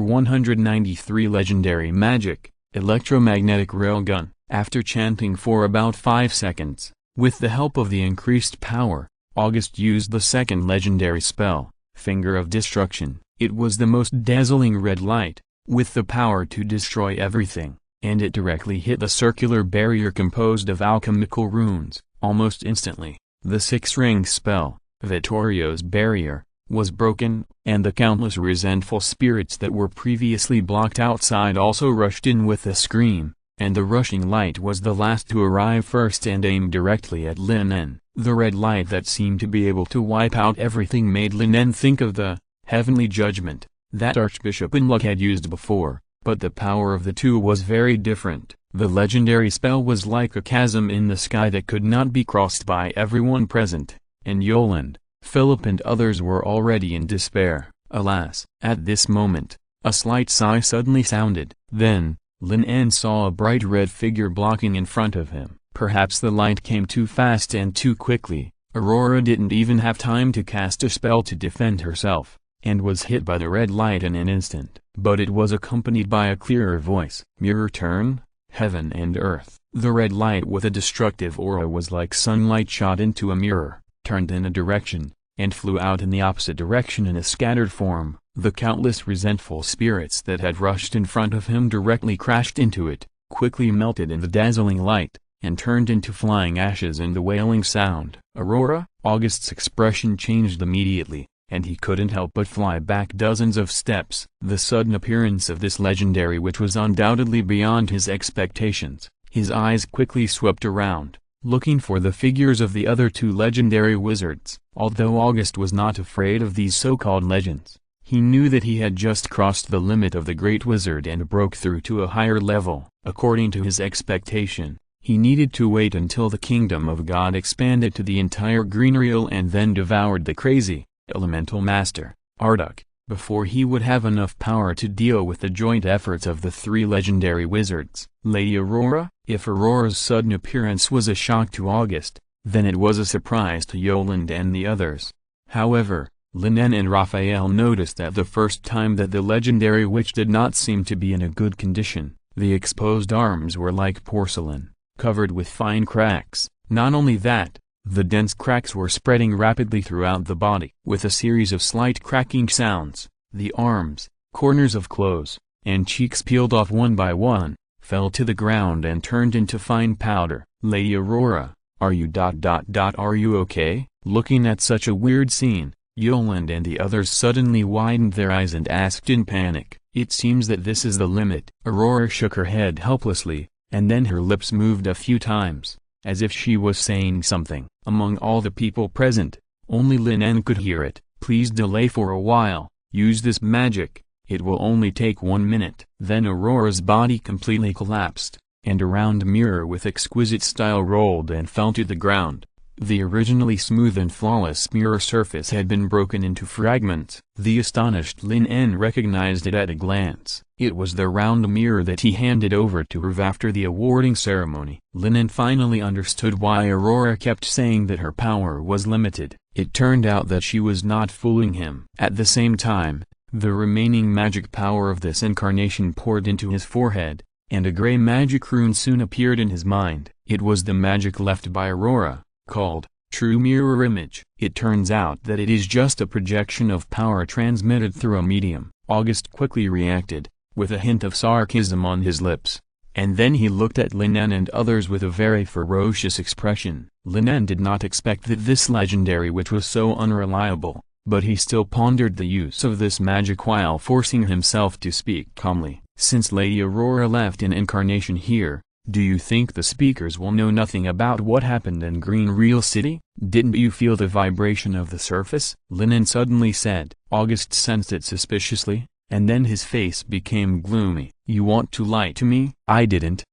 A: 193 Legendary Magic, Electromagnetic Railgun. After chanting for about 5 seconds, with the help of the increased power, August used the second legendary spell, Finger of Destruction. It was the most dazzling red light, with the power to destroy everything, and it directly hit the circular barrier composed of alchemical runes. Almost instantly, the six-ring spell, Vittorio's barrier, was broken, and the countless resentful spirits that were previously blocked outside also rushed in with a scream, and the rushing light was the last to arrive first and aimed directly at Lin En. The red light that seemed to be able to wipe out everything made Lin En think of the heavenly judgment that Archbishop Unluck had used before, but the power of the two was very different. The legendary spell was like a chasm in the sky that could not be crossed by everyone present, and Yolande, Philip and others were already in despair. Alas! At this moment, a slight sigh suddenly sounded. Then, Lin En saw a bright red figure blocking in front of him. Perhaps the light came too fast and too quickly. Aurora didn't even have time to cast a spell to defend herself, and was hit by the red light in an instant. But it was accompanied by a clearer voice. Mirror turn, heaven and earth. The red light with a destructive aura was like sunlight shot into a mirror, turned in a direction, and flew out in the opposite direction in a scattered form. The countless resentful spirits that had rushed in front of him directly crashed into it, quickly melted in the dazzling light, and turned into flying ashes in the wailing sound. Aurora? August's expression changed immediately, and he couldn't help but fly back dozens of steps. The sudden appearance of this legendary witch was undoubtedly beyond his expectations. His eyes quickly swept around, looking for the figures of the other two legendary wizards. Although August was not afraid of these so-called legends, he knew that he had just crossed the limit of the Great Wizard and broke through to a higher level. According to his expectation, he needed to wait until the kingdom of God expanded to the entire green realm and then devoured the crazy, elemental master, Arduk, before he would have enough power to deal with the joint efforts of the three legendary wizards. Lady Aurora? If Aurora's sudden appearance was a shock to August, then it was a surprise to Yolande and the others. However, Lin En and Raphael noticed at the first time that the legendary witch did not seem to be in a good condition. The exposed arms were like porcelain, covered with fine cracks. Not only that, the dense cracks were spreading rapidly throughout the body. With a series of slight cracking sounds, the arms, corners of clothes, and cheeks peeled off one by one, fell to the ground and turned into fine powder. Lady Aurora, are you okay? Looking at such a weird scene, Yolande and the others suddenly widened their eyes and asked in panic, "It seems that this is the limit." Aurora shook her head helplessly, and then her lips moved a few times, as if she was saying something. Among all the people present, only Lin En could hear it. "Please delay for a while, use this magic, it will only take 1 minute." Then Aurora's body completely collapsed, and a round mirror with exquisite style rolled and fell to the ground. The originally smooth and flawless mirror surface had been broken into fragments. The astonished Lin En recognized it at a glance. It was the round mirror that he handed over to her after the awarding ceremony. Lin En finally understood why Aurora kept saying that her power was limited. It turned out that she was not fooling him. At the same time, The remaining magic power of this incarnation poured into his forehead, and a gray magic rune soon appeared in his mind. It was the magic left by Aurora, called True Mirror Image. It turns out that it is just a projection of power transmitted through a medium. August quickly reacted, with a hint of sarcasm on his lips. And then he looked at Lin En and others with a very ferocious expression. Lin En did not expect that this legendary witch was so unreliable, but he still pondered the use of this magic while forcing himself to speak calmly. Since Lady Aurora left an incarnation here, do you think the speakers will know nothing about what happened in Green Real City? Didn't you feel the vibration of the surface? Lin En suddenly said. August sensed it suspiciously, and then his face became gloomy. You want to lie to me? I didn't.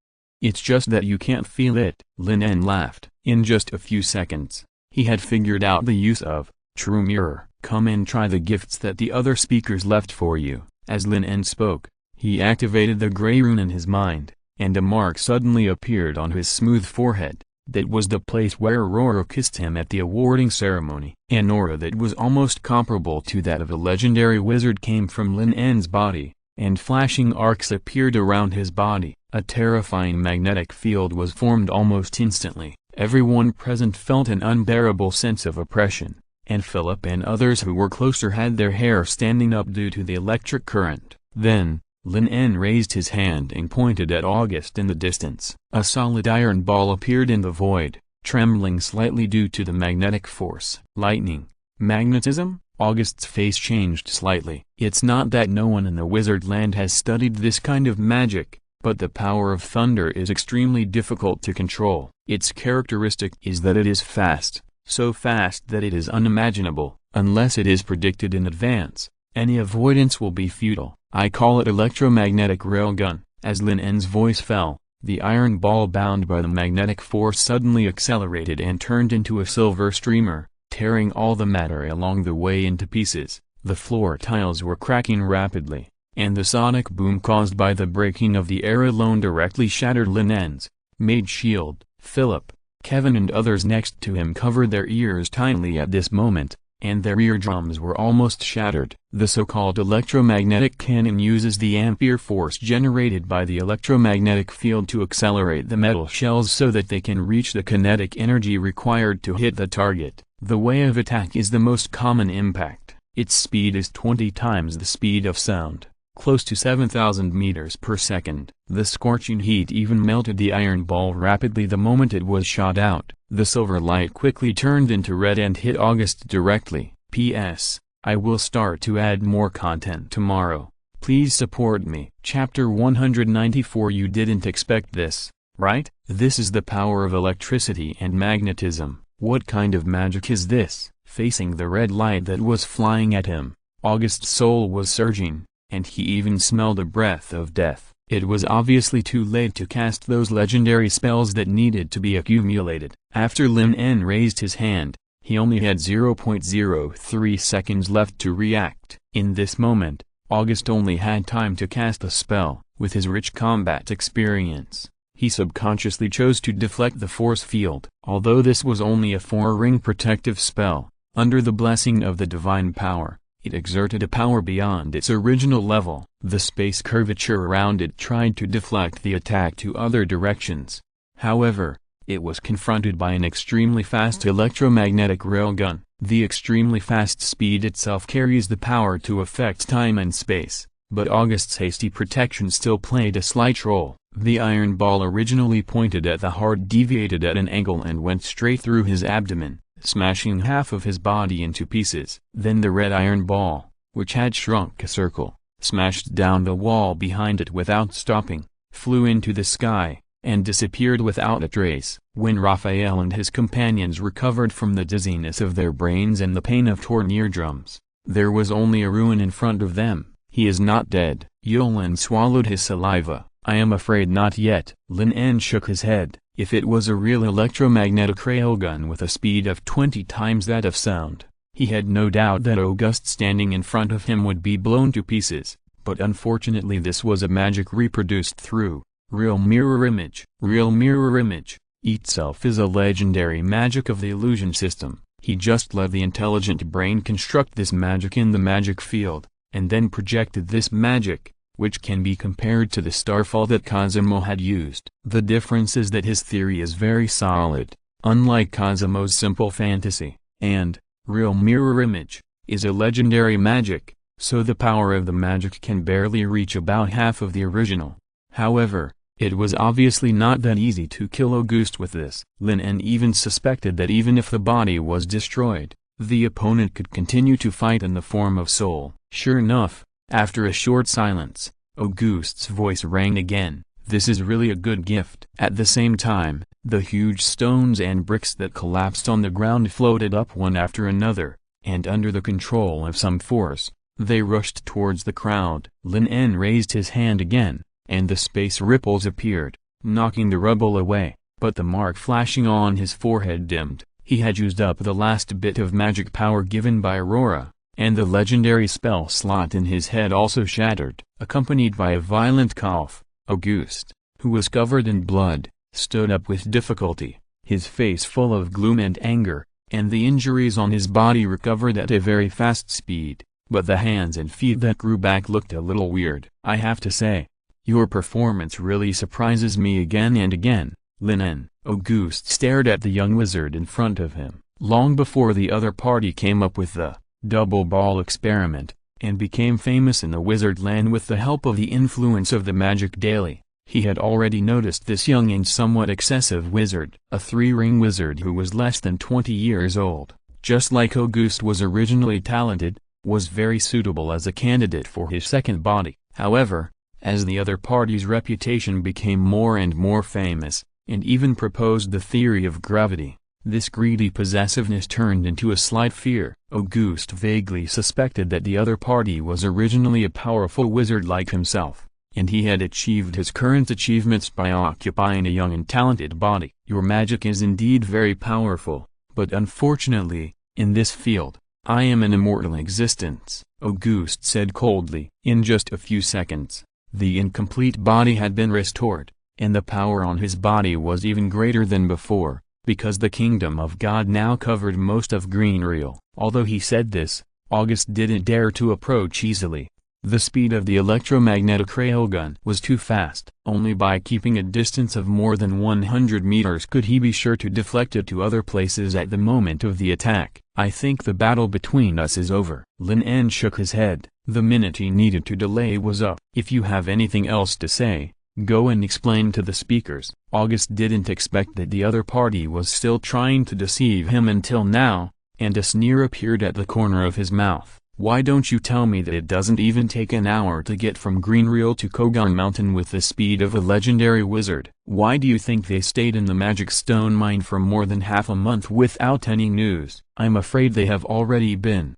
A: It's just that you can't feel it. Lin En laughed. In just a few seconds, he had figured out the use of True Mirror. Come and try the gifts that the other speakers left for you. As Lin En spoke, he activated the gray rune in his mind, and a mark suddenly appeared on his smooth forehead. That was the place where Aurora kissed him at the awarding ceremony. An aura that was almost comparable to that of a legendary wizard came from Lin En's body, and flashing arcs appeared around his body. A terrifying magnetic field was formed almost instantly. Everyone present felt an unbearable sense of oppression, and Philip and others who were closer had their hair standing up due to the electric current. Then, Lin En raised his hand and pointed at August in the distance. A solid iron ball appeared in the void, trembling slightly due to the magnetic force. Lightning? Magnetism? August's face changed slightly. It's not that no one in the wizard land has studied this kind of magic, but the power of thunder is extremely difficult to control. Its characteristic is that it is fast, so fast that it is unimaginable. Unless it is predicted in advance, any avoidance will be futile. I call it electromagnetic railgun. As Lin En's voice fell, the iron ball bound by the magnetic force suddenly accelerated and turned into a silver streamer, tearing all the matter along the way into pieces. The floor tiles were cracking rapidly, and the sonic boom caused by the breaking of the air alone directly shattered Lin En's mage shield. Philip, Kevin and others next to him covered their ears tightly at this moment, and their eardrums were almost shattered. The so-called electromagnetic cannon uses the ampere force generated by the electromagnetic field to accelerate the metal shells so that they can reach the kinetic energy required to hit the target. The way of attack is the most common impact. Its speed is 20 times the speed of sound, close to 7,000 meters per second. The scorching heat even melted the iron ball rapidly the moment it was shot out. The silver light quickly turned into red and hit August directly. P.S. I will start to add more content tomorrow. Please support me. Chapter 194. You didn't expect this, right? This is the power of electricity and magnetism. What kind of magic is this? Facing the red light that was flying at him, August's soul was surging, and he even smelled a breath of death. It was obviously too late to cast those legendary spells that needed to be accumulated. After Lin En raised his hand, he only had 0.03 seconds left to react. In this moment, August only had time to cast a spell. With his rich combat experience, he subconsciously chose to deflect the force field. Although this was only a 4-ring protective spell, under the blessing of the divine power, it exerted a power beyond its original level. The space curvature around it tried to deflect the attack to other directions. However, it was confronted by an extremely fast electromagnetic railgun. The extremely fast speed itself carries the power to affect time and space, but August's hasty protection still played a slight role. The iron ball originally pointed at the heart deviated at an angle and went straight through his abdomen, smashing half of his body into pieces. Then the red iron ball, which had shrunk a circle, smashed down the wall behind it without stopping, flew into the sky, and disappeared without a trace. When Raphael and his companions recovered from the dizziness of their brains and the pain of torn eardrums, there was only a ruin in front of them. He is not dead. Yolan swallowed his saliva. I am afraid not yet. Lin En shook his head. If it was a real electromagnetic railgun with a speed of 20 times that of sound, he had no doubt that August standing in front of him would be blown to pieces, but unfortunately this was a magic reproduced through real mirror image. Real mirror image itself is a legendary magic of the illusion system. He just let the intelligent brain construct this magic in the magic field, and then projected this magic, which can be compared to the starfall that Cosimo had used. The difference is that his theory is very solid, unlike Cosimo's simple fantasy, and, real mirror image, is a legendary magic, so the power of the magic can barely reach about half of the original. However, it was obviously not that easy to kill Auguste with this. Lin En even suspected that even if the body was destroyed, the opponent could continue to fight in the form of soul. Sure enough, after a short silence, Auguste's voice rang again. This is really a good gift. At the same time, the huge stones and bricks that collapsed on the ground floated up one after another, and under the control of some force, they rushed towards the crowd. Lin En raised his hand again, and the space ripples appeared, knocking the rubble away, but the mark flashing on his forehead dimmed. He had used up the last bit of magic power given by Aurora, and the legendary spell slot in his head also shattered. Accompanied by a violent cough, Auguste, who was covered in blood, stood up with difficulty, his face full of gloom and anger, and the injuries on his body recovered at a very fast speed, but the hands and feet that grew back looked a little weird. I have to say, your performance really surprises me again and again, Lin En. Auguste stared at the young wizard in front of him. Long before the other party came up with the double ball experiment, and became famous in the wizard land with the help of the influence of the Magic Daily, he had already noticed this young and somewhat excessive wizard. A three-ring wizard who was less than 20 years old, just like Auguste was originally talented, was very suitable as a candidate for his second body. However, as the other party's reputation became more and more famous, and even proposed the theory of gravity, this greedy possessiveness turned into a slight fear. Auguste vaguely suspected that the other party was originally a powerful wizard like himself, and he had achieved his current achievements by occupying a young and talented body. Your magic is indeed very powerful, but unfortunately, in this field, I am an immortal existence, Auguste said coldly. In just a few seconds, the incomplete body had been restored, and the power on his body was even greater than before, because the kingdom of God now covered most of Greenreal. Although he said this, Auguste didn't dare to approach easily. The speed of the electromagnetic railgun was too fast. Only by keeping a distance of more than 100 meters could he be sure to deflect it to other places at the moment of the attack. I think the battle between us is over. Lin En shook his head. The minute he needed to delay was up. If you have anything else to say, go and explain to the speakers. Auguste didn't expect that the other party was still trying to deceive him until now, and a sneer appeared at the corner of his mouth. Why don't you tell me that it doesn't even take an hour to get from Greenreal to Kogon Mountain with the speed of a legendary wizard? Why do you think they stayed in the Magic Stone Mine for more than half a month without any news? I'm afraid they have already been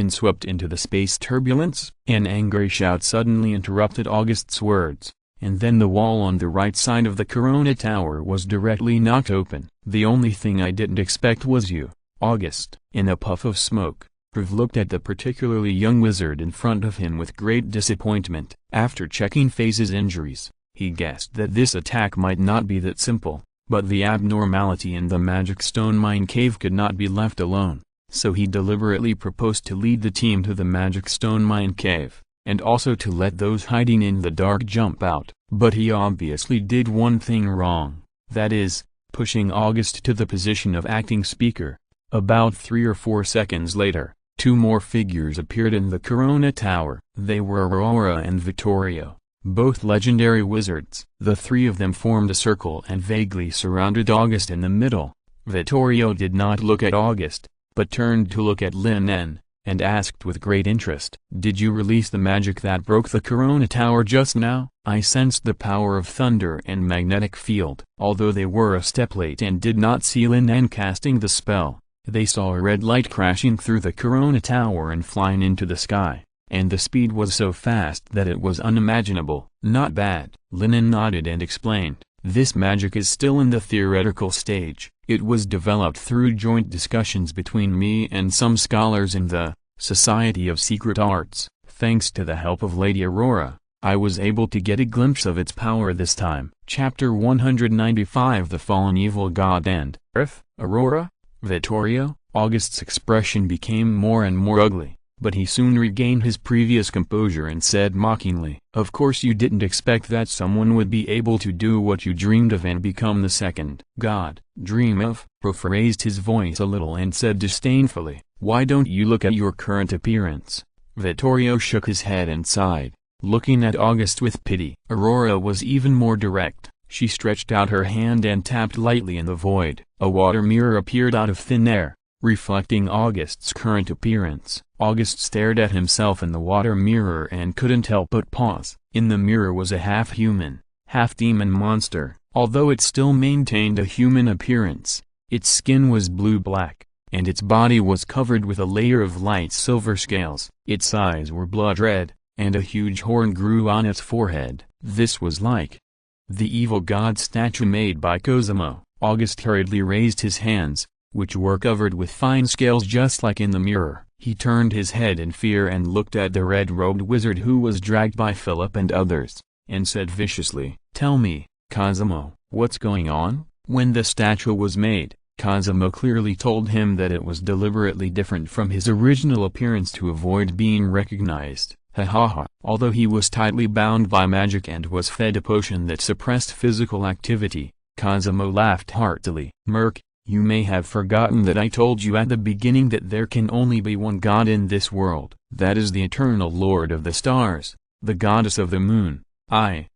A: swept into the space turbulence? An angry shout suddenly interrupted Auguste's words, and then the wall on the right side of the Corona Tower was directly knocked open. The only thing I didn't expect was you, Auguste. In a puff of smoke, Rev looked at the particularly young wizard in front of him with great disappointment. After checking Phase's injuries, he guessed that this attack might not be that simple, but the abnormality in the Magic Stone Mine cave could not be left alone, so he deliberately proposed to lead the team to the Magic Stone Mine cave, and also to let those hiding in the dark jump out. But he obviously did one thing wrong, that is, pushing Auguste to the position of acting speaker. About 3 or 4 seconds later, 2 more figures appeared in the Corona Tower. They were Aurora and Vittorio, both legendary wizards. The 3 of them formed a circle and vaguely surrounded Auguste in the middle. Vittorio did not look at Auguste, but turned to look at Lin En, and asked with great interest, "Did you release the magic that broke the Corona Tower just now?" I sensed the power of thunder and magnetic field. Although they were a step late and did not see Lin En casting the spell, they saw a red light crashing through the Corona Tower and flying into the sky, and the speed was so fast that it was unimaginable. Not bad. Lin En nodded and explained, "This magic is still in the theoretical stage. It was developed through joint discussions between me and some scholars in the Society of Secret Arts. Thanks to the help of Lady Aurora, I was able to get a glimpse of its power this time." Chapter 195 The Fallen Evil God and Earth. Aurora? Vittorio? Auguste's expression became more and more ugly. but he soon regained his previous composure and said mockingly, "Of course you didn't expect that someone would be able to do what you dreamed of and become the second god." "Dream of?" Prof raised his voice a little and said disdainfully, "Why don't you look at your current appearance?" Vittorio shook his head and sighed, looking at August with pity. Aurora was even more direct. She stretched out her hand and tapped lightly in the void. A water mirror appeared out of thin air, reflecting August's current appearance. August stared at himself in the water mirror and couldn't help but pause. In the mirror was a half-human, half-demon monster. Although it still maintained a human appearance, its skin was blue-black, and its body was covered with a layer of light silver scales. Its eyes were blood-red, and a huge horn grew on its forehead. This was like the evil god statue made by Cosimo. August hurriedly raised his hands, which were covered with fine scales just like in the mirror. He turned his head in fear and looked at the red-robed wizard who was dragged by Philip and others, and said viciously, "Tell me, Cosimo, what's going on?" When the statue was made, Cosimo clearly told him that it was deliberately different from his original appearance to avoid being recognized. Ha ha ha. Although he was tightly bound by magic and was fed a potion that suppressed physical activity, Cosimo laughed heartily. "Merc, you may have forgotten that I told you at the beginning that there can only be one god in this world. That is the eternal Lord of the stars, the goddess of the moon."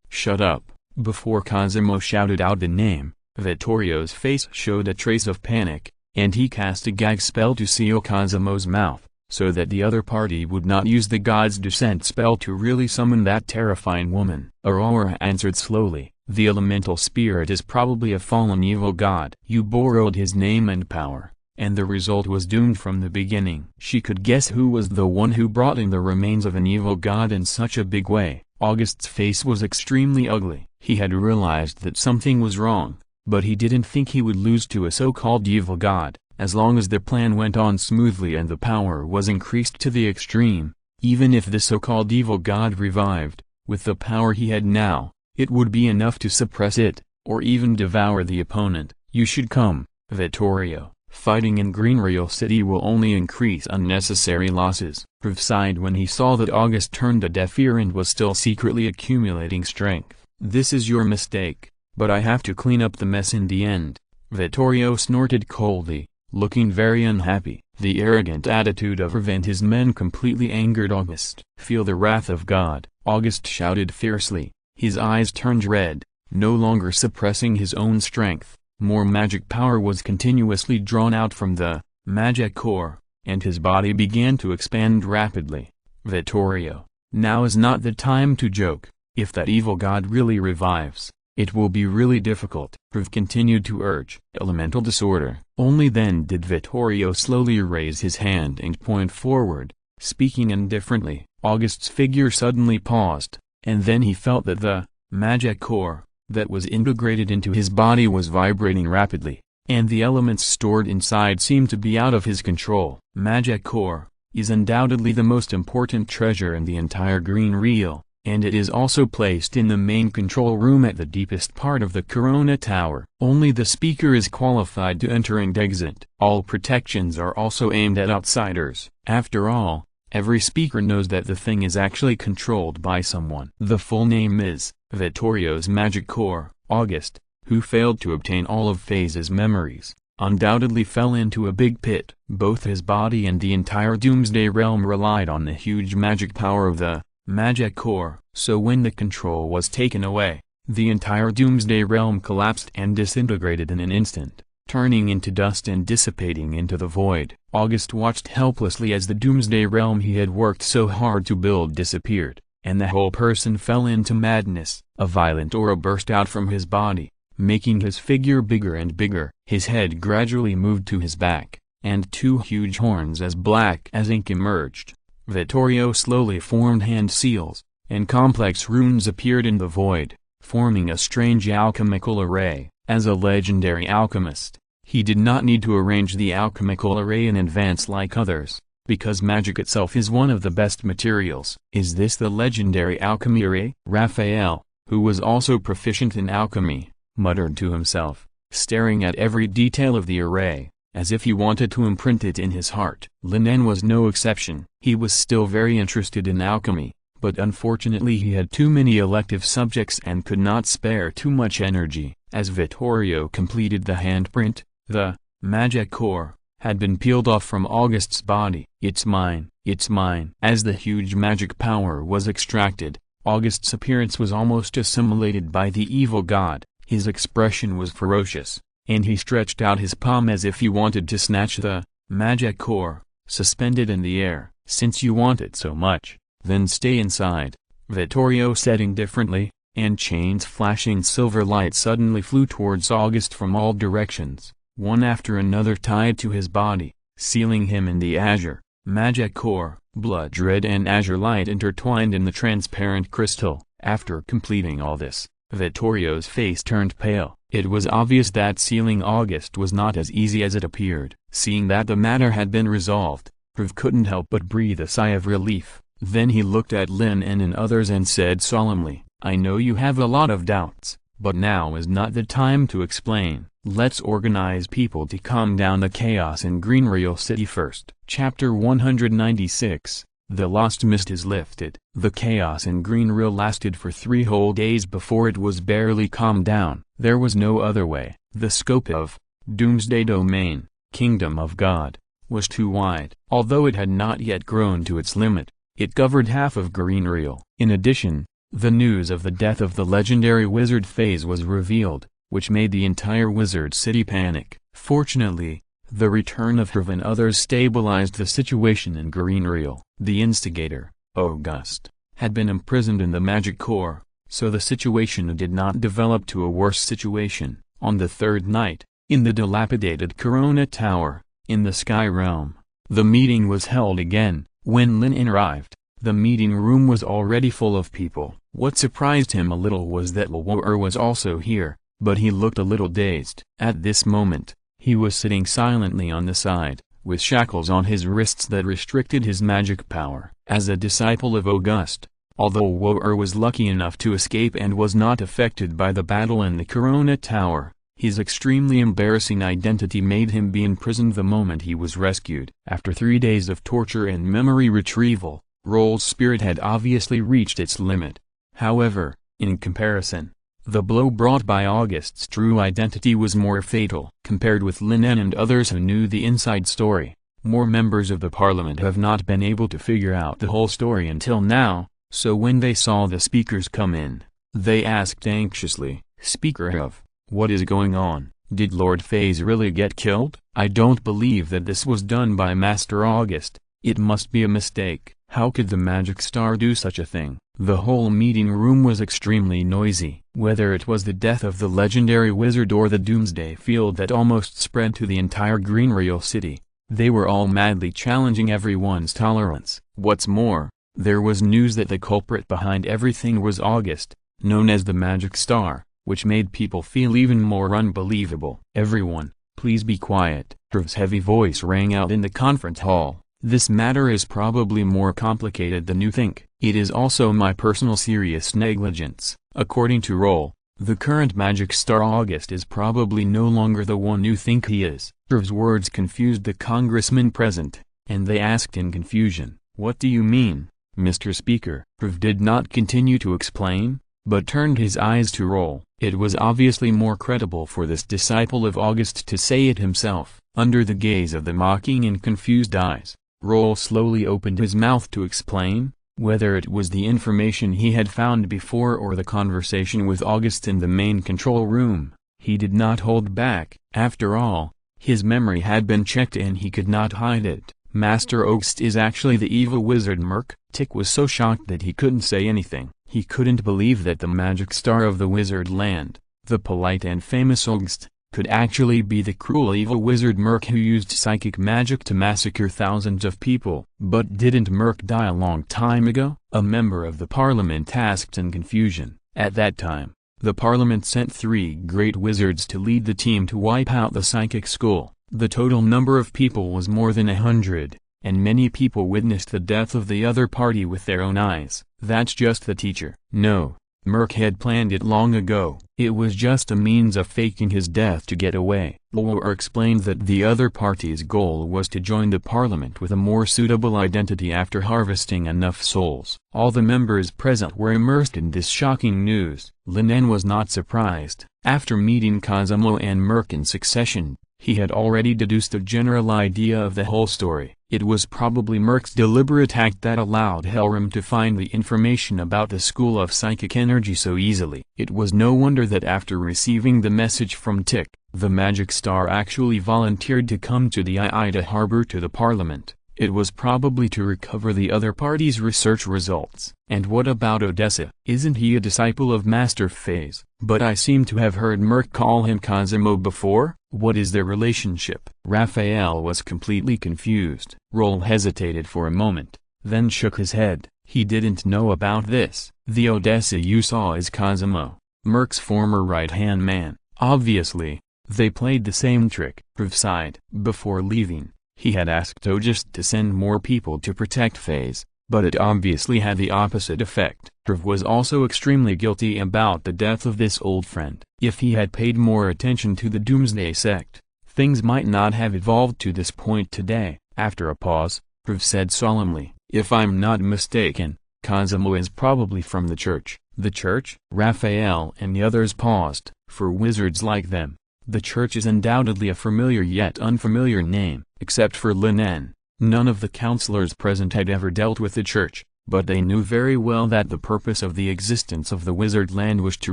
A: Shut up." Before Cosimo shouted out the name, Vittorio's face showed a trace of panic, and he cast a gag spell to seal Cosimo's mouth, so that the other party would not use the god's descent spell to really summon that terrifying woman. Aurora answered slowly, "The elemental spirit is probably a fallen evil god. You borrowed his name and power, and the result was doomed from the beginning." She could guess who was the one who brought in the remains of an evil god in such a big way. August's face was extremely ugly. He had realized that something was wrong, but he didn't think he would lose to a so-called evil god. As long as the plan went on smoothly and the power was increased to the extreme, even if the so-called evil god revived, with the power he had now, it would be enough to suppress it, or even devour the opponent. "You should come, Vittorio. Fighting in Green Real City will only increase unnecessary losses." Prov sighed when he saw that August turned a deaf ear and was still secretly accumulating strength. "This is your mistake, but I have to clean up the mess in the end." Vittorio snorted coldly, looking very unhappy. The arrogant attitude of Prov and his men completely angered August. "Feel the wrath of God," August shouted fiercely. His eyes turned red, no longer suppressing his own strength. More magic power was continuously drawn out from the magic core, and his body began to expand rapidly. "Vittorio, now is not the time to joke. If that evil god really revives, it will be really difficult." Prov continued to urge. "Elemental disorder." Only then did Vittorio slowly raise his hand and point forward, speaking indifferently. August's figure suddenly paused, and then he felt that the magic core that was integrated into his body was vibrating rapidly, and the elements stored inside seemed to be out of his control. Magic core is undoubtedly the most important treasure in the entire Green Real, and it is also placed in the main control room at the deepest part of the Corona Tower. Only the speaker is qualified to enter and exit. All protections are also aimed at outsiders. After all, every speaker knows that the thing is actually controlled by someone. The full name is Vittorio's Magic Core. August, who failed to obtain all of Phase's memories, undoubtedly fell into a big pit. Both his body and the entire Doomsday Realm relied on the huge magic power of the Magic Core. So when the control was taken away, the entire Doomsday Realm collapsed and disintegrated in an instant, turning into dust and dissipating into the void. August watched helplessly as the Doomsday Realm he had worked so hard to build disappeared, and the whole person fell into madness. A violent aura burst out from his body, making his figure bigger and bigger. His head gradually moved to his back, and two huge horns as black as ink emerged. Vittorio slowly formed hand seals, and complex runes appeared in the void, forming a strange alchemical array. As a legendary alchemist, he did not need to arrange the alchemical array in advance like others, because magic itself is one of the best materials. "Is this the legendary alchemy array?" Raphael, who was also proficient in alchemy, muttered to himself, staring at every detail of the array. as if he wanted to imprint it in his heart. Lin En was no exception. He was still very interested in alchemy, but unfortunately he had too many elective subjects and could not spare too much energy. As Vittorio completed the handprint, the magic core had been peeled off from August's body. "It's mine, it's mine." As the huge magic power was extracted, August's appearance was almost assimilated by the evil god. His expression was ferocious, and he stretched out his palm as if he wanted to snatch the magic core, suspended in the air. "Since you want it so much, then stay inside," Vittorio said indifferently, and chains flashing silver light suddenly flew towards August from all directions, one after another tied to his body, sealing him in the azure magic core. Blood red and azure light intertwined in the transparent crystal. After completing all this, Vittorio's face turned pale. It was obvious that sealing August was not as easy as it appeared. Seeing that the matter had been resolved, Prv couldn't help but breathe a sigh of relief. Then he looked at Lin En and others and said solemnly, "I know you have a lot of doubts, but now is not the time to explain. Let's organize people to calm down the chaos in Greenreal City first." Chapter 196, The Lost Mist is Lifted. The chaos in Greenreal lasted for 3 whole days before it was barely calmed down. There was no other way. The scope of Doomsday Domain, Kingdom of God, was too wide. Although it had not yet grown to its limit, it covered half of Greenreal. In addition, the news of the death of the legendary wizard Phase was revealed, which made the entire wizard city panic. Fortunately, the return of Herv and others stabilized the situation in Greenreal. The instigator, August, had been imprisoned in the magic core, so the situation did not develop to a worse situation. On the 3rd night, in the dilapidated Corona Tower, in the Sky Realm, the meeting was held again. When Lin En arrived, the meeting room was already full of people. What surprised him a little was that Lawar was also here, but he looked a little dazed. At this moment, he was sitting silently on the side, with shackles on his wrists that restricted his magic power. As a disciple of August, although Lawar was lucky enough to escape and was not affected by the battle in the Corona Tower, his extremely embarrassing identity made him be imprisoned the moment he was rescued. After 3 days of torture and memory retrieval, Roll's spirit had obviously reached its limit. However, in comparison, the blow brought by August's true identity was more fatal. Compared with Lin En and others who knew the inside story, more members of the parliament have not been able to figure out the whole story until now, so when they saw the speakers come in, they asked anxiously, "Speaker Herv, what is going on? Did Lord Phase really get killed? I don't believe that this was done by Master August. It must be a mistake. How could the magic star do such a thing?" The whole meeting room was extremely noisy. Whether it was the death of the legendary wizard or the doomsday field that almost spread to the entire Greenreal City, they were all madly challenging everyone's tolerance. What's more, there was news that the culprit behind everything was August, known as the Magic Star, which made people feel even more unbelievable. "Everyone, please be quiet." Herv's heavy voice rang out in the conference hall. "This matter is probably more complicated than you think. It is also my personal serious negligence. According to Roll, the current magic star August is probably no longer the one you think he is." Herv's words confused the congressmen present, and they asked in confusion, "What do you mean, Mr. Speaker?" Herv did not continue to explain, but turned his eyes to Roll. It was obviously more credible for this disciple of August to say it himself. Under the gaze of the mocking and confused eyes, Roll slowly opened his mouth to explain, whether it was the information he had found before or the conversation with August in the main control room. He did not hold back. After all, his memory had been checked and he could not hide it. Master August is actually the evil wizard Merc. Tick was so shocked that he couldn't say anything. He couldn't believe that the magic star of the wizard land, the polite and famous August, could actually be the cruel evil wizard Merc who used psychic magic to massacre thousands of people. But didn't Merc die a long time ago? A member of the parliament asked in confusion. At that time, the parliament sent 3 great wizards to lead the team to wipe out the psychic school. The total number of people was more than 100, and many people witnessed the death of the other party with their own eyes. That's just the teacher. No, Merc had planned it long ago. It was just a means of faking his death to get away. Lore explained that the other party's goal was to join the parliament with a more suitable identity after harvesting enough souls. All the members present were immersed in this shocking news. Lin En was not surprised. After meeting Cosimo and Merc in succession, he had already deduced a general idea of the whole story. It was probably Merc's deliberate act that allowed Helram to find the information about the school of psychic energy so easily. It was no wonder that after receiving the message from Tick, the magic star actually volunteered to come to the Ida harbor to the parliament. It was probably to recover the other party's research results. And what about Odessa? Isn't he a disciple of Master Phase? But I seem to have heard Merc call him Cosimo before? What is their relationship? Raphael was completely confused. Roll hesitated for a moment, then shook his head. He didn't know about this. The Odessa you saw is Cosimo, Merc's former right-hand man. Obviously, they played the same trick. Priv sighed. Before leaving, he had asked Tojust to send more people to protect Phase, but it obviously had the opposite effect. Priv was also extremely guilty about the death of this old friend. If he had paid more attention to the Doomsday sect, things might not have evolved to this point today. After a pause, Priv said solemnly, "If I'm not mistaken, Cosimo is probably from the church." The church? Raphael and the others paused. For wizards like them, the church is undoubtedly a familiar yet unfamiliar name. Except for Lin En, none of the counselors present had ever dealt with the church, but they knew very well that the purpose of the existence of the wizard land was to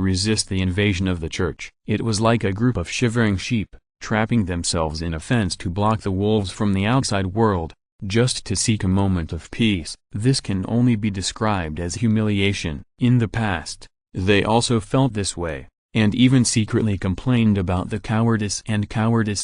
A: resist the invasion of the church. It was like a group of shivering sheep, trapping themselves in a fence to block the wolves from the outside world, just to seek a moment of peace. This can only be described as humiliation. In the past, they also felt this way, and even secretly complained about the cowardice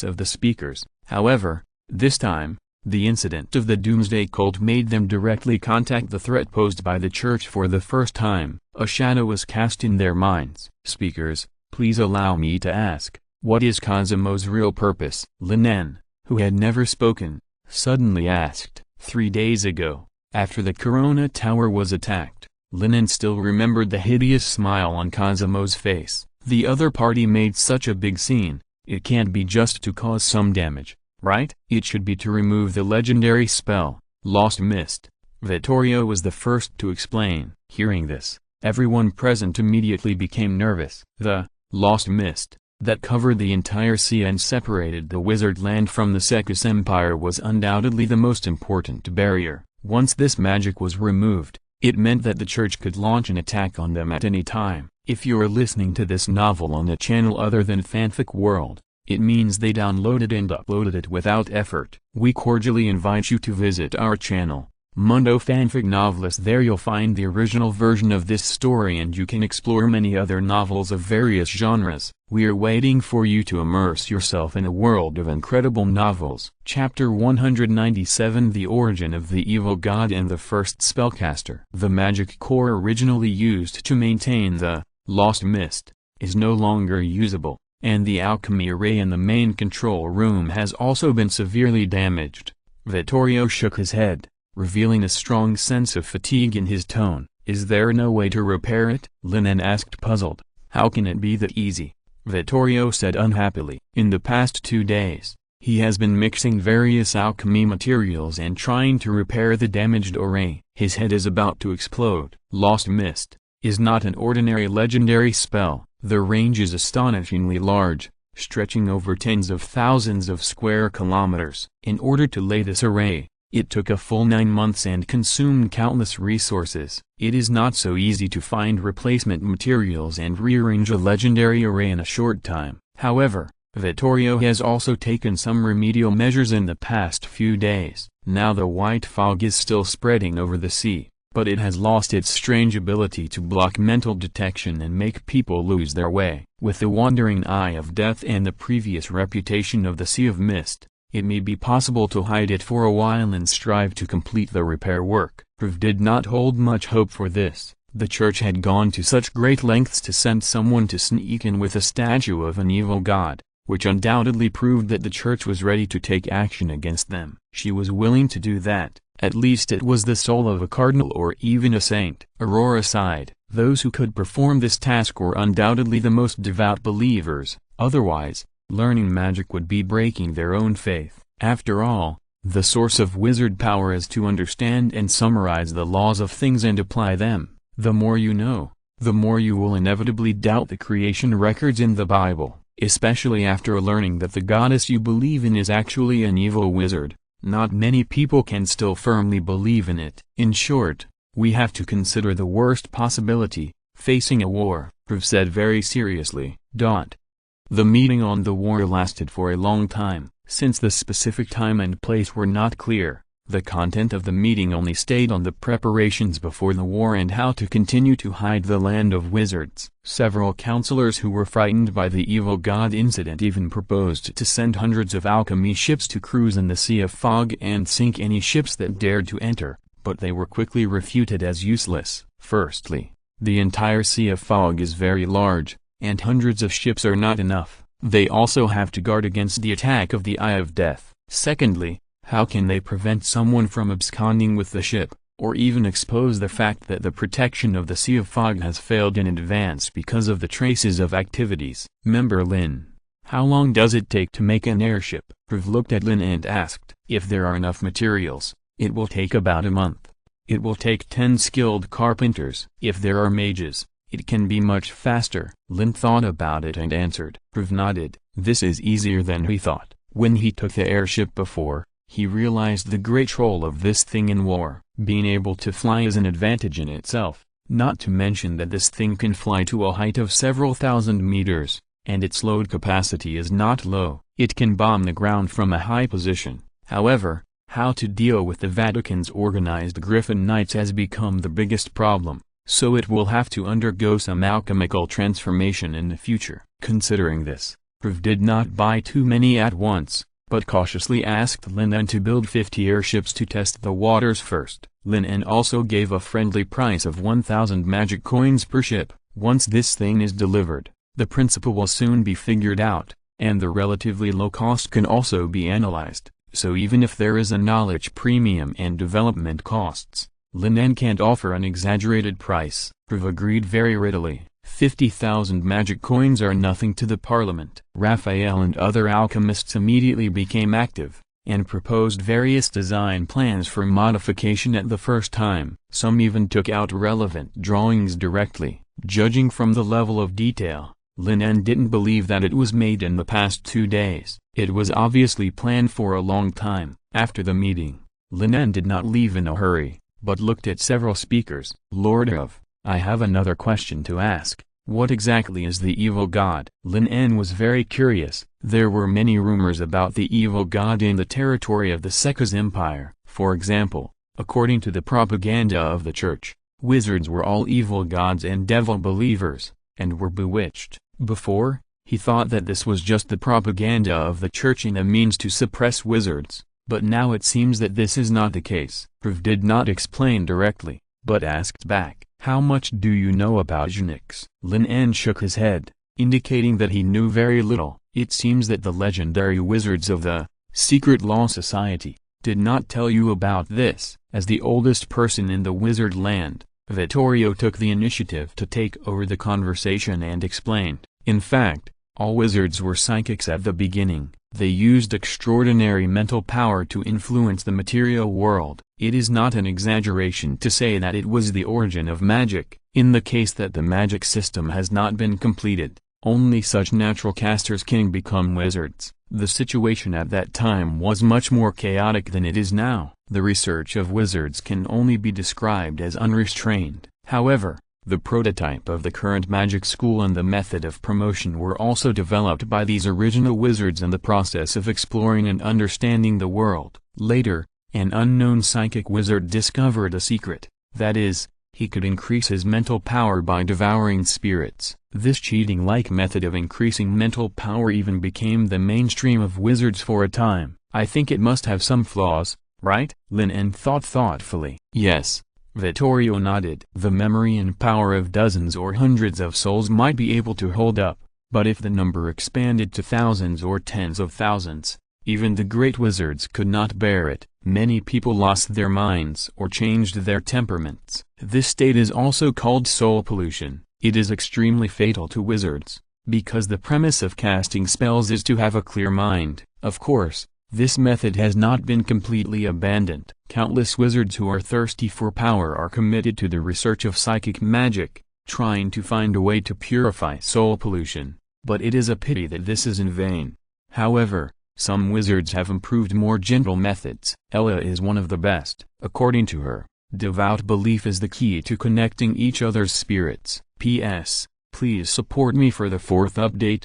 A: of the speakers. However, this time, the incident of the Doomsday cult made them directly contact the threat posed by the church for the first time. A shadow was cast in their minds. "Speakers, please allow me to ask, what is Cosimo's real purpose?" Lin En, who had never spoken, suddenly asked. 3 days ago, after the Corona Tower was attacked, Lin En still remembered the hideous smile on Cosimo's face. The other party made such a big scene. It can't be just to cause some damage, right? It should be to remove the legendary spell, Lost Mist. Vittorio was the first to explain. Hearing this, everyone present immediately became nervous. The Lost Mist that covered the entire sea and separated the wizard land from the Secus Empire was undoubtedly the most important barrier. Once this magic was removed, it meant that the church could launch an attack on them at any time. If you're listening to this novel on a channel other than Fanfic World, it means they downloaded and uploaded it without effort. We cordially invite you to visit our channel, Mundo Fanfic Novelist. There you'll find the original version of this story and you can explore many other novels of various genres. We're waiting for you to immerse yourself in a world of incredible novels. Chapter 197: The Origin of the Evil God and the First Spellcaster. The magic core originally used to maintain the Lost Mist is no longer usable, and the alchemy array in the main control room has also been severely damaged. Vittorio shook his head, revealing a strong sense of fatigue in his tone. "Is there no way to repair it?" Lin En asked, puzzled. "How can it be that easy?" Vittorio said unhappily. "In the past 2 days, he has been mixing various alchemy materials and trying to repair the damaged array." His head is about to explode. Lost Mist is not an ordinary legendary spell. The range is astonishingly large, stretching over tens of thousands of square kilometers. In order to lay this array, it took a full 9 months and consumed countless resources. It is not so easy to find replacement materials and rearrange a legendary array in a short time. However, Vittorio has also taken some remedial measures in the past few days. Now the white fog is still spreading over the sea, but it has lost its strange ability to block mental detection and make people lose their way. With the wandering eye of death and the previous reputation of the Sea of Mist, it may be possible to hide it for a while and strive to complete the repair work. Priv did not hold much hope for this. The church had gone to such great lengths to send someone to sneak in with a statue of an evil god, which undoubtedly proved that the church was ready to take action against them. She was willing to do that. At least it was the soul of a cardinal or even a saint. Aurora sighed. Those who could perform this task were undoubtedly the most devout believers, otherwise, learning magic would be breaking their own faith. After all, the source of wizard power is to understand and summarize the laws of things and apply them. The more you know, the more you will inevitably doubt the creation records in the Bible, especially after learning that the goddess you believe in is actually an evil wizard. Not many people can still firmly believe in it. In short, we have to consider the worst possibility, facing a war, Prv said very seriously. The meeting on the war lasted for a long time. Since the specific time and place were not clear, the content of the meeting only stayed on the preparations before the war and how to continue to hide the land of wizards. Several counselors who were frightened by the evil god incident even proposed to send hundreds of alchemy ships to cruise in the Sea of Fog and sink any ships that dared to enter, but they were quickly refuted as useless. Firstly, the entire Sea of Fog is very large, and hundreds of ships are not enough. They also have to guard against the attack of the Eye of Death. Secondly, how can they prevent someone from absconding with the ship, or even expose the fact that the protection of the Sea of Fog has failed in advance because of the traces of activities? Member Lin, how long does it take to make an airship? Prv looked at Lin and asked. If there are enough materials, it will take about a month. It will take 10 skilled carpenters. If there are mages, it can be much faster. Lin thought about it and answered. Prv nodded. This is easier than he thought. When he took the airship before, he realized the great role of this thing in war. Being able to fly is an advantage in itself, not to mention that this thing can fly to a height of several thousand meters, and its load capacity is not low. It can bomb the ground from a high position. However, how to deal with the Vatican's organized Griffin Knights has become the biggest problem. So it will have to undergo some alchemical transformation in the future. Considering this, Prv did not buy too many at once, but cautiously asked Lin En to build 50 airships to test the waters first. Lin En also gave a friendly price of 1,000 magic coins per ship. Once this thing is delivered, the principle will soon be figured out, and the relatively low cost can also be analyzed. So even if there is a knowledge premium and development costs, Lin En can't offer an exaggerated price. Prv agreed very readily. 50,000 magic coins are nothing to the parliament. Raphael and other alchemists immediately became active, and proposed various design plans for modification at the first time. Some even took out relevant drawings directly. Judging from the level of detail, Lin En didn't believe that it was made in the past 2 days. It was obviously planned for a long time. After the meeting, Lin En did not leave in a hurry, but looked at several speakers. Lord of, I have another question to ask. What exactly is the evil god? Lin En was very curious. There were many rumors about the evil god in the territory of the Sekaz Empire. For example, according to the propaganda of the church, wizards were all evil gods and devil believers, and were bewitched. Before, he thought that this was just the propaganda of the church and a means to suppress wizards. But now it seems that this is not the case. Prv did not explain directly, but asked back, how much do you know about eunuchs? Lin En shook his head, indicating that he knew very little. It seems that the legendary wizards of the Secret Law Society did not tell you about this. As the oldest person in the wizard land, Vittorio took the initiative to take over the conversation and explained. In fact, all wizards were psychics at the beginning. They used extraordinary mental power to influence the material world. It is not an exaggeration to say that it was the origin of magic. In the case that the magic system has not been completed, only such natural casters can become wizards. The situation at that time was much more chaotic than it is now. The research of wizards can only be described as unrestrained. However, the prototype of the current magic school and the method of promotion were also developed by these original wizards in the process of exploring and understanding the world. Later, an unknown psychic wizard discovered a secret, that is, he could increase his mental power by devouring spirits. This cheating-like method of increasing mental power even became the mainstream of wizards for a time. I think it must have some flaws, right? Lin En thought thoughtfully. Yes. Vittorio nodded. The memory and power of dozens or hundreds of souls might be able to hold up, but if the number expanded to thousands or tens of thousands, even the great wizards could not bear it. Many people lost their minds or changed their temperaments. This state is also called soul pollution. It is extremely fatal to wizards, because the premise of casting spells is to have a clear mind. Of course, this method has not been completely abandoned. Countless wizards who are thirsty for power are committed to the research of psychic magic, trying to find a way to purify soul pollution, but it is a pity that this is in vain. However, some wizards have improved more gentle methods. Ella is one of the best. According to her, devout belief is the key to connecting each other's spirits. P.S. Please support me for the 4th update.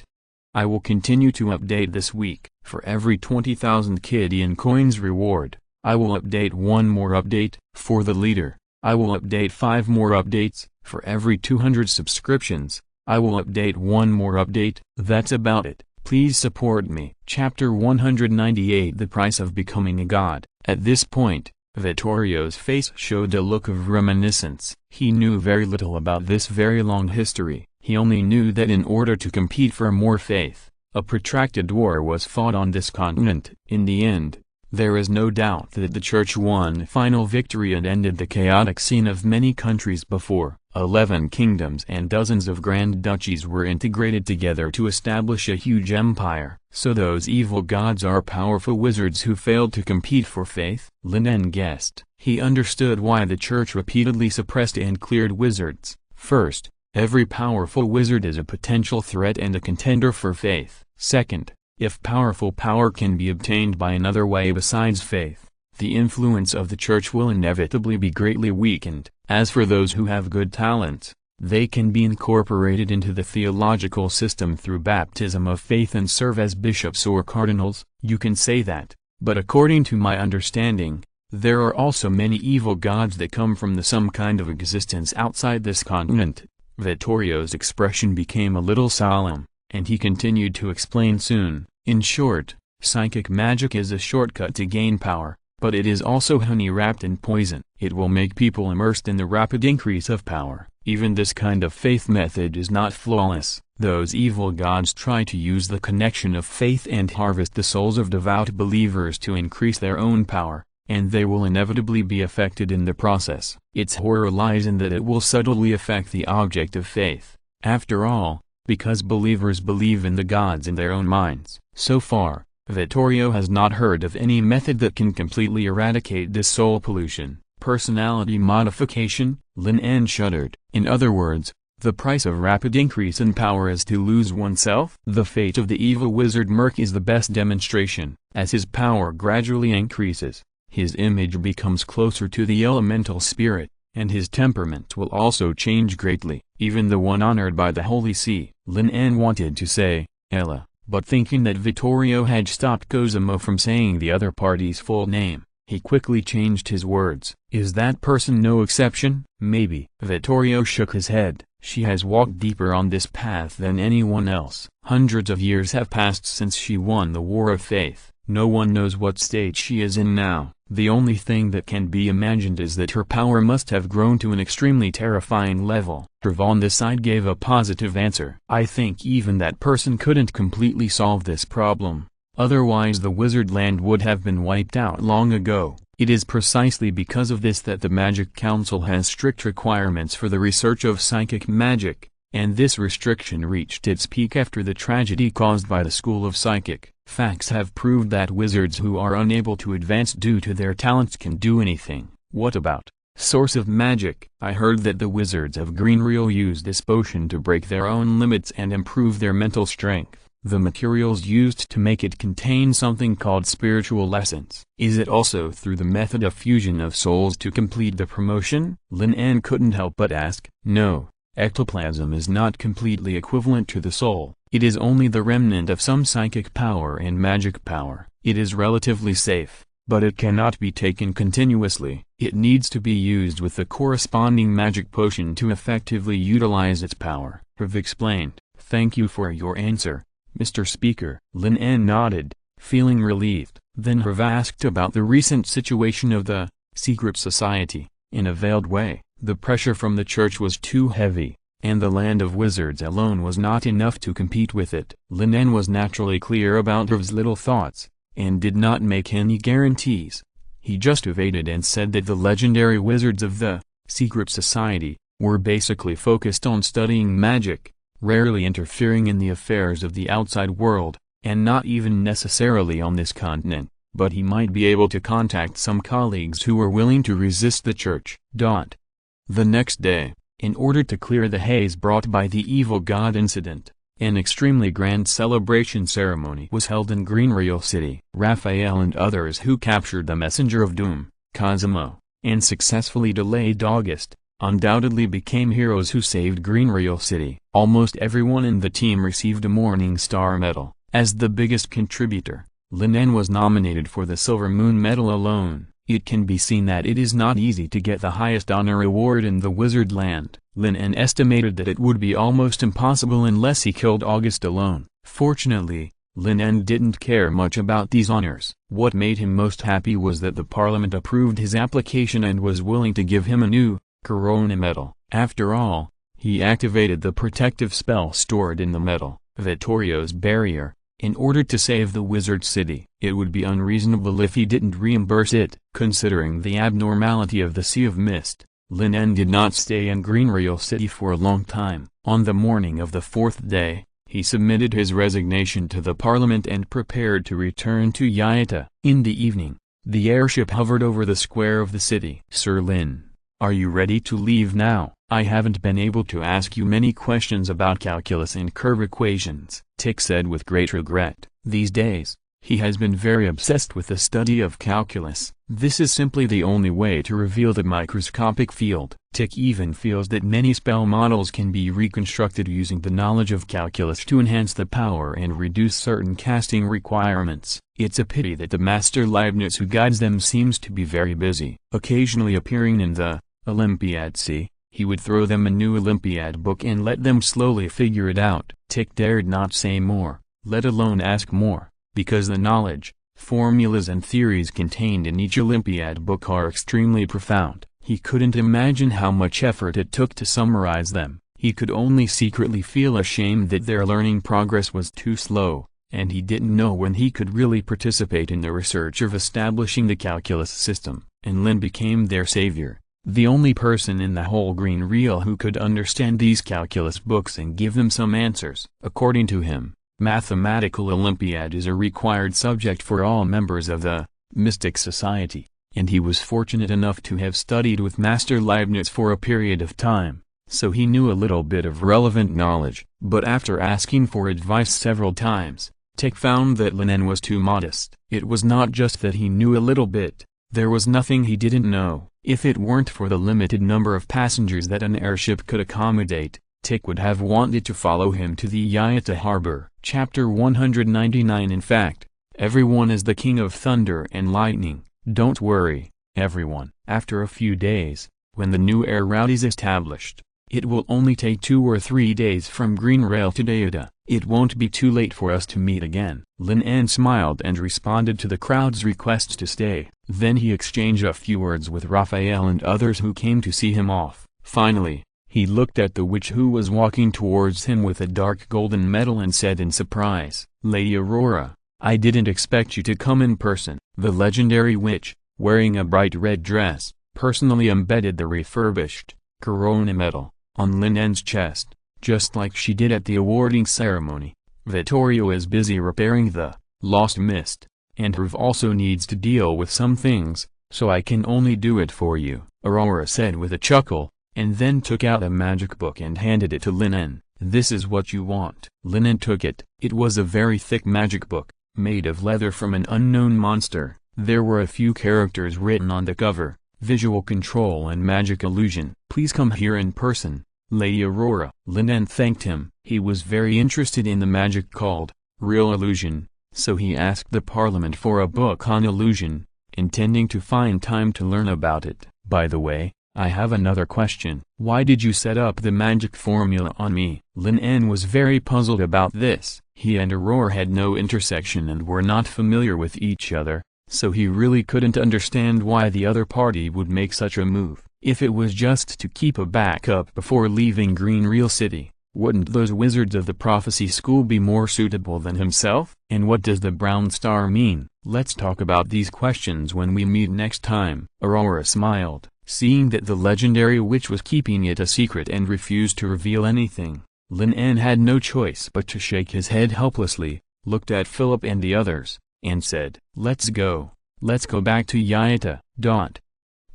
A: I will continue to update this week. For every 20,000 Kidian coins reward, I will update one more update. For the leader, I will update 5 more updates. For every 200 subscriptions, I will update one more update. That's about it. Please support me. Chapter 198 The Price of Becoming a God. At this point, Vittorio's face showed a look of reminiscence. He knew very little about this very long history. He only knew that in order to compete for more faith, a protracted war was fought on this continent. In the end, there is no doubt that the Church won final victory and ended the chaotic scene of many countries before. 11 kingdoms and dozens of grand duchies were integrated together to establish a huge empire. So those evil gods are powerful wizards who failed to compete for faith? Lin En guessed. He understood why the Church repeatedly suppressed and cleared wizards. First, every powerful wizard is a potential threat and a contender for faith. Second, if powerful power can be obtained by another way besides faith, the influence of the Church will inevitably be greatly weakened. As for those who have good talents, they can be incorporated into the theological system through baptism of faith and serve as bishops or cardinals. You can say that, but according to my understanding, there are also many evil gods that come from some kind of existence outside this continent. Vittorio's expression became a little solemn, and he continued to explain soon. In short, psychic magic is a shortcut to gain power, but it is also honey wrapped in poison. It will make people immersed in the rapid increase of power. Even this kind of faith method is not flawless. Those evil gods try to use the connection of faith and harvest the souls of devout believers to increase their own power, and they will inevitably be affected in the process. Its horror lies in that it will subtly affect the object of faith. After all, because believers believe in the gods in their own minds. So far, Vittorio has not heard of any method that can completely eradicate this soul pollution. Personality modification? Lin En shuddered. In other words, the price of rapid increase in power is to lose oneself? The fate of the evil wizard Merc is the best demonstration. As his power gradually increases, his image becomes closer to the elemental spirit, and his temperament will also change greatly, even the one honored by the Holy See. Lin En wanted to say, Ella, but thinking that Vittorio had stopped Cosimo from saying the other party's full name, he quickly changed his words. Is that person no exception? Maybe. Vittorio shook his head. She has walked deeper on this path than anyone else. Hundreds of years have passed since she won the War of Faith. No one knows what state she is in now. The only thing that can be imagined is that her power must have grown to an extremely terrifying level. Trev on this side gave a positive answer. I think even that person couldn't completely solve this problem. Otherwise the wizard land would have been wiped out long ago. It is precisely because of this that the Magic Council has strict requirements for the research of psychic magic, and this restriction reached its peak after the tragedy caused by the School of Psychic. Facts have proved that wizards who are unable to advance due to their talents can do anything. What about source of magic? I heard that the wizards of Greenreal use this potion to break their own limits and improve their mental strength. The materials used to make it contain something called spiritual essence. Is it also through the method of fusion of souls to complete the promotion? Lin En couldn't help but ask. No, ectoplasm is not completely equivalent to the soul. It is only the remnant of some psychic power and magic power. It is relatively safe, but it cannot be taken continuously. It needs to be used with the corresponding magic potion to effectively utilize its power. Trev explained. Thank you for your answer, Mr. Speaker. Lin En nodded, feeling relieved. Then Trev asked about the recent situation of the secret society. In a veiled way, the pressure from the church was too heavy, and the land of wizards alone was not enough to compete with it. Lin En was naturally clear about Trev's little thoughts, and did not make any guarantees. He just evaded and said that the legendary wizards of the secret society were basically focused on studying magic, rarely interfering in the affairs of the outside world, and not even necessarily on this continent, but he might be able to contact some colleagues who were willing to resist the church. The next day, in order to clear the haze brought by the evil god incident, an extremely grand celebration ceremony was held in Greenreal City. Raphael and others who captured the Messenger of Doom, Cosimo, and successfully delayed August, undoubtedly became heroes who saved Greenreal City. Almost everyone in the team received a Morning Star Medal. As the biggest contributor, Lin En was nominated for the Silver Moon Medal alone. It can be seen that it is not easy to get the highest honor award in the wizard land. Lin En estimated that it would be almost impossible unless he killed August alone. Fortunately, Lin En didn't care much about these honors. What made him most happy was that the parliament approved his application and was willing to give him a new Corona medal. After all, he activated the protective spell stored in the medal, Vittorio's barrier, in order to save the wizard city. It would be unreasonable if he didn't reimburse it. Considering the abnormality of the Sea of Mist, Lin En did not stay in Greenreal City for a long time. On the morning of the fourth day, he submitted his resignation to the parliament and prepared to return to Yaita. In the evening, the airship hovered over the square of the city. "Sir Lin, are you ready to leave now? I haven't been able to ask you many questions about calculus and curve equations," Tick said with great regret. These days, he has been very obsessed with the study of calculus. This is simply the only way to reveal the microscopic field. Tick even feels that many spell models can be reconstructed using the knowledge of calculus to enhance the power and reduce certain casting requirements. It's a pity that the master Leibniz who guides them seems to be very busy. Occasionally appearing in the Olympiad Sea, he would throw them a new Olympiad book and let them slowly figure it out. Tick dared not say more, let alone ask more, because the knowledge, formulas and theories contained in each Olympiad book are extremely profound. He couldn't imagine how much effort it took to summarize them. He could only secretly feel ashamed that their learning progress was too slow, and he didn't know when he could really participate in the research of establishing the calculus system. And Lin became their savior, the only person in the whole Green Reel who could understand these calculus books and give them some answers. According to him, Mathematical Olympiad is a required subject for all members of the Mystic Society, and he was fortunate enough to have studied with Master Leibniz for a period of time, so he knew a little bit of relevant knowledge. But after asking for advice several times, Tick found that Lin En was too modest. It was not just that he knew a little bit, there was nothing he didn't know. If it weren't for the limited number of passengers that an airship could accommodate, Tick would have wanted to follow him to the Yaita harbor. Chapter 199. In fact, everyone is the king of thunder and lightning. Don't worry, everyone. After a few days, when the new air route is established, it will only take 2 or 3 days from Greenrail to Yaita. It won't be too late for us to meet again. Lin En smiled and responded to the crowd's request to stay. Then he exchanged a few words with Raphael and others who came to see him off. Finally, he looked at the witch who was walking towards him with a dark golden medal and said in surprise, "Lady Aurora, I didn't expect you to come in person." The legendary witch, wearing a bright red dress, personally embedded the refurbished Corona medal on Lin En's chest, just like she did at the awarding ceremony. Vittorio is busy repairing the lost mist, and Herve also needs to deal with some things, so I can only do it for you, Aurora said with a chuckle, and then took out a magic book and handed it to Lin En. "This is what you want." Lin En took it. It was a very thick magic book, made of leather from an unknown monster. There were a few characters written on the cover: visual control and magic illusion. "Please come here in person, Lady Aurora." Lin En thanked him. He was very interested in the magic called real illusion, so he asked the parliament for a book on illusion, intending to find time to learn about it. "By the way, I have another question. Why did you set up the magic formula on me?" Lin En was very puzzled about this. He and Aurora had no intersection and were not familiar with each other, so he really couldn't understand why the other party would make such a move. If it was just to keep a backup before leaving Greenreal City, wouldn't those wizards of the prophecy school be more suitable than himself? And what does the brown star mean? Let's talk about these questions when we meet next time. Aurora smiled, seeing that the legendary witch was keeping it a secret and refused to reveal anything. Lin En had no choice but to shake his head helplessly, looked at Philip and the others, and said, "Let's go. Let's go back to Yaita."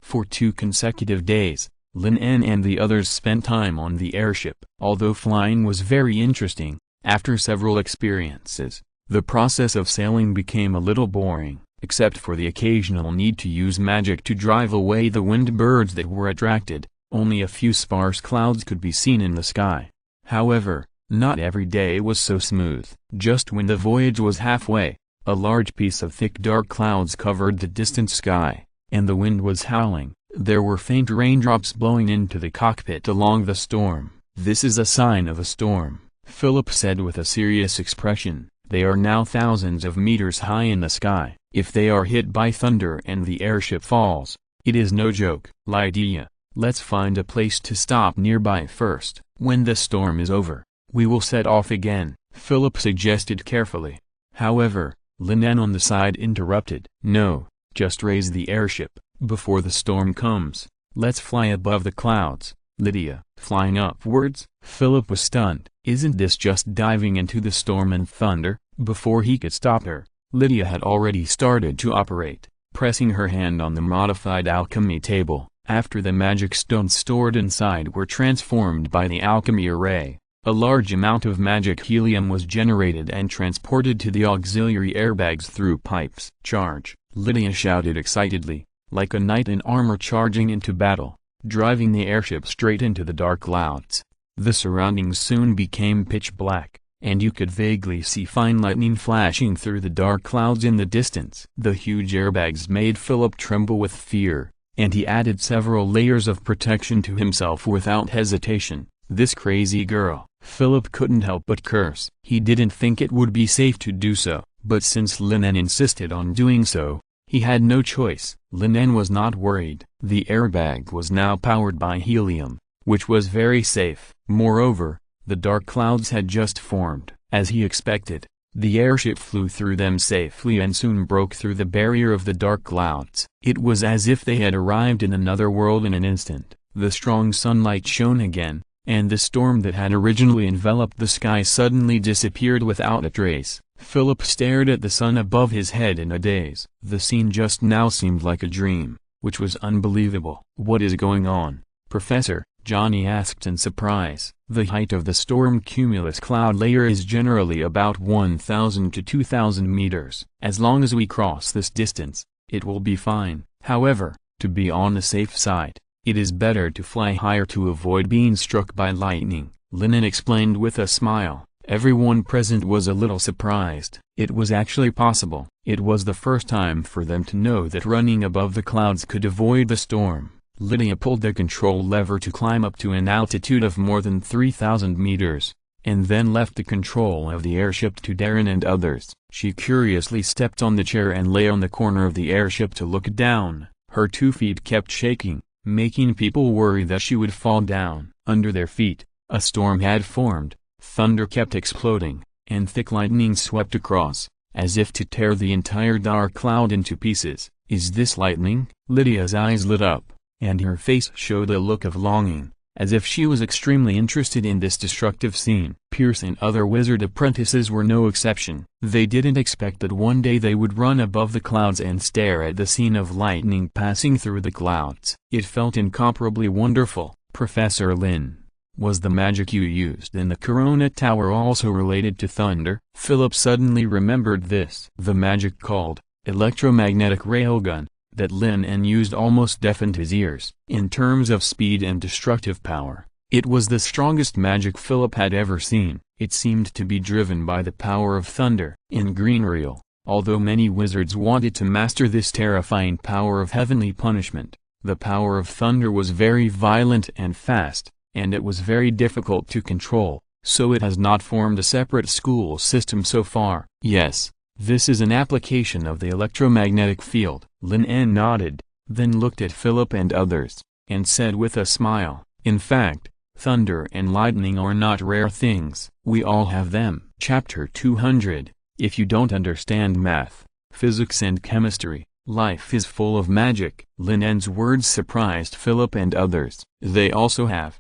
A: For 2 consecutive days, Lin En and the others spent time on the airship. Although flying was very interesting, after several experiences, the process of sailing became a little boring, except for the occasional need to use magic to drive away the wind birds that were attracted. Only a few sparse clouds could be seen in the sky. However, not every day was so smooth. Just when the voyage was halfway, a large piece of thick dark clouds covered the distant sky, and the wind was howling. There were faint raindrops blowing into the cockpit along the storm. "This is a sign of a storm," Philip said with a serious expression. "They are now thousands of meters high in the sky. If they are hit by thunder and the airship falls, it is no joke." "Lydia, let's find a place to stop nearby first. When the storm is over, we will set off again," Philip suggested carefully. However, Lin En on the side interrupted. "No, just raise the airship, before the storm comes. Let's fly above the clouds." "Lydia, flying upwards?" Philip was stunned. "Isn't this just diving into the storm and thunder?" Before he could stop her, Lydia had already started to operate, pressing her hand on the modified alchemy table. After the magic stones stored inside were transformed by the alchemy array, a large amount of magic helium was generated and transported to the auxiliary airbags through pipes. "Charge!" Lydia shouted excitedly, like a knight in armor charging into battle, driving the airship straight into the dark clouds. The surroundings soon became pitch black, and you could vaguely see fine lightning flashing through the dark clouds in the distance. The huge airbags made Philip tremble with fear, and he added several layers of protection to himself without hesitation. This crazy girl. Philip couldn't help but curse. He didn't think it would be safe to do so, but since Lin En insisted on doing so, he had no choice. Lin En was not worried. The airbag was now powered by helium, which was very safe. Moreover, the dark clouds had just formed. As he expected, the airship flew through them safely and soon broke through the barrier of the dark clouds. It was as if they had arrived in another world in an instant. The strong sunlight shone again, and the storm that had originally enveloped the sky suddenly disappeared without a trace. Philip stared at the sun above his head in a daze. The scene just now seemed like a dream, which was unbelievable. "What is going on, Professor?" Johnny asked in surprise. "The height of the storm cumulus cloud layer is generally about 1,000 to 2,000 meters. As long as we cross this distance, it will be fine. However, to be on the safe side, it is better to fly higher to avoid being struck by lightning," Lin En explained with a smile. Everyone present was a little surprised. It was actually possible. It was the first time for them to know that running above the clouds could avoid the storm. Lydia pulled the control lever to climb up to an altitude of more than 3,000 meters, and then left the control of the airship to Darren and others. She curiously stepped on the chair and lay on the corner of the airship to look down. Her 2 feet kept shaking, making people worry that she would fall down. Under their feet, a storm had formed. Thunder kept exploding, and thick lightning swept across, as if to tear the entire dark cloud into pieces. "Is this lightning?" Lydia's eyes lit up, and her face showed a look of longing, as if she was extremely interested in this destructive scene. Pierce and other wizard apprentices were no exception. They didn't expect that one day they would run above the clouds and stare at the scene of lightning passing through the clouds. "It felt incomparably wonderful." "Professor Lin, was the magic you used in the Corona Tower also related to thunder?" Philip suddenly remembered this. The magic called electromagnetic railgun that Lin En used almost deafened his ears. In terms of speed and destructive power, it was the strongest magic Philip had ever seen. It seemed to be driven by the power of thunder. In Greenreal, although many wizards wanted to master this terrifying power of heavenly punishment, the power of thunder was very violent and fast, and it was very difficult to control, so it has not formed a separate school system so far. "Yes, this is an application of the electromagnetic field." Lin En nodded, then looked at Philip and others, and said with a smile, "In fact, thunder and lightning are not rare things. We all have them." Chapter 200. If you don't understand math, physics and chemistry. Life is full of magic. Lin En's words surprised Philip and others. They also have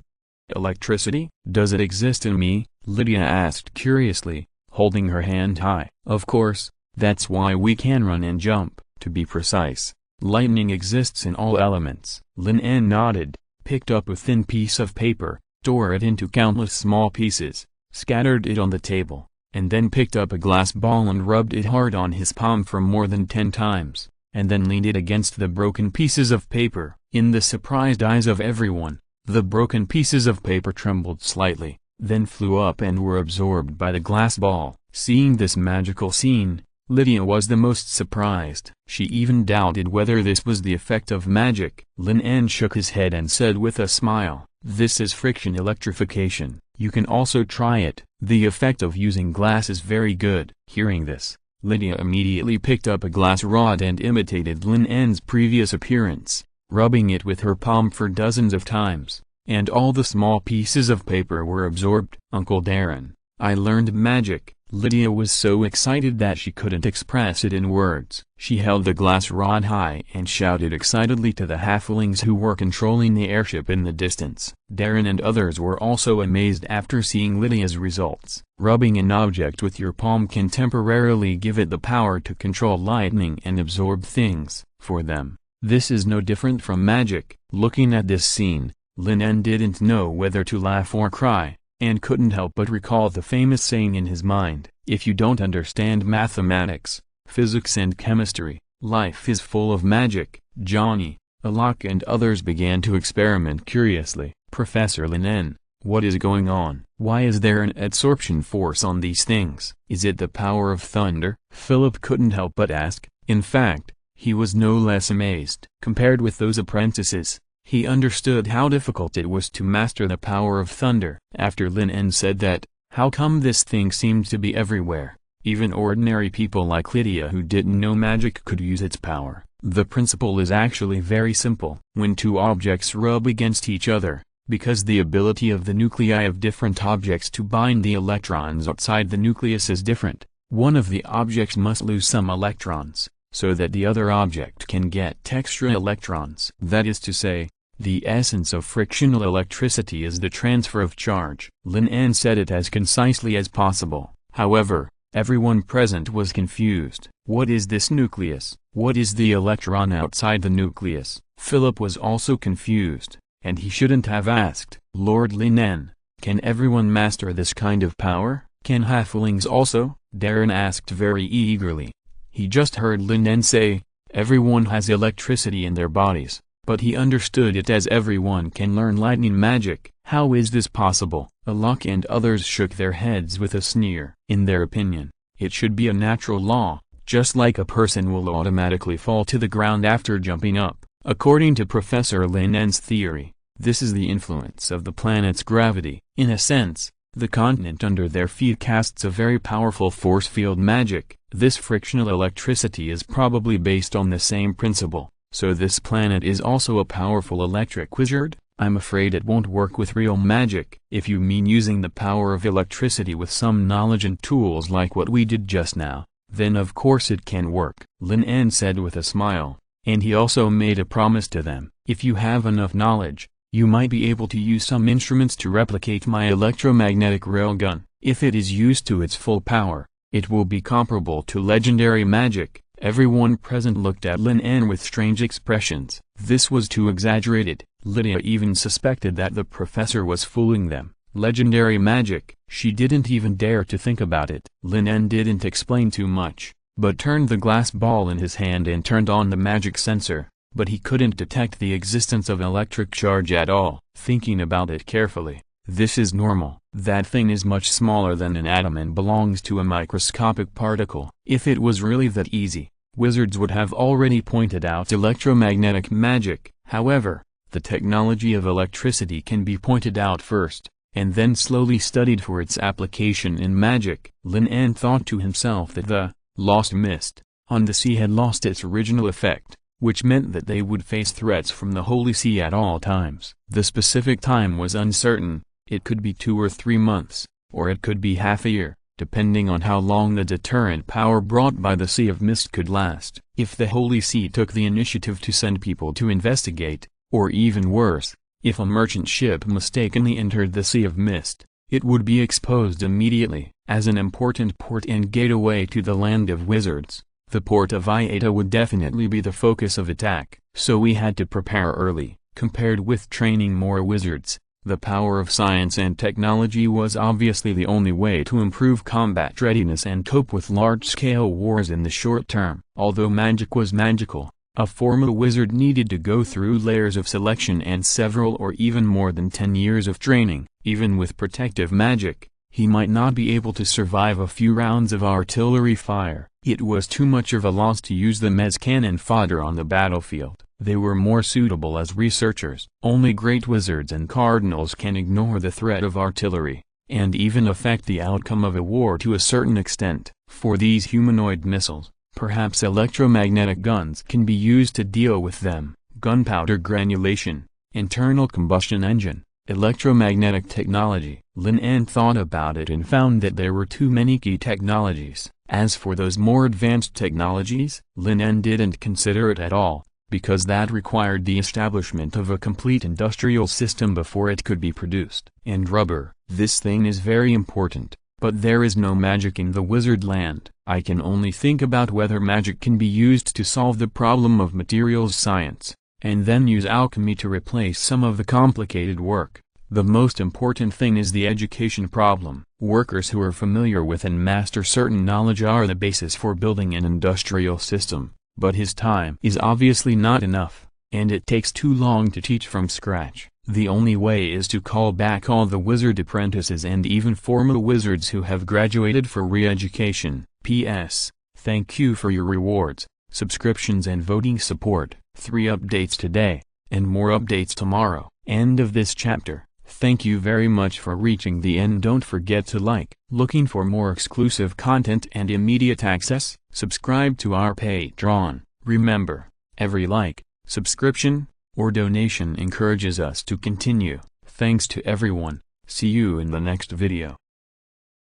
A: electricity? Does it exist in me? Lydia asked curiously, holding her hand high. Of course, that's why we can run and jump, to be precise. Lightning exists in all elements. Lin En nodded, picked up a thin piece of paper, tore it into countless small pieces, scattered it on the table, and then picked up a glass ball and rubbed it hard on his palm for more than 10 times, and then leaned it against the broken pieces of paper. In the surprised eyes of everyone, the broken pieces of paper trembled slightly, then flew up and were absorbed by the glass ball. Seeing this magical scene, Lydia was the most surprised. She even doubted whether this was the effect of magic. Lin En shook his head and said with a smile, "This is friction electrification. You can also try it. The effect of using glass is very good." Hearing this, Lydia immediately picked up a glass rod and imitated Lin En's previous appearance, rubbing it with her palm for dozens of times, and all the small pieces of paper were absorbed. "Uncle Darren, I learned magic." Lydia was so excited that she couldn't express it in words. She held the glass rod high and shouted excitedly to the halflings who were controlling the airship in the distance. Darren and others were also amazed after seeing Lydia's results. Rubbing an object with your palm can temporarily give it the power to control lightning and absorb things for them. This is no different from magic. Looking at this scene, Lin En didn't know whether to laugh or cry, and couldn't help but recall the famous saying in his mind, "If you don't understand mathematics, physics and chemistry, life is full of magic." Johnny, Alok and others began to experiment curiously. "Professor Lin En, what is going on? Why is there an adsorption force on these things? Is it the power of thunder?" Philip couldn't help but ask. In fact, he was no less amazed. Compared with those apprentices, he understood how difficult it was to master the power of thunder. After Lin En said that, how come this thing seemed to be everywhere? Even ordinary people like Lydia who didn't know magic could use its power. The principle is actually very simple. When two objects rub against each other, because the ability of the nuclei of different objects to bind the electrons outside the nucleus is different, one of the objects must lose some electrons, so that the other object can get extra electrons. That is to say, the essence of frictional electricity is the transfer of charge. Lin En said it as concisely as possible. However, everyone present was confused. What is this nucleus? What is the electron outside the nucleus? Philip was also confused, and he shouldn't have asked. "Lord Lin En, can everyone master this kind of power? Can halflings also?" Darren asked very eagerly. He just heard Lin En say, "Everyone has electricity in their bodies," but he understood it as everyone can learn lightning magic. How is this possible? Alok and others shook their heads with a sneer. In their opinion, it should be a natural law, just like a person will automatically fall to the ground after jumping up. According to Professor Lin En's theory, this is the influence of the planet's gravity. In a sense, the continent under their feet casts a very powerful force field magic. This frictional electricity is probably based on the same principle. So this planet is also a powerful electric wizard? I'm afraid it won't work with real magic. If you mean using the power of electricity with some knowledge and tools like what we did just now, then of course it can work, Lin En said with a smile, and he also made a promise to them. If you have enough knowledge, you might be able to use some instruments to replicate my electromagnetic railgun. If it is used to its full power, it will be comparable to legendary magic. Everyone present looked at Lin En with strange expressions. This was too exaggerated. Lydia even suspected that the professor was fooling them. Legendary magic. She didn't even dare to think about it. Lin En didn't explain too much, but turned the glass ball in his hand and turned on the magic sensor, but he couldn't detect the existence of electric charge at all. Thinking about it carefully, this is normal. That thing is much smaller than an atom and belongs to a microscopic particle. If it was really that easy, wizards would have already pointed out electromagnetic magic. However, the technology of electricity can be pointed out first, and then slowly studied for its application in magic. Lin En thought to himself that the lost mist on the sea had lost its original effect, which meant that they would face threats from the Holy See at all times. The specific time was uncertain. It could be 2 or 3 months, or it could be half a year. depending on how long the deterrent power brought by the Sea of Mist could last. If the Holy See took the initiative to send people to investigate, or even worse, if a merchant ship mistakenly entered the Sea of Mist, it would be exposed immediately. As an important port and gateway to the land of wizards, the port of Iata would definitely be the focus of attack. So we had to prepare early. Compared with training more wizards, the power of science and technology was obviously the only way to improve combat readiness and cope with large-scale wars in the short term. Although magic was magical, a former wizard needed to go through layers of selection and several or even more than 10 years of training. Even with protective magic, he might not be able to survive a few rounds of artillery fire. It was too much of a loss to use them as cannon fodder on the battlefield. They were more suitable as researchers. Only great wizards and cardinals can ignore the threat of artillery, and even affect the outcome of a war to a certain extent. For these humanoid missiles, perhaps electromagnetic guns can be used to deal with them. Gunpowder granulation, internal combustion engine, electromagnetic technology. Lin En thought about it and found that there were too many key technologies. As for those more advanced technologies, Lin En didn't consider it at all, because that required the establishment of a complete industrial system before it could be produced. And rubber, this thing is very important, but there is no magic in the wizard land. I can only think about whether magic can be used to solve the problem of materials science, and then use alchemy to replace some of the complicated work. The most important thing is the education problem. Workers who are familiar with and master certain knowledge are the basis for building an industrial system. But his time is obviously not enough, and it takes too long to teach from scratch. The only way is to call back all the wizard apprentices and even former wizards who have graduated for re-education. P.S. Thank you for your rewards, subscriptions and voting support. 3 updates today, and more updates tomorrow. End of this chapter. Thank you very much for reaching the end. Don't forget to like. Looking for more exclusive content and immediate access? Subscribe to our Patreon. Remember, every like, subscription, or donation encourages us to continue. Thanks to everyone. See you in the next video.